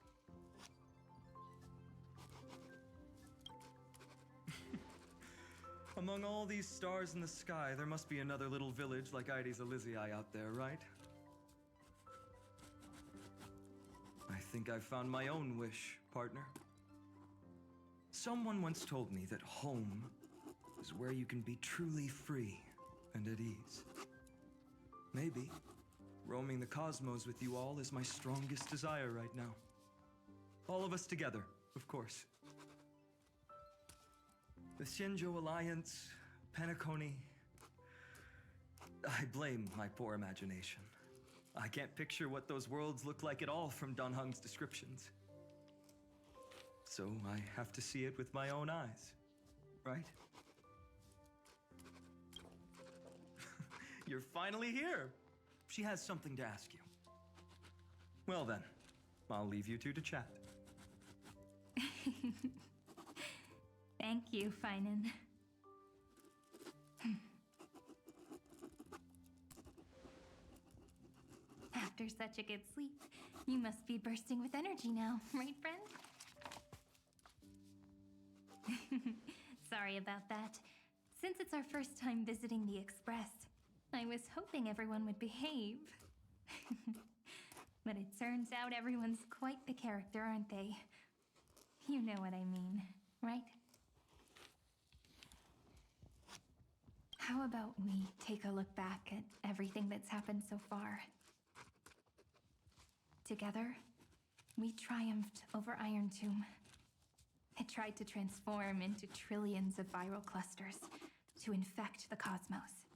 Among all these stars in the sky, there must be another little village like Ides Elysiae out there, right? I think I've found my own wish, partner. Someone once told me that home is where you can be truly free and at ease. Maybe roaming the cosmos with you all is my strongest desire right now. All of us together, of course. The Shinjo Alliance, Penacony. I blame my poor imagination. I can't picture what those worlds look like at all from Dun Hung's descriptions. So I have to see it with my own eyes, right? You're finally here. She has something to ask you. Well then, I'll leave you two to chat. Thank you, Finan. After such a good sleep, you must be bursting with energy now, right, friend? Sorry about that. Since it's our first time visiting the Express, I was hoping everyone would behave. But it turns out everyone's quite the character, aren't they? You know what I mean, right? How about we take a look back at everything that's happened so far? Together, we triumphed over Iron Tomb. It tried to transform into trillions of viral clusters to infect the cosmos.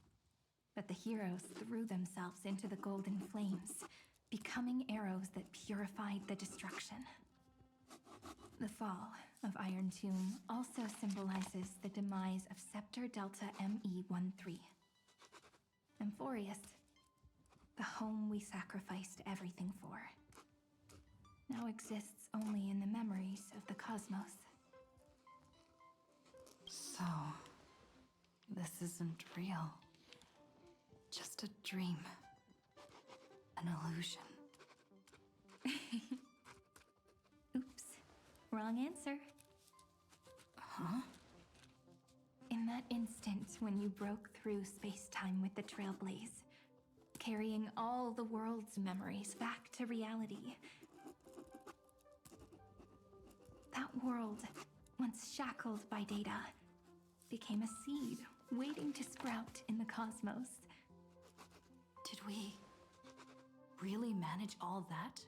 But the heroes threw themselves into the golden flames, becoming arrows that purified the destruction. The fall of Iron Tomb also symbolizes the demise of Scepter Delta ME-13. Amphorius, the home we sacrificed everything for, now exists only in the memories of the cosmos. So, this isn't real. Just a dream. An illusion. Oops. Wrong answer. Huh? In that instant when you broke through space-time with the Trailblaze, carrying all the world's memories back to reality, that world, once shackled by data, became a seed waiting to sprout in the cosmos. Did we really manage all that?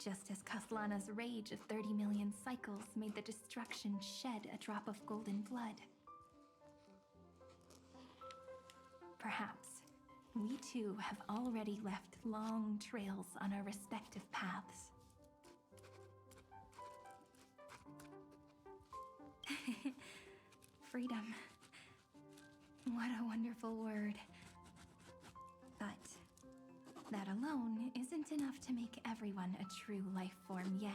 Just as Kathlana's rage of 30 million cycles made the destruction shed a drop of golden blood. Perhaps we too have already left long trails on our respective paths. Freedom. What a wonderful word. But that alone isn't enough to make everyone a true life form yet.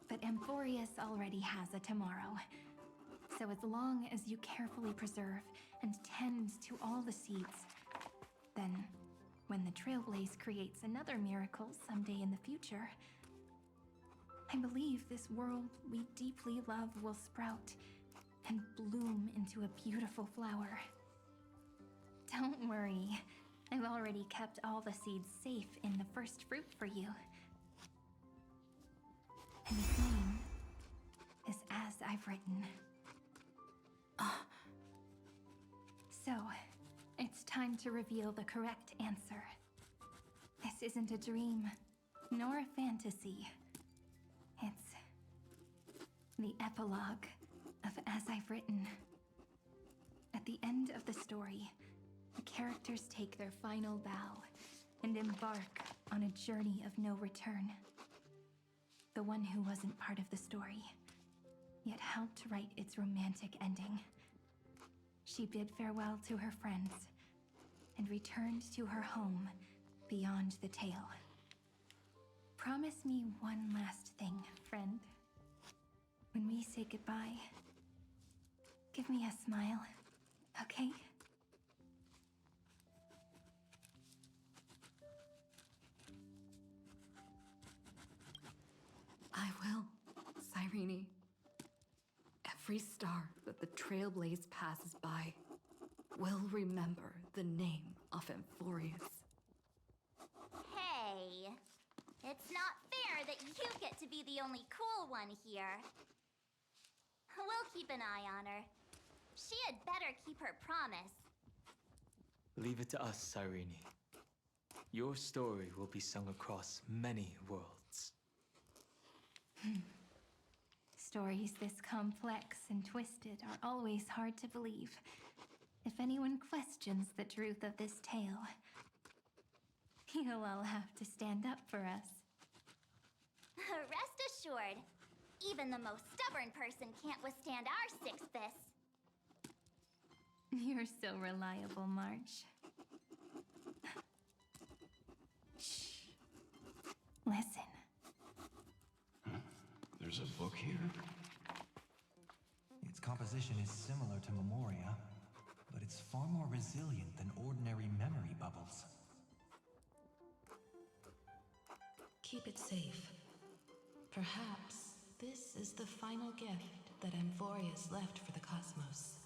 But Amphorius already has a tomorrow. So as long as you carefully preserve and tend to all the seeds, then when the Trailblaze creates another miracle someday in the future, I believe this world we deeply love will sprout and bloom into a beautiful flower. Don't worry, I've already kept all the seeds safe in the first fruit for you. And its name is As I've Written. So, it's time to reveal the correct answer. This isn't a dream, nor a fantasy. It's the epilogue of As I've Written. At the end of the story, the characters take their final bow and embark on a journey of no return. The one who wasn't part of the story, yet helped write its romantic ending. She bid farewell to her friends and returned to her home beyond the tale. Promise me one last thing, friend. When we say goodbye, give me a smile, okay? I will, Cyrene. Every star that the Trailblaze passes by will remember the name of Amphorius. Hey, it's not fair that you get to be the only cool one here. We'll keep an eye on her. She had better keep her promise. Leave it to us, Cyrene. Your story will be sung across many worlds. Stories this complex and twisted are always hard to believe. If anyone questions the truth of this tale, you'll all have to stand up for us. Rest assured, even the most stubborn person can't withstand our sixth fist. You're so reliable, March. Shh. Listen. There's a book here? Its composition is similar to Memoria, but it's far more resilient than ordinary memory bubbles. Keep it safe. Perhaps this is the final gift that Amphorius left for the cosmos.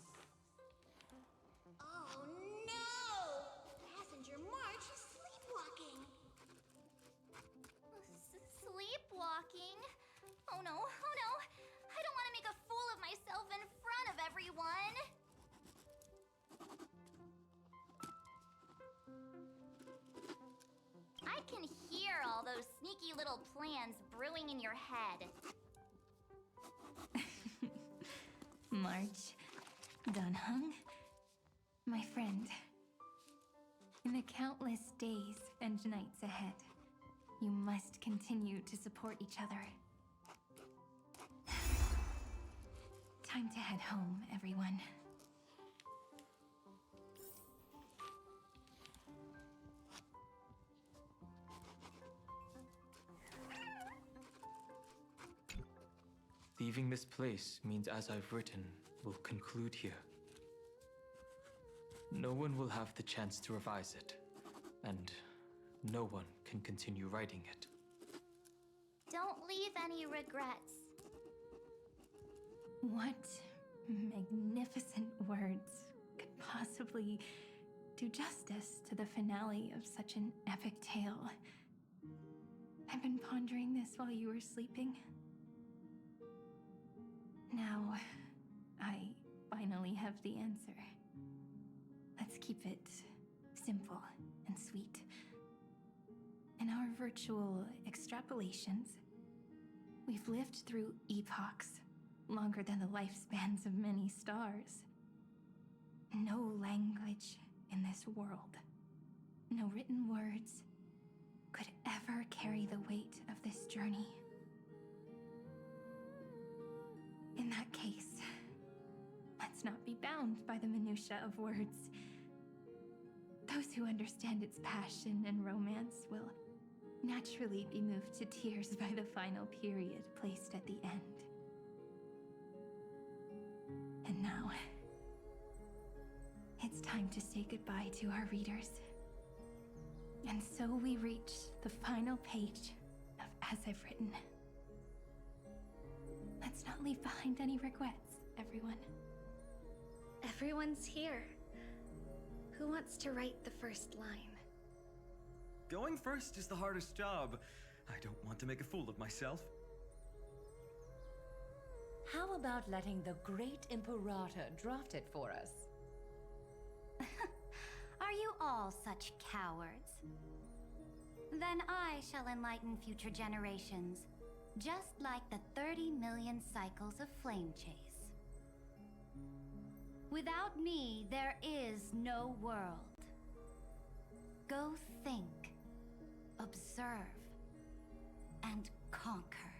Oh no! Passenger March is sleepwalking! Sleepwalking? little plans brewing in your head. March, Dunhung, my friend. In the countless days and nights ahead, you must continue to support each other. Time to head home, everyone. Leaving this place means as I've written will conclude here. No one will have the chance to revise it, and no one can continue writing it. Don't leave any regrets. What magnificent words could possibly do justice to the finale of such an epic tale? I've been pondering this while you were sleeping. Now, I finally have the answer. Let's keep it simple and sweet. In our virtual extrapolations, we've lived through epochs longer than the lifespans of many stars. No language in this world, no written words, could ever carry the weight of this journey. In that case, let's not be bound by the minutiae of words. Those who understand its passion and romance will naturally be moved to tears by the final period placed at the end. And now, it's time to say goodbye to our readers. And so we reach the final page of As I've Written. Let's not leave behind any regrets, everyone. Everyone's here. Who wants to write the first line? Going first is the hardest job. I don't want to make a fool of myself. How about letting the great Imperator draft it for us? Are you all such cowards? Then I shall enlighten future generations, just like the 30 million cycles of flame chase. Without me, there is no world. Go think, observe, and conquer.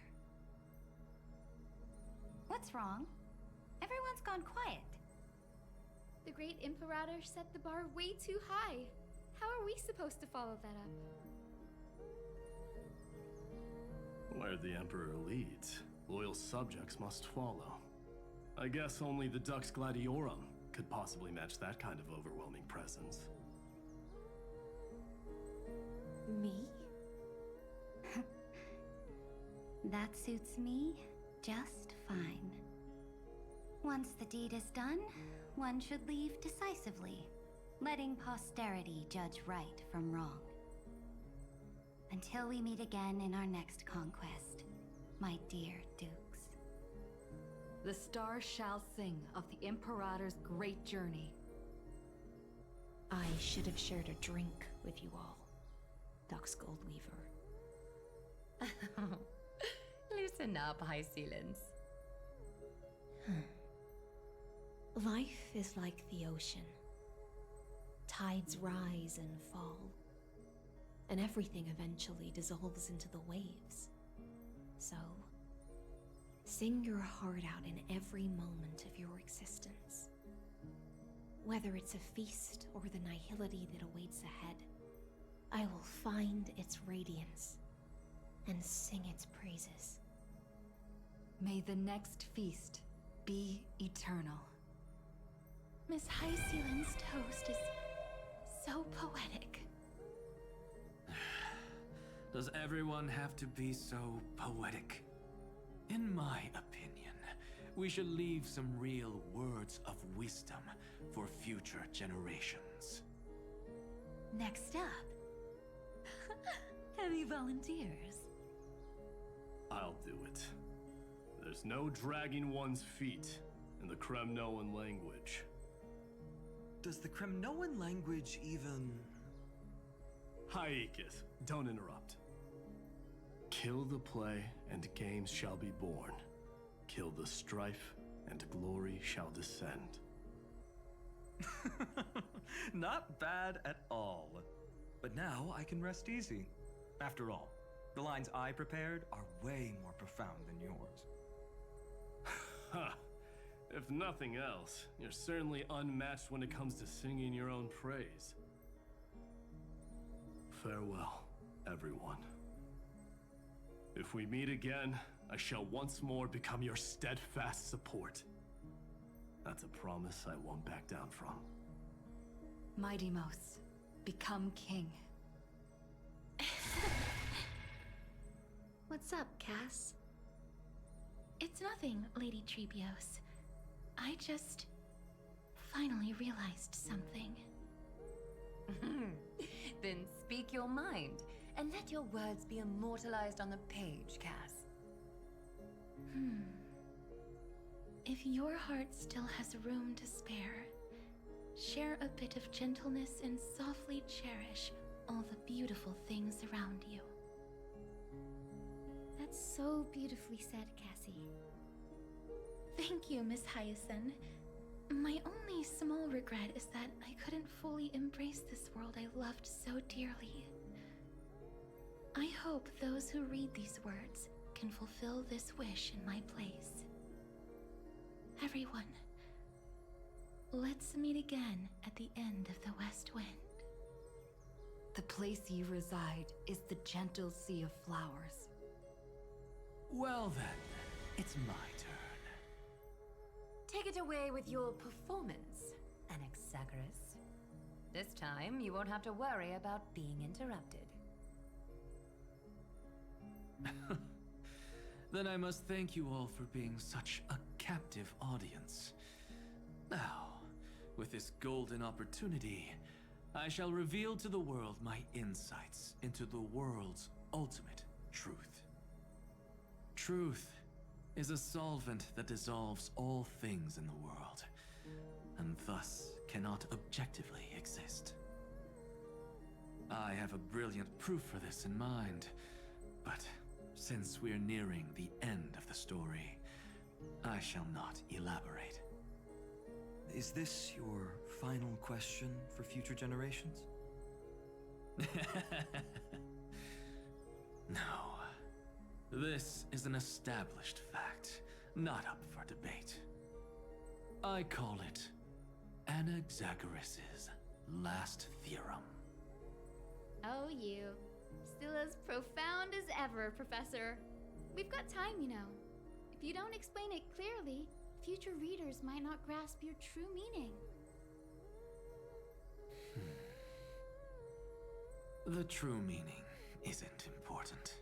What's wrong? Everyone's gone quiet. The great Imperator set the bar way too high. How are we supposed to follow that up? Where the Emperor leads, loyal subjects must follow. I guess only the Dux Gladiorum could possibly match that kind of overwhelming presence. Me? That suits me just fine. Once the deed is done, one should leave decisively, letting posterity judge right from wrong. Until we meet again in our next conquest, my dear dukes. The stars shall sing of the Imperator's great journey. I should have shared a drink with you all, Dux Goldweaver. Loosen up, High Sealants. Life is like the ocean. Tides rise and fall, and everything eventually dissolves into the waves. So, sing your heart out in every moment of your existence. Whether it's a feast or the nihility that awaits ahead, I will find its radiance and sing its praises. May the next feast be eternal. Miss High Sealand's toast is so poetic. Does everyone have to be so poetic? In my opinion, we should leave some real words of wisdom for future generations. Next up, any volunteers? I'll do it. There's no dragging one's feet in the Kremnoan language. Does the Kremnoan language even... Haikith, don't interrupt. Kill the play, and games shall be born. Kill the strife, and glory shall descend. Not bad at all. But now I can rest easy. After all, the lines I prepared are way more profound than yours. Ha! If nothing else, you're certainly unmatched when it comes to singing your own praise. Farewell, everyone. If we meet again, I shall once more become your steadfast support. That's a promise I won't back down from. Mighty Mos, become king. What's up, Cass? It's nothing, Lady Trebios. I just finally realized something. Then speak your mind, and let your words be immortalized on the page, Cass. If your heart still has room to spare, share a bit of gentleness and softly cherish all the beautiful things around you. That's so beautifully said, Cassie. Thank you, Miss Hyacinth. My only small regret is that I couldn't fully embrace this world I loved so dearly. I hope those who read these words can fulfill this wish in my place. Everyone, let's meet again at the end of the West Wind. The place you reside is the gentle sea of flowers. Well then, it's my turn. Take it away with your performance, Anaxagoras. This time, you won't have to worry about being interrupted. Then I must thank you all for being such a captive audience. Now, with this golden opportunity, I shall reveal to the world my insights into the world's ultimate truth. Truth is a solvent that dissolves all things in the world, and thus cannot objectively exist. I have a brilliant proof for this in mind, but since we're nearing the end of the story, I shall not elaborate. Is this your final question for future generations? No. This is an established fact, not up for debate. I call it Anaxagoras' last theorem. Oh, you. Still as profound as ever, Professor. We've got time, you know. If you don't explain it clearly, future readers might not grasp your true meaning. The true meaning isn't important.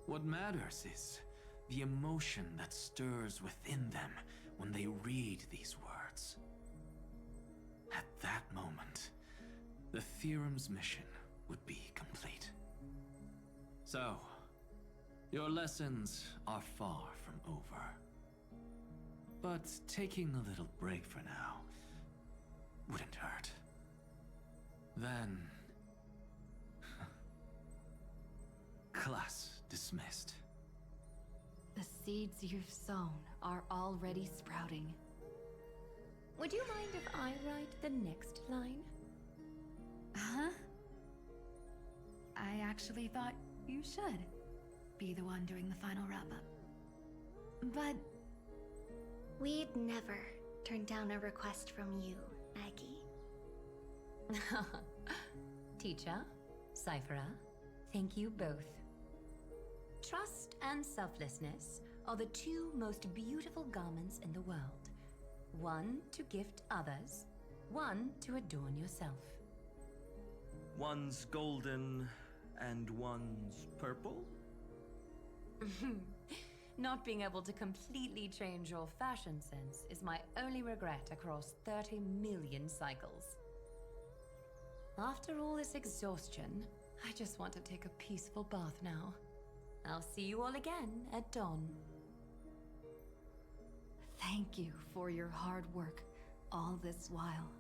What matters is the emotion that stirs within them when they read these words. At that moment, the theorem's mission would be complete. So, your lessons are far from over. But taking a little break for now wouldn't hurt. Then... class dismissed. The seeds you've sown are already sprouting. Would you mind if I write the next line? Huh? I actually thought you should be the one doing the final wrap-up. But... we'd never turn down a request from you, Maggie. Teacher, Cyphera, thank you both. Trust and selflessness are the two most beautiful garments in the world. One to gift others, one to adorn yourself. One's golden and one's purple? Not being able to completely change your fashion sense is my only regret across 30 million cycles. After all this exhaustion, I just want to take a peaceful bath now. I'll see you all again at dawn. Thank you for your hard work all this while.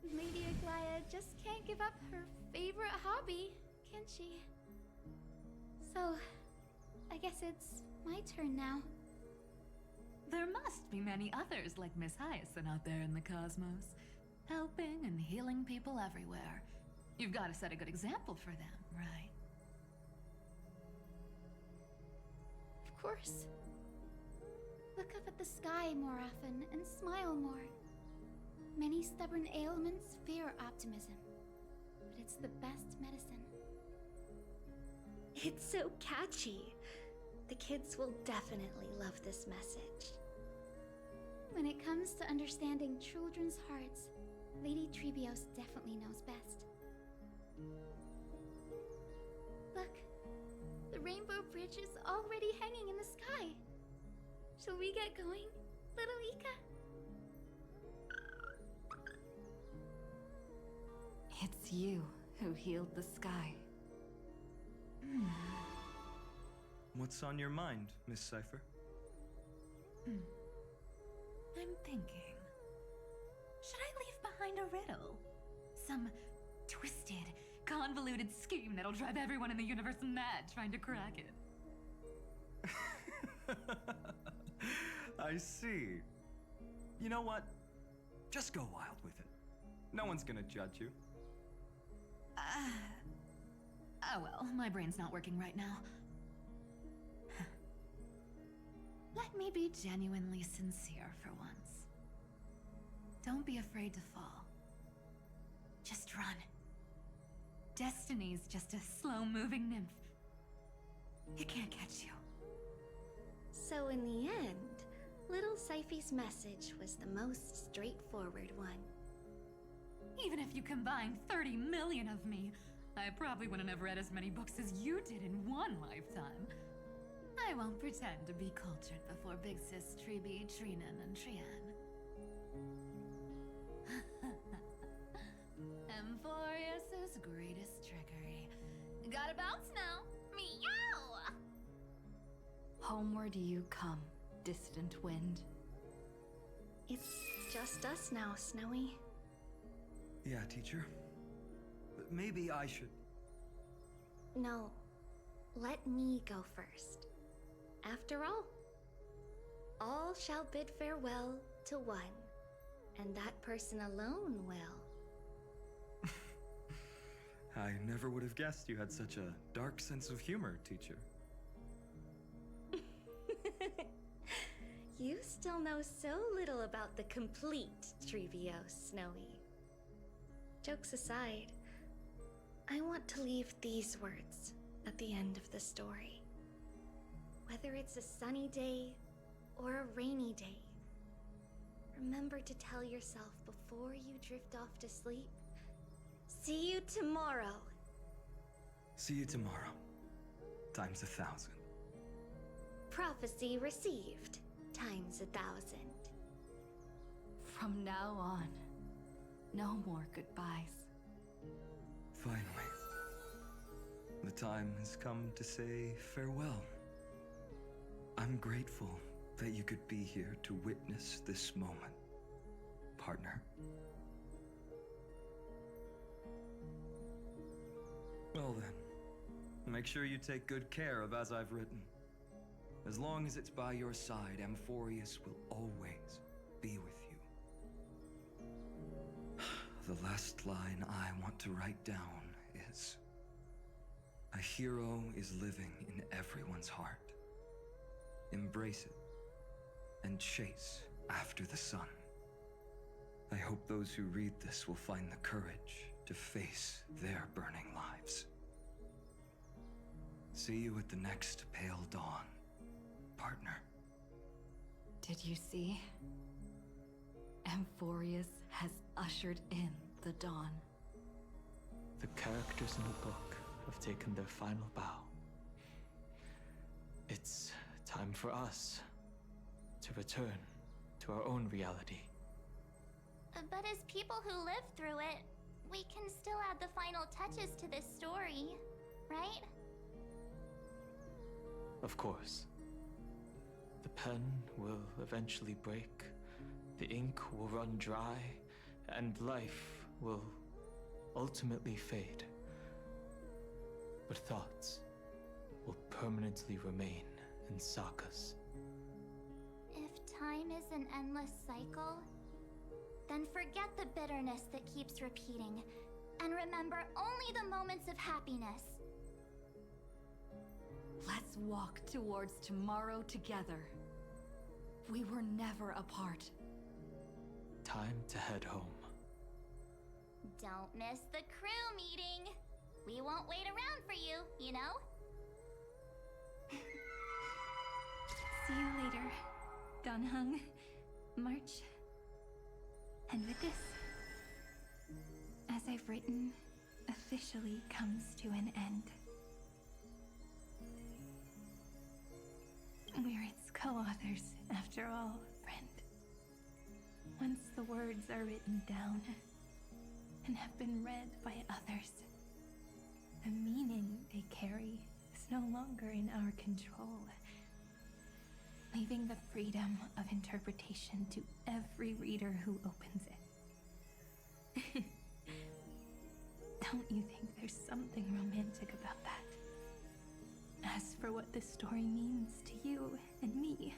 Lady Aglaya just can't give up her favorite hobby, can she? So, I guess it's my turn now. There must be many others like Miss Hyacinth out there in the cosmos, helping and healing people everywhere. You've got to set a good example for them, right? Of course. Look up at the sky more often and smile more. Many stubborn ailments fear optimism, but it's the best medicine. It's so catchy. The kids will definitely love this message. When it comes to understanding children's hearts, Lady Trebios definitely knows best. Look, the Rainbow Bridge is already hanging in the sky. Shall we get going, little Ika? It's you who healed the sky. What's on your mind, Miss Cypher? I'm thinking. Should I leave behind a riddle? Some twisted, convoluted scheme that'll drive everyone in the universe mad trying to crack it. I see. You know what? Just go wild with it. No one's gonna judge you. Oh well, my brain's not working right now. Let me be genuinely sincere for once. Don't be afraid to fall. Just run. Destiny's just a slow-moving nymph. It can't catch you. So in the end, little Syphy's message was the most straightforward one. Even if you combined 30 million of me, I probably wouldn't have read as many books as you did in one lifetime. I won't pretend to be cultured before Big Sis Treeby, Trinan, and Trian. Emphorius's greatest trickery. Gotta bounce now. Meow! Homeward you come, distant wind. It's just us now, Snowy. Yeah, teacher. Maybe I should... No. Let me go first. After all shall bid farewell to one, and that person alone will. I never would have guessed you had such a dark sense of humor, teacher. You still know so little about the complete Trebios, Snowy. Jokes aside, I want to leave these words at the end of the story. Whether it's a sunny day or a rainy day, remember to tell yourself before you drift off to sleep, see you tomorrow. See you tomorrow. Times 1,000. Prophecy received. Times 1,000. From now on, no more goodbyes. Finally. The time has come to say farewell. I'm grateful that you could be here to witness this moment, partner. Well then, make sure you take good care of as I've written. As long as it's by your side, Amphorius will always be with you. The last line I want to write down is, a hero is living in everyone's heart. Embrace it and chase after the sun. I hope those who read this will find the courage to face their burning lives. See you at the next pale dawn, partner. Did you see? Amphorius has ushered in the dawn. The characters in the book have taken their final bow. It's time for us to return to our own reality. But as people who lived through it, we can still add the final touches to this story, right? Of course. The pen will eventually break, the ink will run dry, and life will ultimately fade. But thoughts will permanently remain in Sokka's. If time is an endless cycle, then forget the bitterness that keeps repeating, and remember only the moments of happiness. Let's walk towards tomorrow together. We were never apart. Time to head home. Don't miss the crew meeting. We won't wait around for you, you know? See you later, Donhung, March. And with this, as I've written, officially comes to an end. We're its co-authors, after all, friend. Once the words are written down and have been read by others, the meaning they carry is no longer in our control, leaving the freedom of interpretation to every reader who opens it. Don't you think there's something romantic about that? As for what this story means to you and me,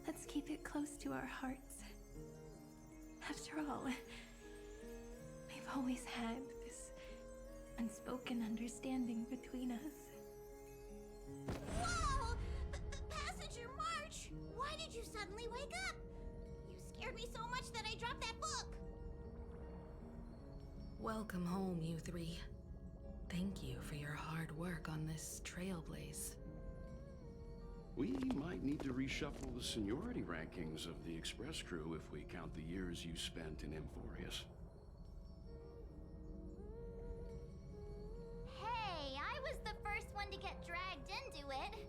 let's keep it close to our hearts. After all, we've always had this unspoken understanding between us. Whoa! The passenger March! Why did you suddenly wake up? You scared me so much that I dropped that book! Welcome home, you three. Thank you for your hard work on this trailblaze. We might need to reshuffle the seniority rankings of the Express crew if we count the years you spent in Emphorius. Hey, I was the first one to get dragged into it.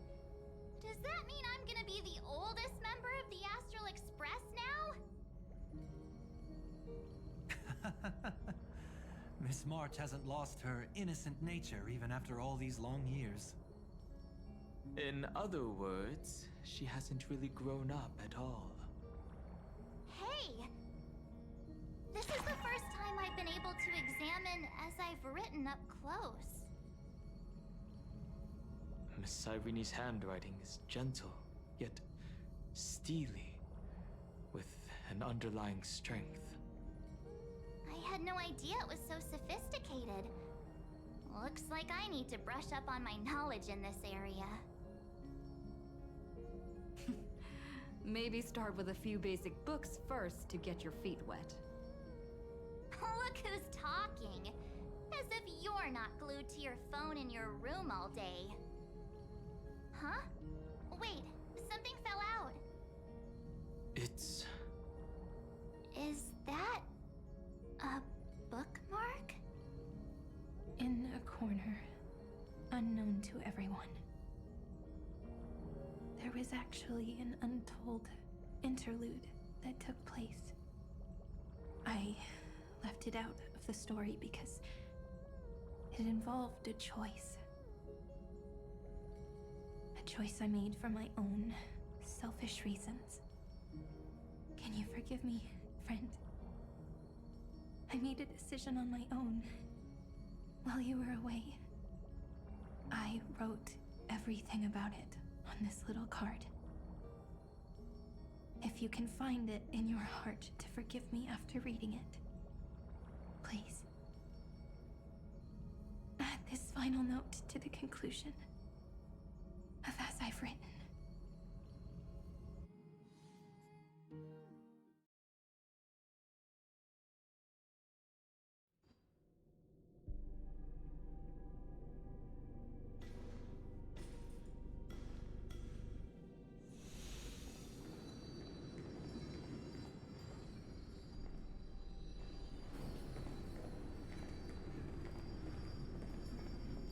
Does that mean I'm gonna be the oldest member of the Astral Express now? Miss March hasn't lost her innocent nature even after all these long years. In other words, she hasn't really grown up at all. Hey! This is the first time I've been able to examine as I've written up close. Miss Irene's handwriting is gentle, yet steely, with an underlying strength. I had no idea it was so sophisticated. Looks like I need to brush up on my knowledge in this area. Maybe start with a few basic books first to get your feet wet. Look who's talking! As if you're not glued to your phone in your room all day. Huh? Wait, something fell out. It's... Is that a bookmark? In a corner, unknown to everyone. There was actually an untold interlude that took place. I left it out of the story because it involved a choice. A choice I made for my own selfish reasons. Can you forgive me, friend? I made a decision on my own while you were away. I wrote everything about it on this little card. If you can find it in your heart to forgive me after reading it, please. Add this final note to the conclusion of As I've Written.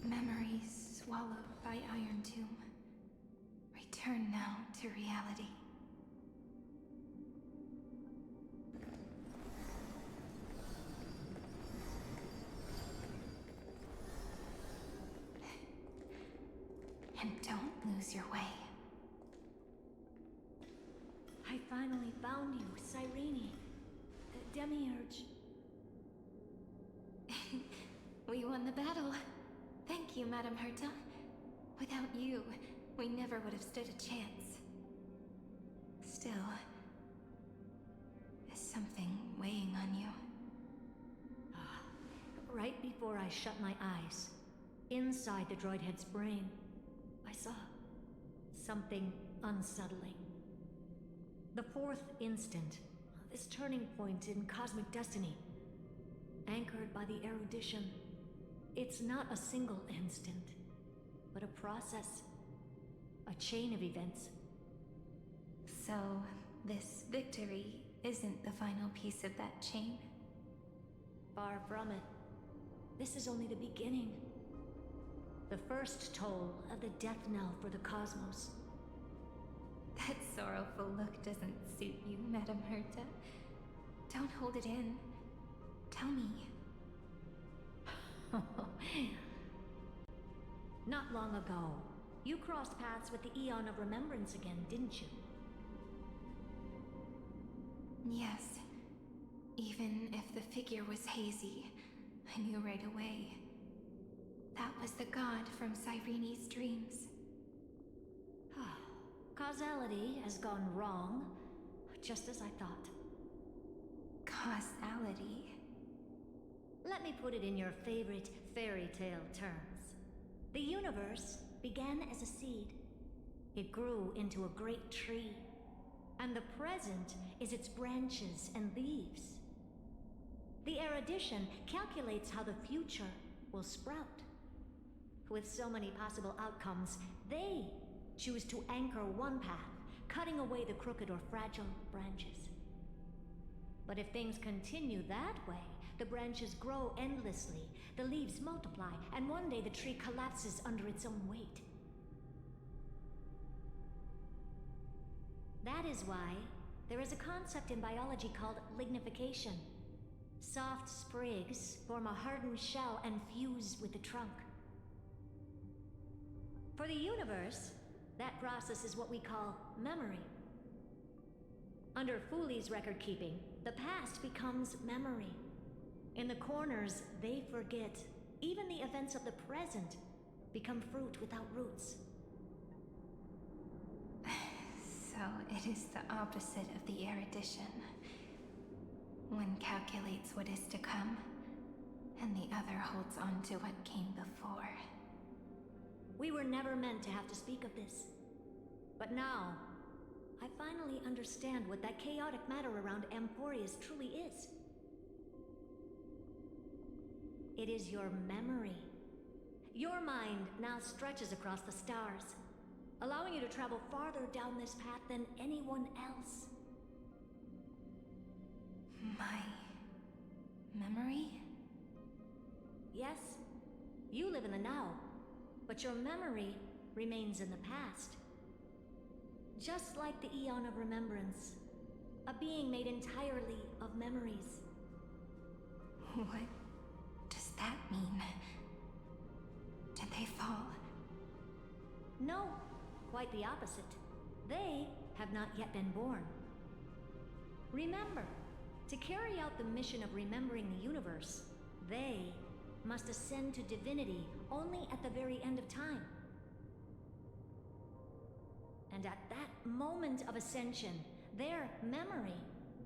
Memories swallowed by Iron Tomb. Return now to reality. And don't lose your way. I finally found you, Cyrene. The Demiurge. We won the battle. Thank you, Madam Herta. Without Without you, we never would have stood a chance. Still, is something weighing on you? Right before I shut my eyes, inside the droid head's brain, I saw something unsettling. The fourth instant, this turning point in cosmic destiny, anchored by the erudition. It's not a single instant, but a process, a chain of events. So, this victory isn't the final piece of that chain? Far from it. This is only the beginning. The first toll of the death knell for the cosmos. That sorrowful look doesn't suit you, Madame Herta. Don't hold it in. Tell me. Not long ago, you crossed paths with the Eon of Remembrance again, didn't you? Yes. Even if the figure was hazy, I knew right away. That was the god from Cyrene's dreams. Causality has gone wrong, just as I thought. Causality? Let me put it in your favorite fairy tale terms. The universe began as a seed. It grew into a great tree. And the present is its branches and leaves. The erudition calculates how the future will sprout. With so many possible outcomes, they choose to anchor one path, cutting away the crooked or fragile branches. But if things continue that way, the branches grow endlessly, the leaves multiply, and one day the tree collapses under its own weight. That is why there is a concept in biology called lignification. Soft sprigs form a hardened shell and fuse with the trunk. For the universe, that process is what we call memory. Under Fooley's record keeping, the past becomes memory. In the corners, they forget. Even the events of the present become fruit without roots. So it is the opposite of the erudition. One calculates what is to come, and the other holds on to what came before. We were never meant to have to speak of this. But now, I finally understand what that chaotic matter around Emporius truly is. It is your memory. Your mind now stretches across the stars, allowing you to travel farther down this path than anyone else. My memory? Yes, you live in the now, but your memory remains in the past. Just like the Eon of Remembrance, a being made entirely of memories. What does that mean? Did they fall? No, quite the opposite. They have not yet been born. Remember, to carry out the mission of remembering the universe, they must ascend to divinity only at the very end of time. And at that moment of ascension, their memory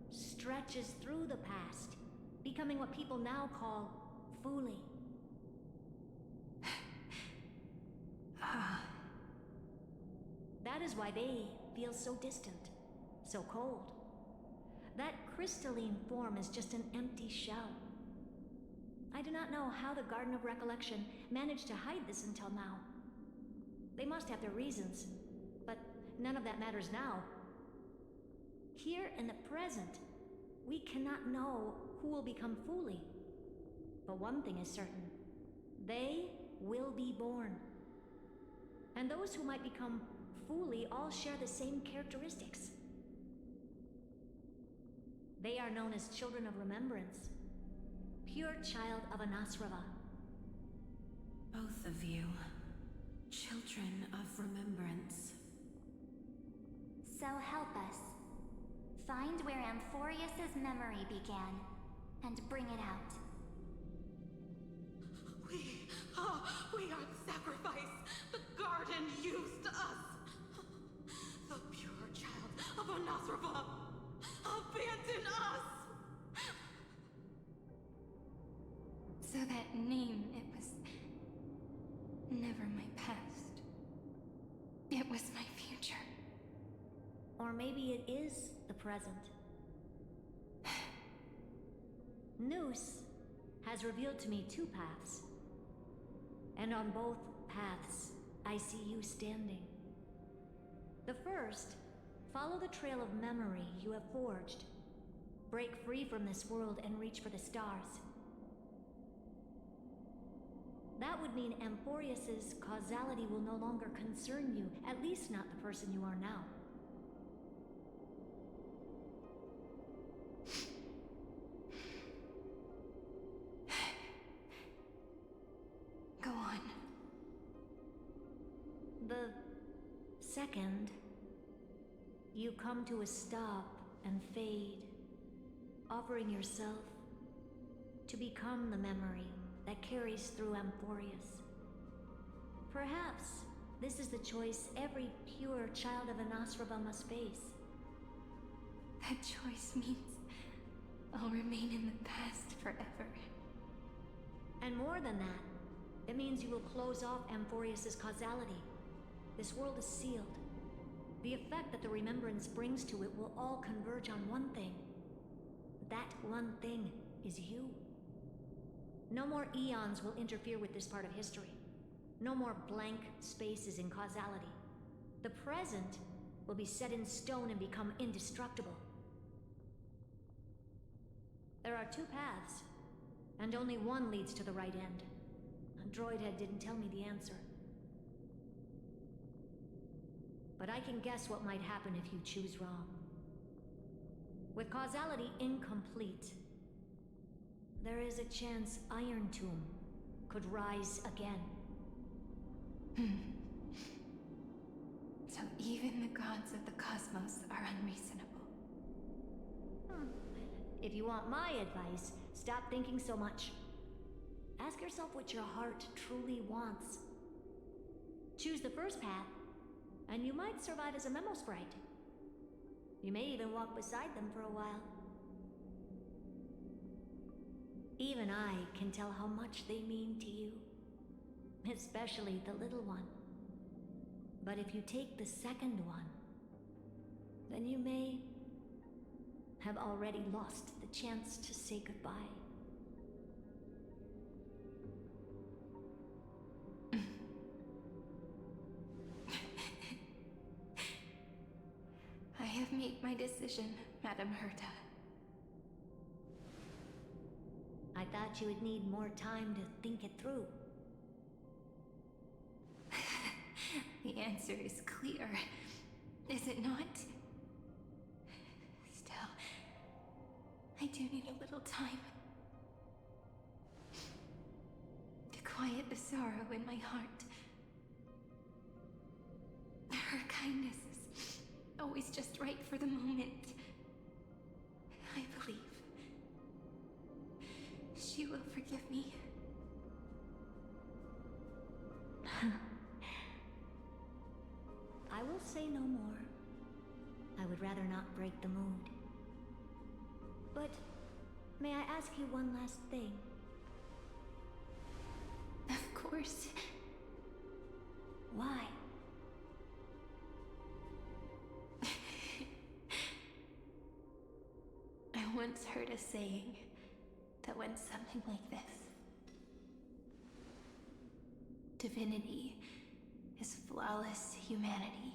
stretches through the past, becoming what people now call Fooley. That is why they feel so distant, so cold. That crystalline form is just an empty shell. I do not know how the Garden of Recollection managed to hide this until now. They must have their reasons, but none of that matters now. Here in the present, we cannot know who will become Fooley. But one thing is certain. They will be born. And those who might become Fooley all share the same characteristics. They are known as Children of Remembrance. Pure child of Anasrava. Both of you. Children of Remembrance. So help us. Find where Amphorius's memory began, and bring it out. We are the sacrifice. The garden Or maybe it is the present. Noose has revealed to me two paths. And on both paths, I see you standing. The first, follow the trail of memory you have forged. Break free from this world and reach for the stars. That would mean Amphorius's causality will no longer concern you, at least not the person you are now. Go on. The second, you come to a stop and fade, offering yourself to become the memory that carries through Amphorius. Perhaps this is the choice every pure child of Anasraba must face. That choice means I'll remain in the past forever. And more than that, it means you will close off Amphorius's causality. This world is sealed. The effect that the remembrance brings to it will all converge on one thing. That one thing is you. No more eons will interfere with this part of history. No more blank spaces in causality. The present will be set in stone and become indestructible. There are two paths, and only one leads to the right end. A droidhead didn't tell me the answer. But I can guess what might happen if you choose wrong. With causality incomplete, there is a chance Iron Tomb could rise again. So even the gods of the cosmos are unreasonable. If you want my advice, stop thinking so much. Ask yourself what your heart truly wants. Choose the first path, and you might survive as a memo sprite. You may even walk beside them for a while. Even I can tell how much they mean to you. Especially the little one. But if you take the second one, then you may have already lost the chance to say goodbye. I have made my decision, Madam Herta. I thought you would need more time to think it through. The answer is clear, is it not? Still, I do need a little time to quiet the sorrow in my heart. Her kindness is always just right for the moment. I believe she will forgive me. I will say no more. I would rather not break the mood. But may I ask you one last thing? Of course. Why? I once heard a saying that went something like this. Divinity is flawless humanity,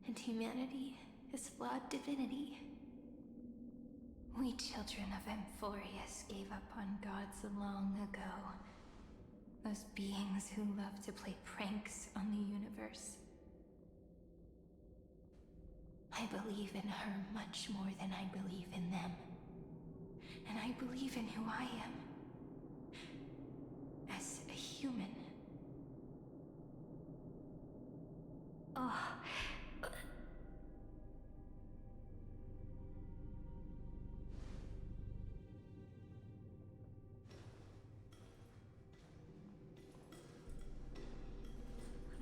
and humanity is flawed divinity. We children of Amphorius gave up on gods long ago. Those beings who love to play pranks on the universe. I believe in her much more than I believe in them. And I believe in who I am. As a human. Oh.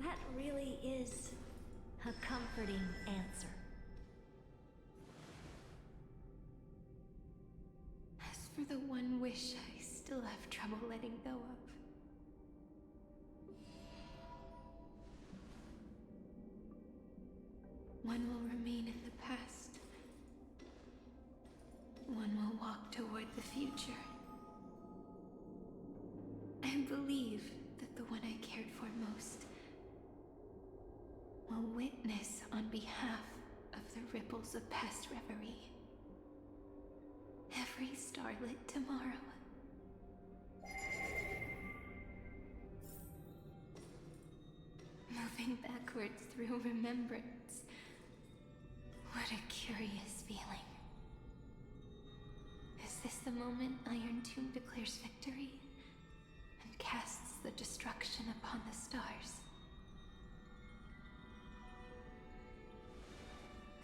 That really is a comforting answer. As for the one wish I still have trouble letting go of. One will remain in the past. One will walk toward the future. I believe that the one I cared for most will witness on behalf of the ripples of past reverie. Every starlit tomorrow. Moving backwards through remembrance. What a curious feeling. Is this the moment Iron Tomb declares victory and casts the destruction upon the stars?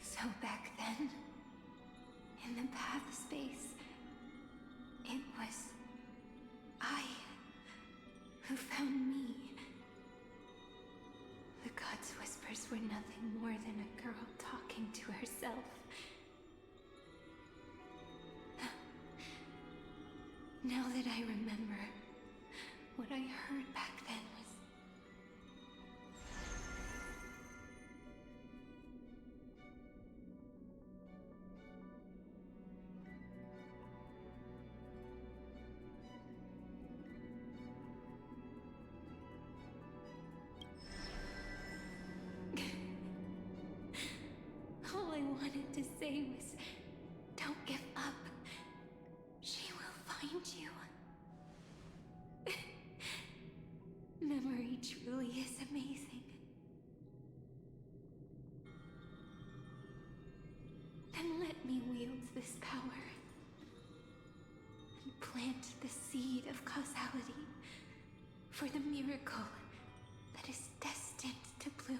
So back then, in the path space, it was I who found me. The gods' whispers were nothing more than a girl talking to herself. Now that I remember, what I heard back then was... All I wanted to say was, don't give up. She will find you. Memory truly is amazing. Then let me wield this power and plant the seed of causality for the miracle that is destined to bloom.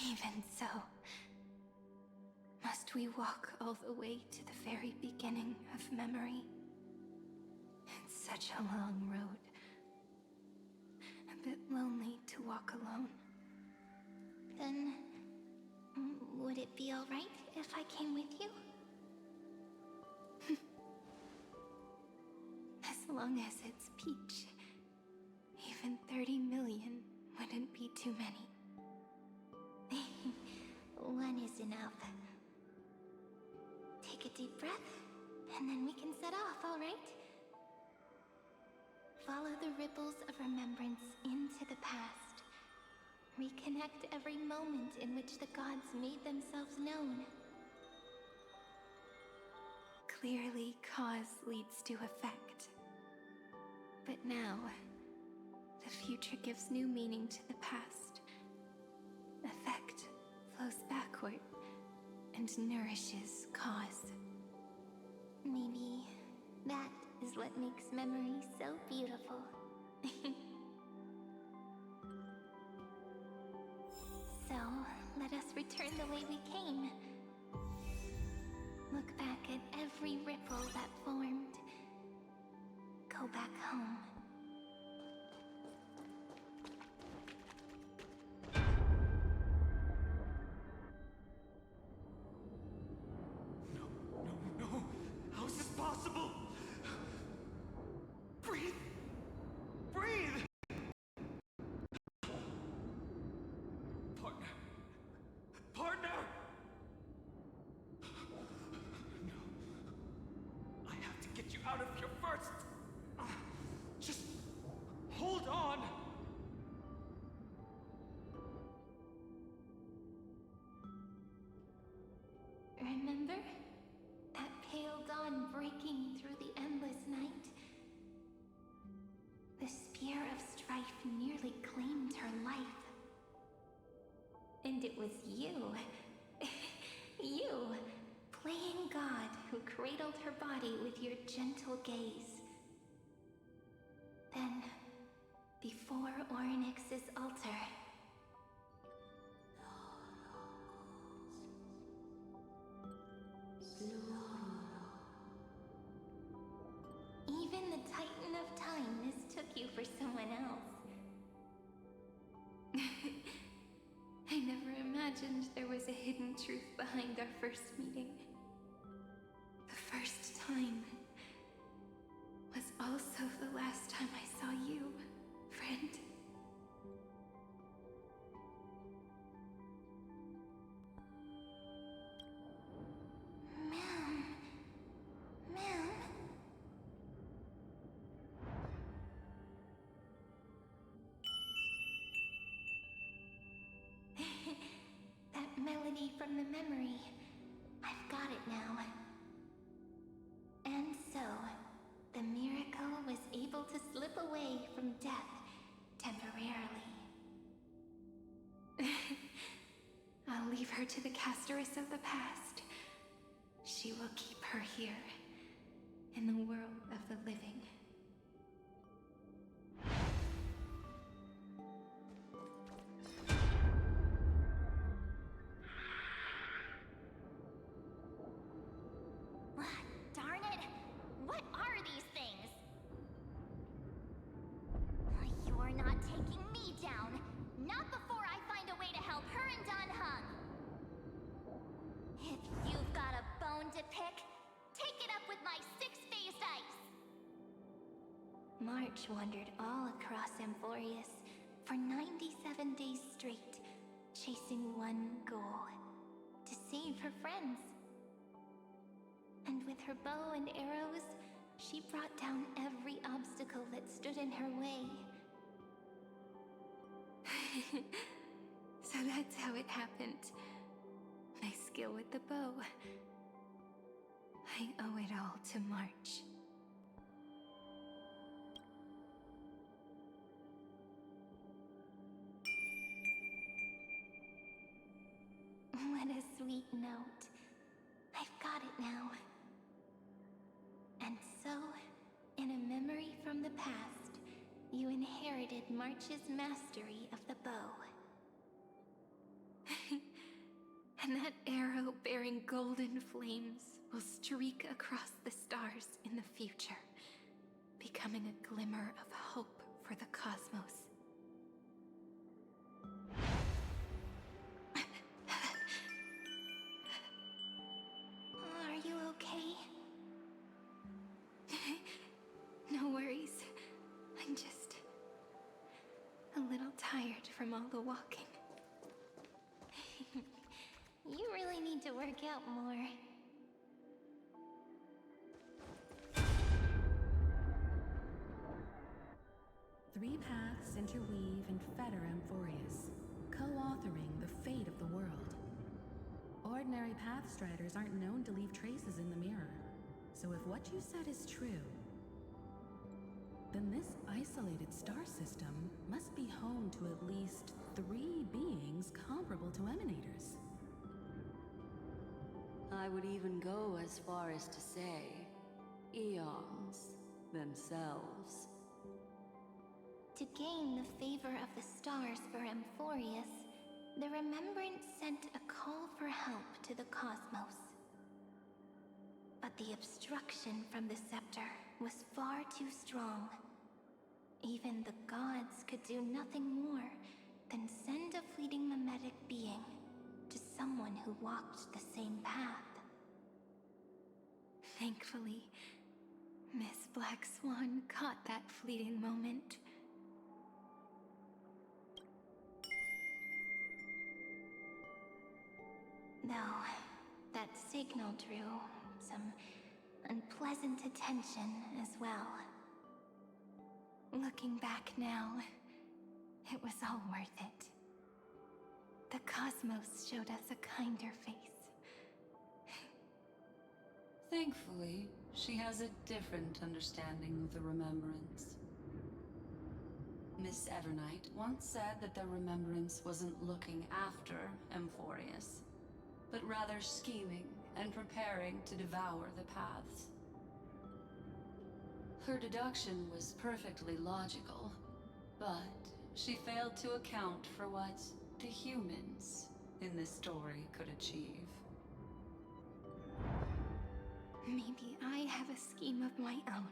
Even so, must we walk all the way to the very beginning of memory? It's such a long road. A bit lonely to walk alone. Then, would it be alright if I came with you? As long as it's Peach, even 30 million wouldn't be too many. One is enough. Take a deep breath, and then we can set off, alright? Follow the ripples of remembrance into the past. Reconnect every moment in which the gods made themselves known. Clearly, cause leads to effect. But now, the future gives new meaning to the past. Effect flows backward and nourishes cause. Maybe that is what makes memory so beautiful. So, let us return the way we came. Look back at every ripple that formed. Go back home. No! How is this possible? Breathe! Breathe! Partner! Partner! No. I have to get you out of here first! Just hold on! Remember? That pale dawn breaking through the endless night? The spear of strife nearly claimed her life. And it was you, you, playing God, who cradled her body with your gentle gaze. Then, before Ornyx's altar, our first meeting. The first time was also the last time I saw you, friend. Ma'am. Ma'am. That melody from the memory. I've got it now. And so, the miracle was able to slip away from death temporarily. I'll leave her to the casteress of the past. She will keep her here, in the world of the living. Darn it! What are these things? You're not taking me down. Not before I find a way to help her and Dunhung. If you've got a bone to pick, take it up with my six-phased ice. March wandered all across Amphorius for 97 days straight, chasing one goal: to save her friends. And with her bow and arrows, she brought down every obstacle that stood in her way. So that's how it happened. My skill with the bow. I owe it all to March. What a sweet note. I've got it now. And so, in a memory from the past, you inherited March's mastery of the bow. And that arrow bearing golden flames will streak across the stars in the future, becoming a glimmer of hope for the cosmos. Are you okay? No worries. I'm just a little tired from all the walking. You really need to work out more. Three paths interweave and fetter Amphorius, co-authoring the fate of the world. Ordinary pathstriders aren't known to leave traces in the mirror, so if what you said is true, then this isolated star system must be home to at least 3 beings comparable to Emanators. I would even go as far as to say, eons themselves. To gain the favor of the stars for Amphorius, the Remembrance sent a call for help to the cosmos. But the obstruction from the scepter was far too strong. Even the gods could do nothing more than send a fleeting mimetic being to someone who walked the same path. Thankfully, Miss Black Swan caught that fleeting moment. Though, that signal drew some unpleasant attention as well. Looking back now, it was all worth it. The cosmos showed us a kinder face. Thankfully, she has a different understanding of the Remembrance. Miss Evernight once said that the Remembrance wasn't looking after Amphorius, but rather scheming and preparing to devour the paths. Her deduction was perfectly logical, but she failed to account for what the humans in this story could achieve. Maybe I have a scheme of my own.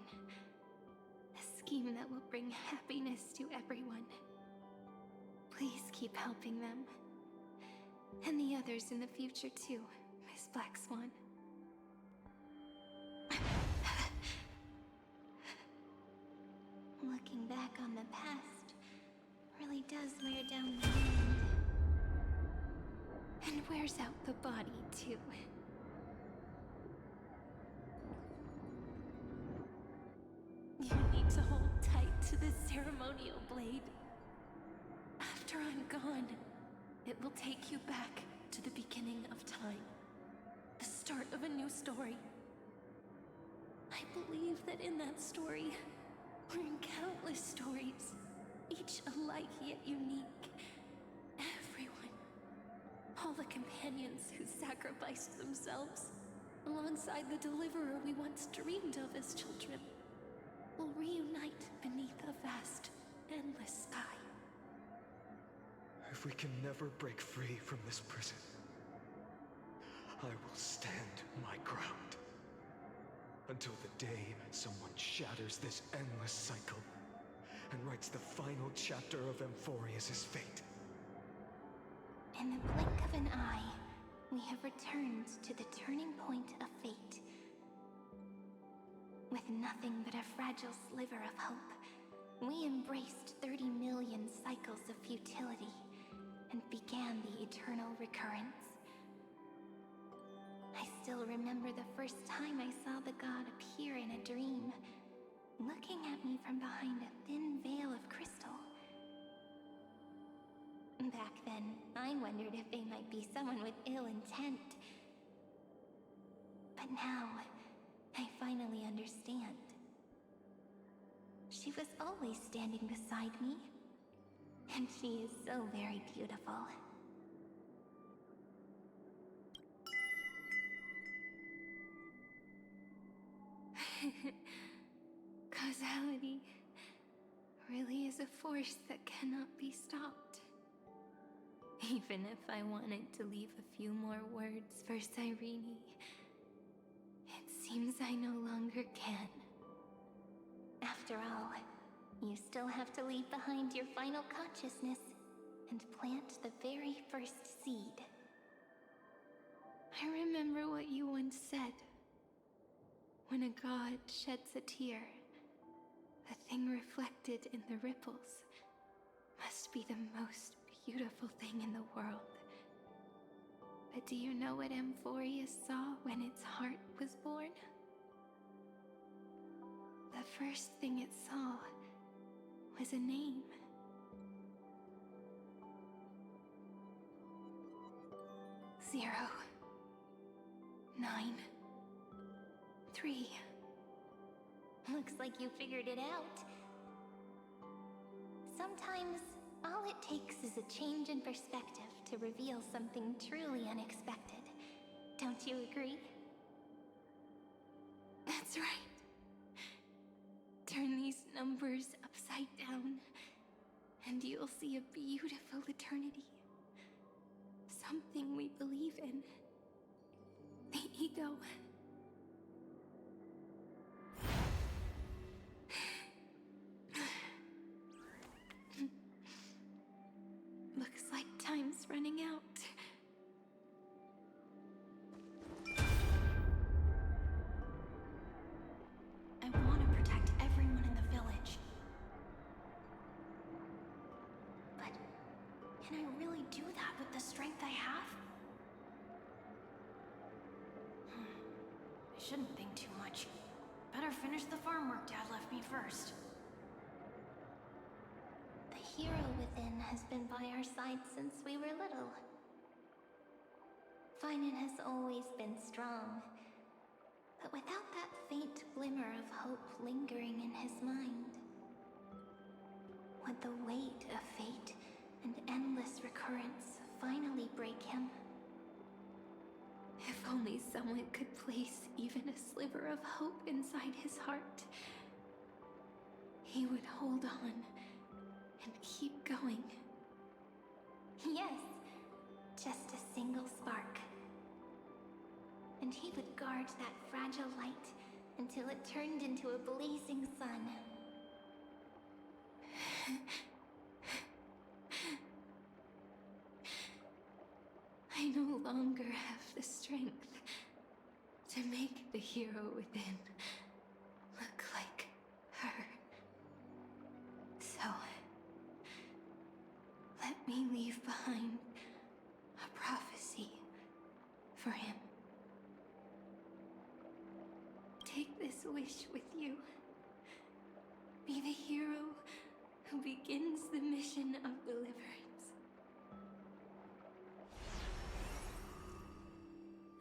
A scheme that will bring happiness to everyone. Please keep helping them. And the others in the future too, Miss Black Swan. Looking back on the past really does wear down the mind. And wears out the body, too. You need to hold tight to this ceremonial blade. After I'm gone, it will take you back to the beginning of time. The start of a new story. I believe that in that story, we're in countless stories, each alike yet unique. Everyone, all the companions who sacrificed themselves, alongside the deliverer we once dreamed of as children, will reunite beneath a vast, endless sky. If we can never break free from this prison, I will stand my ground. Until the day someone shatters this endless cycle and writes the final chapter of Amphorius' fate. In the blink of an eye, we have returned to the turning point of fate. With nothing but a fragile sliver of hope, we embraced 30 million cycles of futility and began the eternal recurrence. I still remember the first time I saw the god appear in a dream, looking at me from behind a thin veil of crystal. Back then, I wondered if they might be someone with ill intent. But now, I finally understand. She was always standing beside me, and she is so very beautiful. Causality really is a force that cannot be stopped. Even if I wanted to leave a few more words for Cyrene, it seems I no longer can. After all, you still have to leave behind your final consciousness and plant the very first seed. I remember what you once said. When a god sheds a tear, the thing reflected in the ripples must be the most beautiful thing in the world. But do you know what Amphorius saw when its heart was born? The first thing it saw was a name. 0, 9, 3. Looks like you figured it out. Sometimes, all it takes is a change in perspective to reveal something truly unexpected. Don't you agree? That's right. Turn these numbers upside down, and you'll see a beautiful eternity. Something we believe in. The ego. Looks like time's running out. I want to protect everyone in the village. But can I really do that with the strength I have? I shouldn't think too much. Better finish the farm work Dad left me first. The hero within has been by our side since we were little. Finan has always been strong, but without that faint glimmer of hope lingering in his mind. Would the weight of fate and endless recurrence finally break him? If only someone could place even a sliver of hope inside his heart, he would hold on and keep going. Yes, just a single spark. And he would guard that fragile light until it turned into a blazing sun. I no longer have the strength to make the hero within look like her. So, let me leave behind a prophecy for him. Take this wish with you. Be the hero who begins the mission of deliverance.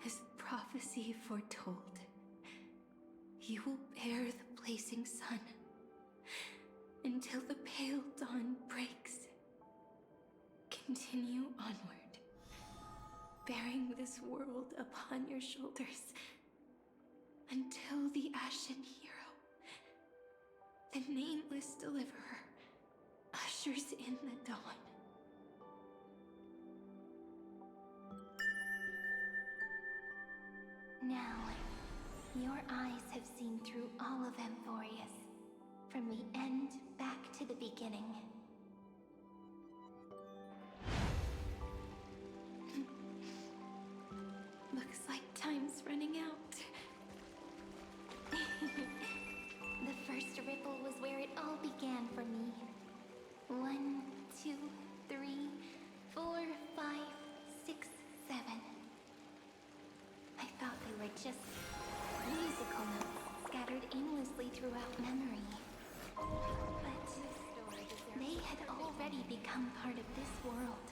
As prophecy foretold, you will bear the blazing sun until the pale dawn breaks. Continue onward, bearing this world upon your shoulders until the Ashen Hero, the nameless deliverer, ushers in the dawn. Now, your eyes have seen through all of Amphorius, from the end back to the beginning. Looks like time's running out. The first ripple was where it all began for me. 1, 2, 3, 4, 5, 6, 7. I thought they were just musical notes scattered aimlessly throughout memory. But they had already become part of this world.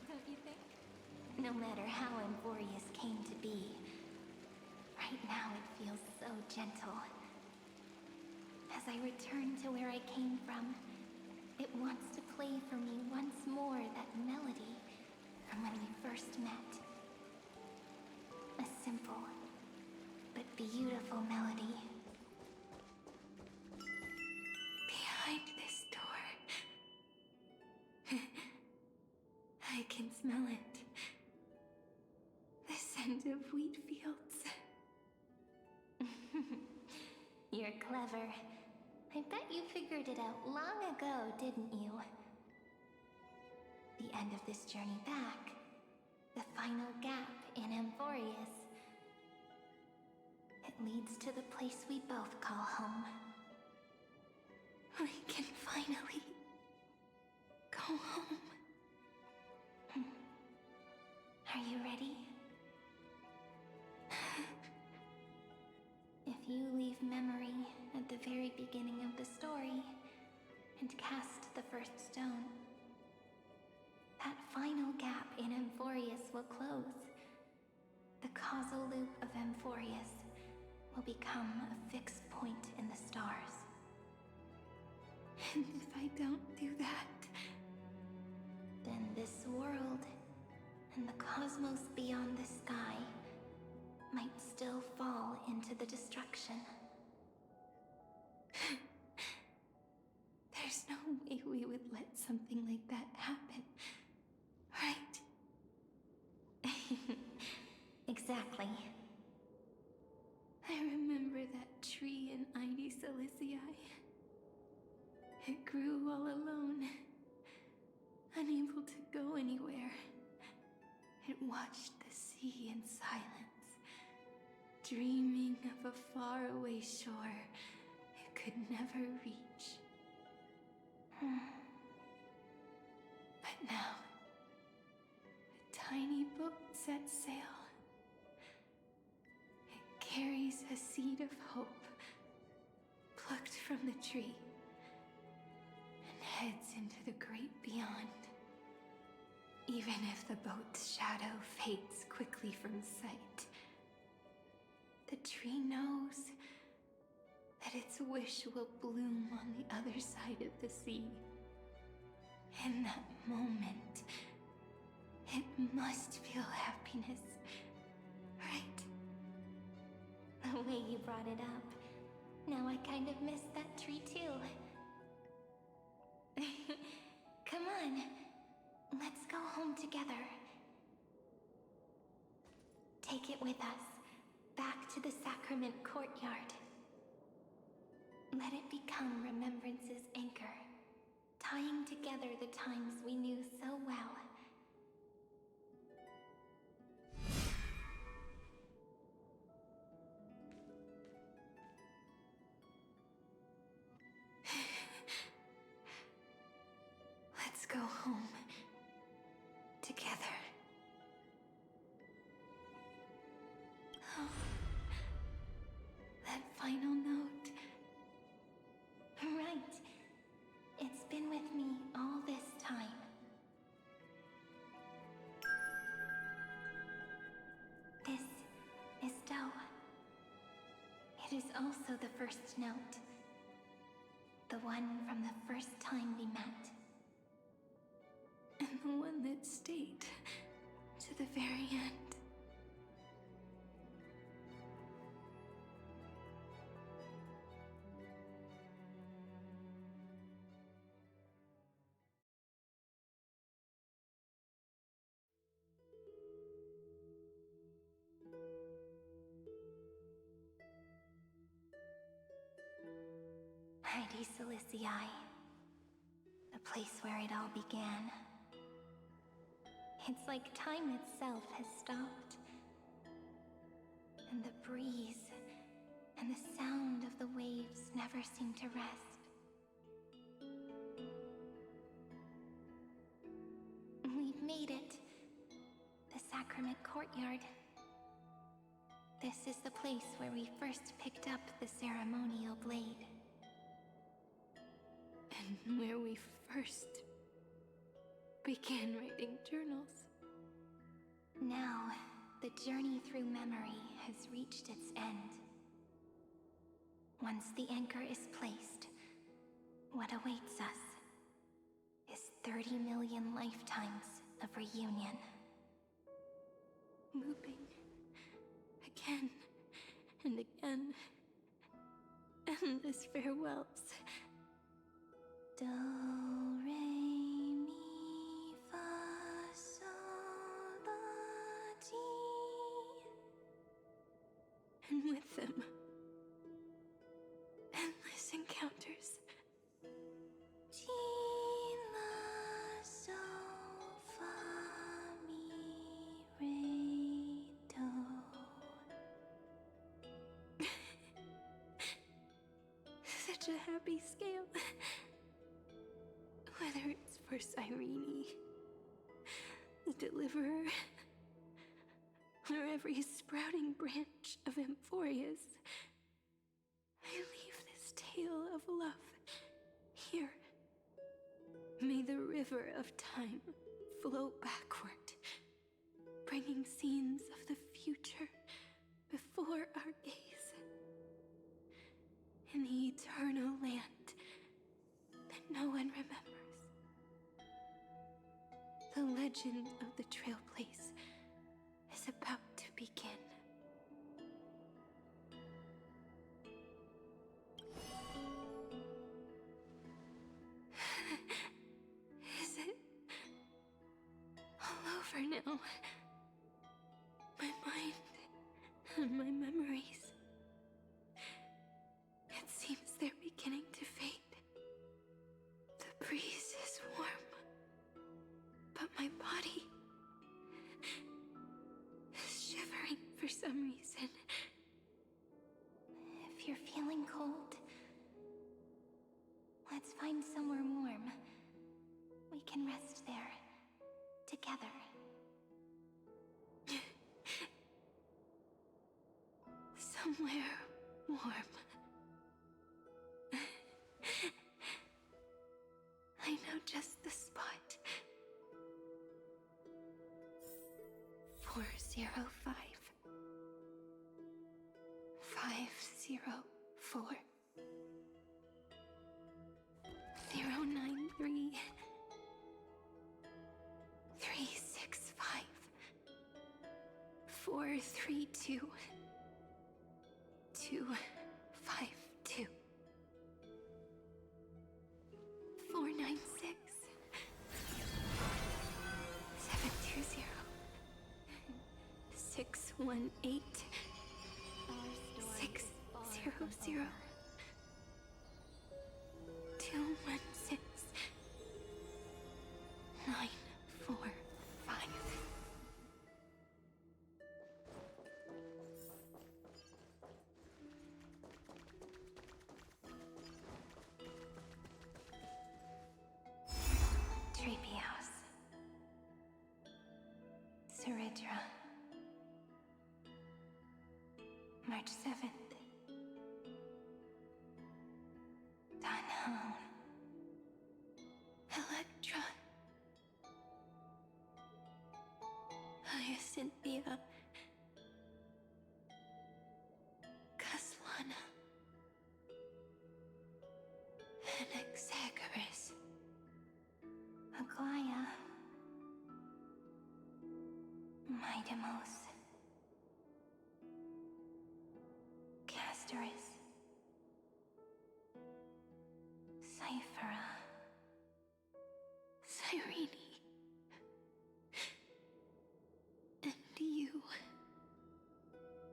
Don't you think? No matter how Amphorius came to be, right now it feels so gentle. As I return to where I came from, it wants to play for me once more that melody from when we first met. A simple, but beautiful melody. Behind this door, I can smell it. The scent of wheat fields. You're clever. I bet you figured it out long ago, didn't you? The end of this journey back. The final gap in Amphorius. It leads to the place we both call home. We can finally go home. Are you ready? If you leave memory at the very beginning of the story and cast the first stone, that final gap in Amphorius will close. The causal loop of Amphorius will become a fixed point in the stars. And if I don't do that, then this world and the cosmos beyond the sky might still fall into the destruction. There's no way we would let something like that happen, right? Exactly. I remember that tree in Ivy Silicii. It grew all alone, unable to go anywhere. It watched the sea in silence, dreaming of a faraway shore it could never reach. But now, a tiny boat sets sail. It carries a seed of hope, plucked from the tree, and heads into the great beyond. Even if the boat's shadow fades quickly from sight, the tree knows that its wish will bloom on the other side of the sea. In that moment, it must feel happiness, right? The way you brought it up, now I kind of miss that tree too. Come on, let's go home together. Take it with us, back to the Sacrament Courtyard. Let it become Remembrance's anchor, tying together the times we knew so well. go home. Together. Oh. That final note. Right. It's been with me all this time. This is Doe. It is also the first note. The one from the first time we met. And the one that stayed to the very end. Heidi Silicii, the place where it all began. It's like time itself has stopped. And the breeze and the sound of the waves never seem to rest. We've made it. The Sacrament Courtyard. This is the place where we first picked up the ceremonial blade. And where we first began writing journals. Now, the journey through memory has reached its end. Once the anchor is placed, what awaits us is 30 million lifetimes of reunion. Looping again and again. Endless farewells. Do, re, mi, fa, sol, la, ti. And with them, endless encounters. Ti, la, sol, fa, mi, re, do. Such a happy scale. Whether it's for Cyrene, the Deliverer, or every sprouting branch of Emphoria's, I leave this tale of love here. May the river of time flow backward, bringing scenes of the future before our gaze. In the eternal land that no one remembers. The legend of the Trail Place is about to begin. Is it all over now? My mind and my memories. It seems they're beginning to fade. The breeze is warm. But my body is shivering for some reason. If you're feeling cold, let's find somewhere warm. We can rest there, together. Somewhere warm. I know just the spot. 405 504 093 365 432 252 496 720 618 600 216 945. Trippier. March 7th. Down. Electra. Hyacinthia. Caslana. Anaxagoras. Aglaya. Midamos. Castoris. Cyphera. Cyrene. And you.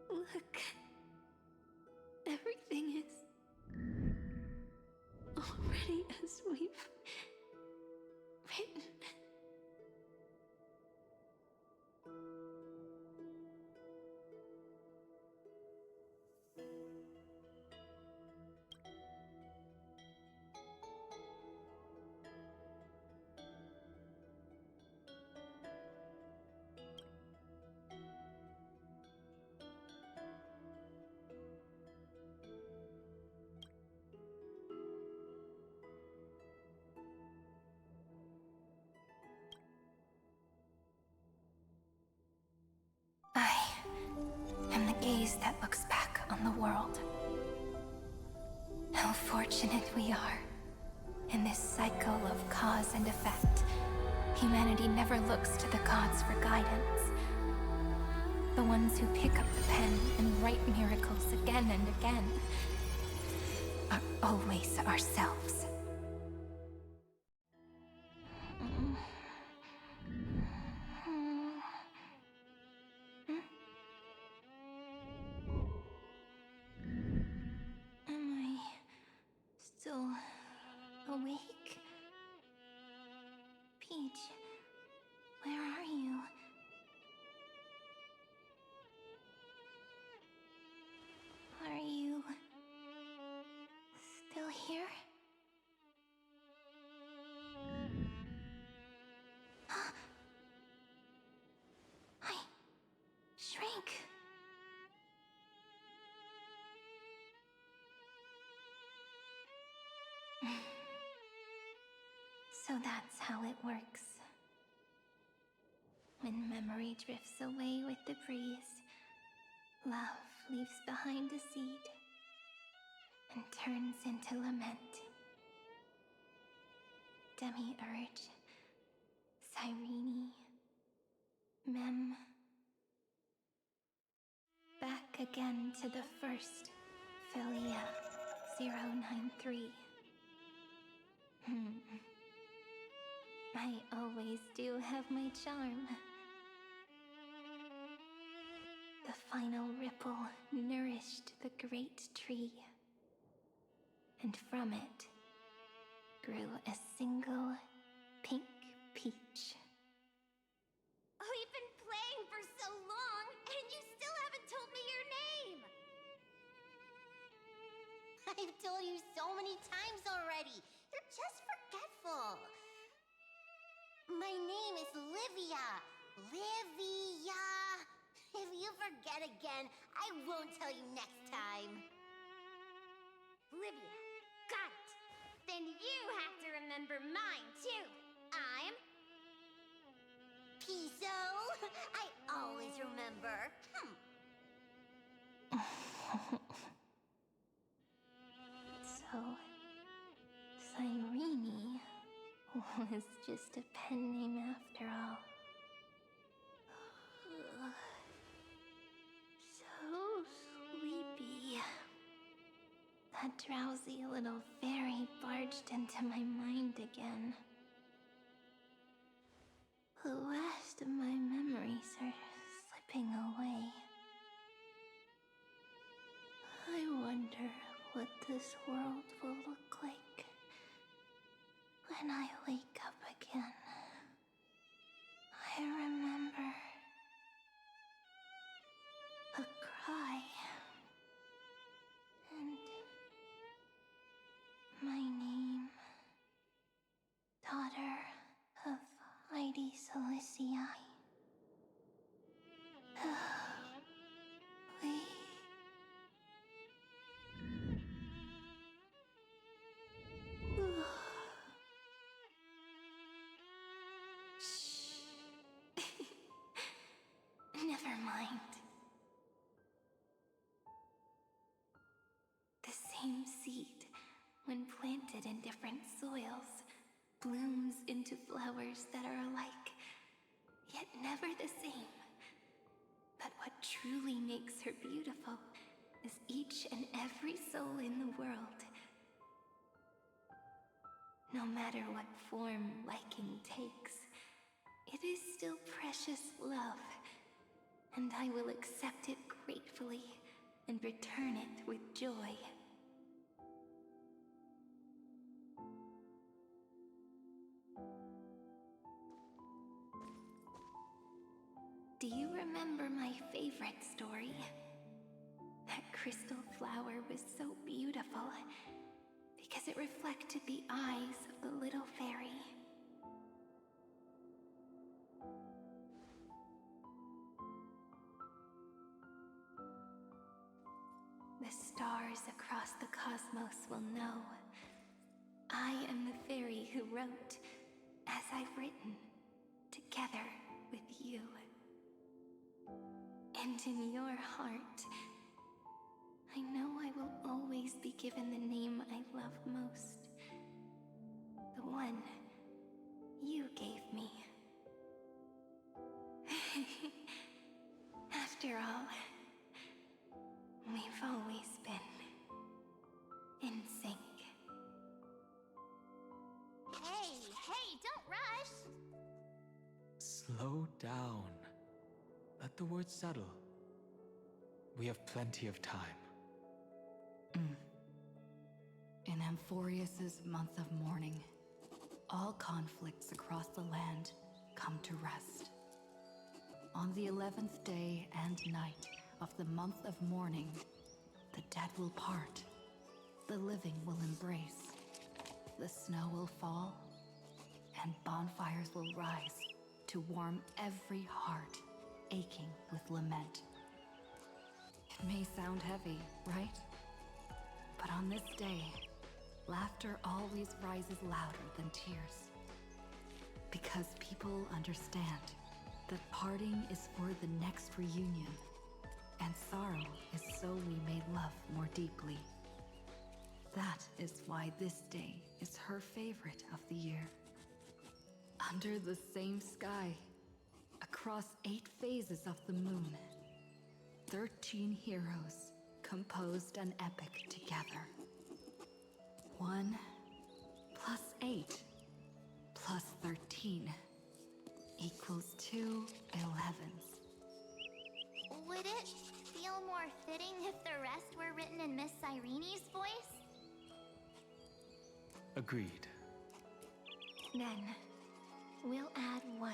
Look. Everything is already as we've written. I am the gaze that looks back on the world. How fortunate we are. In this cycle of cause and effect, humanity never looks to the gods for guidance. The ones who pick up the pen and write miracles again and again are always ourselves. Am I still awake? Peach, where are you? Are you still here? I shrank. So that's how it works. When memory drifts away with the breeze, love leaves behind a seed and turns into lament. Demiurge, Cyrene, Mem. Back again to the first, Philia 093. I always do have my charm. The final ripple nourished the great tree, and from it grew a single pink peach. We've been playing for so long, and you still haven't told me your name! I've told you so many times already. You're just forgetful. My name is Livia. Livia. If you forget again, I won't tell you next time. Livia. Got it. Then you have to remember mine, too. I'm... Piso. I always remember. So, Cyrene was just a pen name after all. So sleepy. That drowsy little fairy barged into my mind again. The last of my memories are slipping away. I wonder what this world will look like when I wake up again. I remember a cry and my name, daughter of Lady Celestii. planted in different soils, blooms into flowers that are alike, yet never the same. But what truly makes her beautiful is each and every soul in the world. No matter what form liking takes, it is still precious love, and I will accept it gratefully and return it with joy. Do you remember my favorite story? That crystal flower was so beautiful because it reflected the eyes of the little fairy. The stars across the cosmos will know I am the fairy who wrote, as I've written, together with you. And in your heart, I know I will always be given the name I love most. The one you gave me. After all, we've always been in sync. Hey, don't rush! Slow down. Let the words settle. We have plenty of time. In Amphorius's month of mourning, all conflicts across the land come to rest. On the 11th day and night of the month of mourning, the dead will part, the living will embrace, the snow will fall, and bonfires will rise to warm every heart aching with lament. It may sound heavy, right? But on this day, laughter always rises louder than tears. Because people understand that parting is for the next reunion, and sorrow is so we may love more deeply. That is why this day is her favorite of the year. Under the same sky, across 8 phases of the moon, 13 heroes composed an epic together. 1 plus 8 plus 13 equals 2 11s. Would it feel more fitting if the rest were written in Miss Cyrene's voice? Agreed. Then, we'll add 1.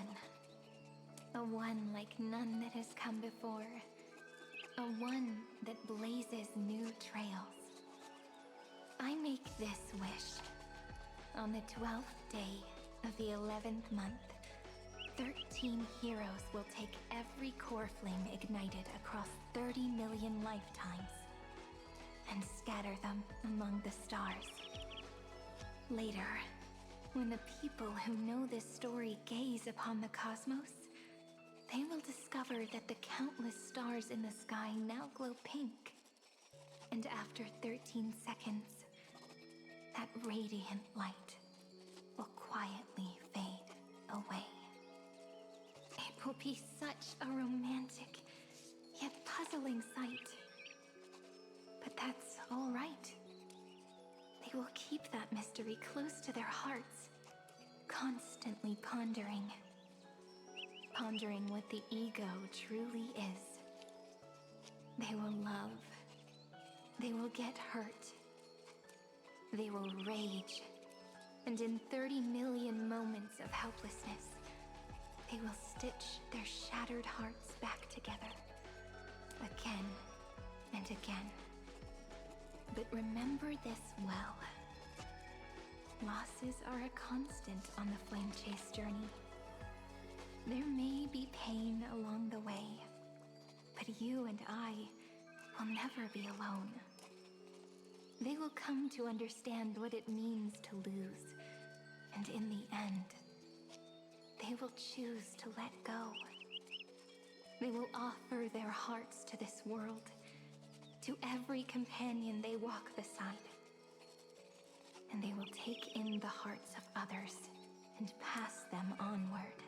A 1 like none that has come before. A 1 that blazes new trails. I make this wish. On the 12th day of the 11th month, 13 heroes will take every core flame ignited across 30 million lifetimes and scatter them among the stars. Later, when the people who know this story gaze upon the cosmos, they will discover that the countless stars in the sky now glow pink. And after 13 seconds, that radiant light will quietly fade away. It will be such a romantic, yet puzzling sight. But that's all right. They will keep that mystery close to their hearts, constantly pondering what the ego truly is. They will love. They will get hurt. They will rage. And in 30 million moments of helplessness, they will stitch their shattered hearts back together. Again and again. But remember this well. Losses are a constant on the Flame Chase journey. There may be pain along the way, but you and I will never be alone. They will come to understand what it means to lose, and in the end, they will choose to let go. They will offer their hearts to this world, to every companion they walk beside. and they will take in the hearts of others and pass them onward.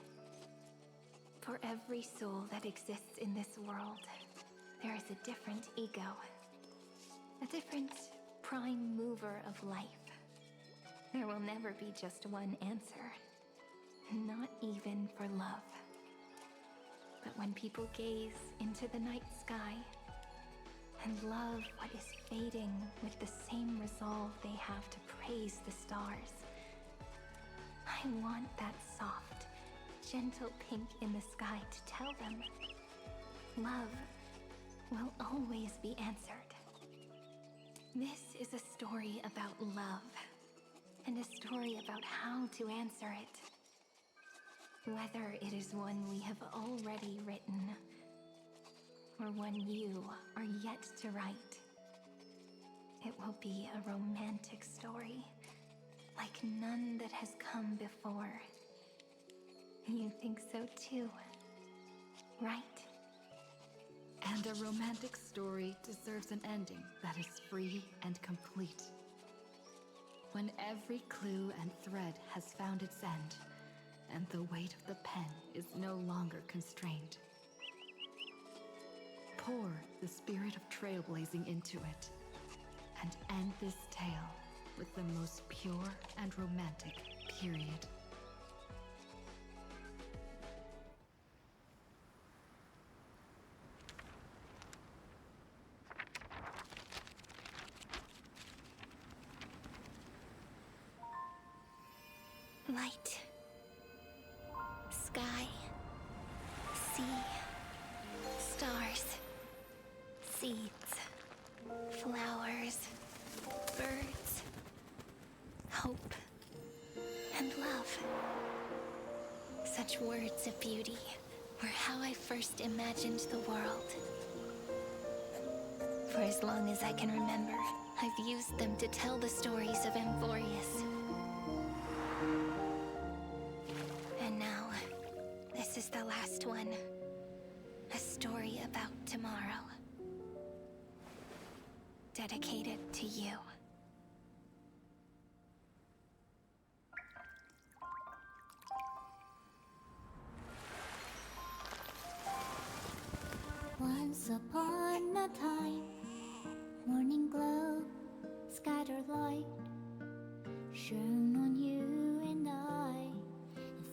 For every soul that exists in this world, there is a different ego, a different prime mover of life. There will never be just one answer, not even for love. But when people gaze into the night sky and love what is fading with the same resolve they have to praise the stars, I want that soft, gentle pink in the sky to tell them love will always be answered. This is a story about love, and a story about how to answer it. Whether it is one we have already written, or one you are yet to write, it will be a romantic story, like none that has come before. You think so too, right? And a romantic story deserves an ending that is free and complete. When every clue and thread has found its end, and the weight of the pen is no longer constrained. Pour the spirit of trailblazing into it, and end this tale with the most pure and romantic period. Light, sky, sea, stars, seeds, flowers, birds, hope, and love. Such words of beauty were how I first imagined the world. For as long as I can remember, I've used them to tell the stories of Amphorius. And now, this is the last one. A story about tomorrow. Dedicated to you. Once upon a time, morning glow, scattered light, shone on you and I.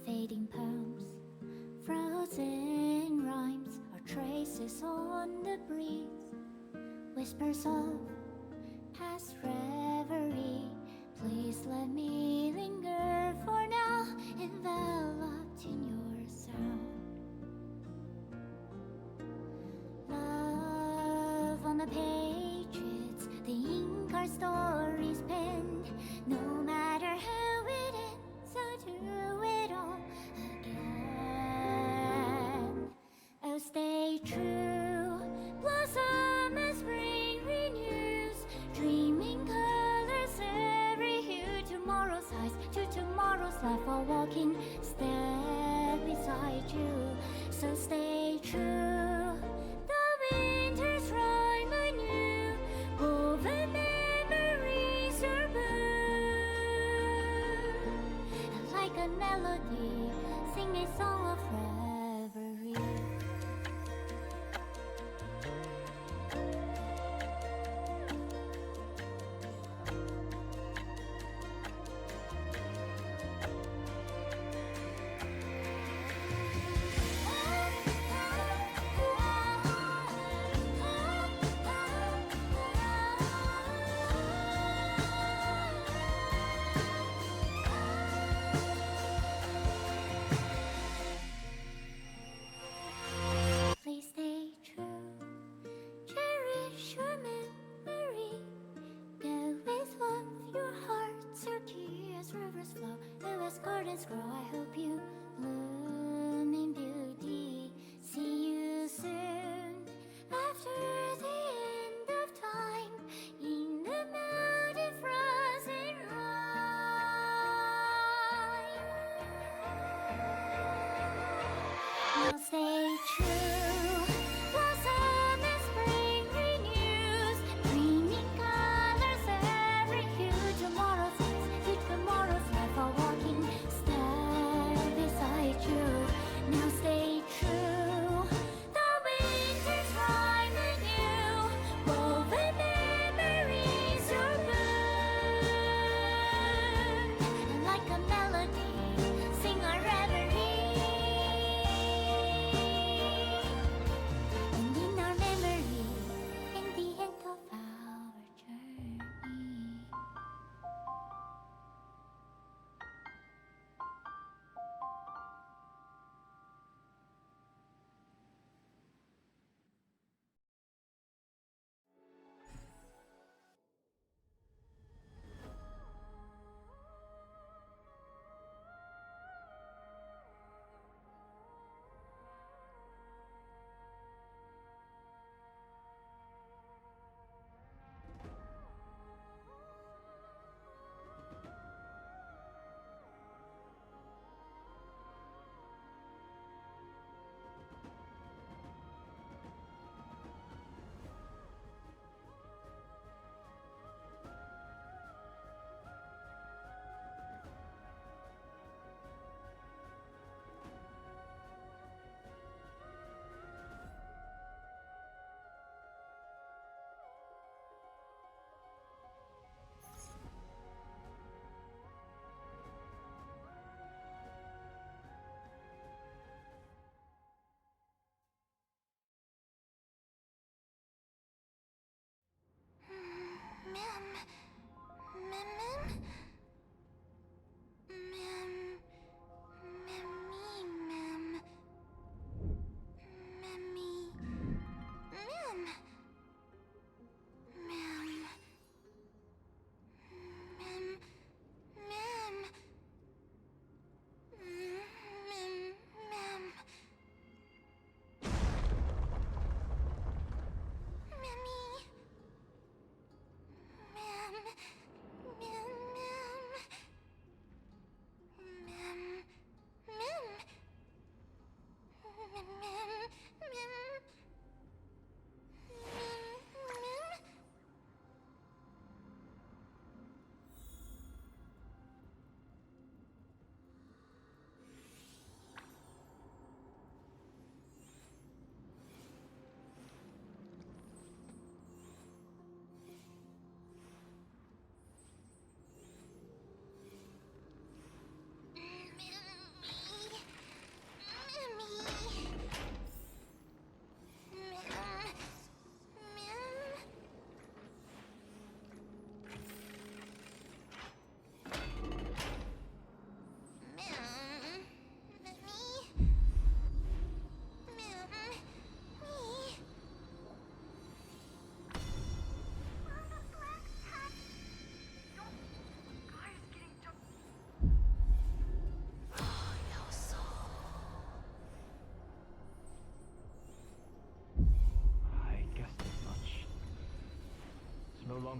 Fading poems, frozen rhymes, are traces on the breeze, whispers of past reverie. Please let me linger for now, enveloped in your sound. Love on the pages, the ink our stories penned. No matter how it ends, I'll do it all again. Oh, stay true, blossom as spring renews, dreaming colors every hue. Tomorrow's eyes to tomorrow's life, while walking step beside you. So stay true. The winter's rhyme anew, woven memories are blue. Like a melody, sing a song of reverie.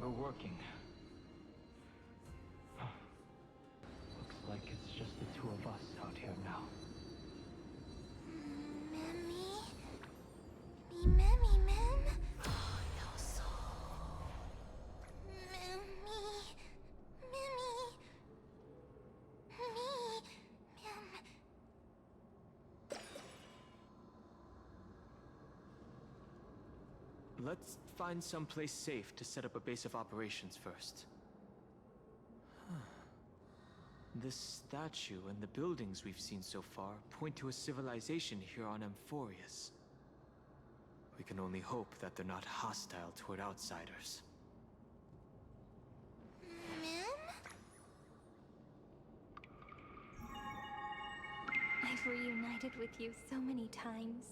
longer working. Looks like it's just the two of us out here now. Memmy, Mem. No soul. Memmy. Let's find someplace safe to set up a base of operations first. This statue and the buildings we've seen so far point to a civilization here on Amphorius. We can only hope that they're not hostile toward outsiders. I've reunited with you so many times,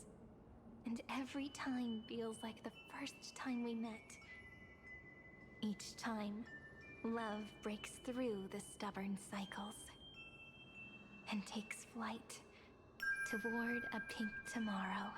and every time feels like the first time we met. Each time, love breaks through the stubborn cycles and takes flight toward a pink tomorrow.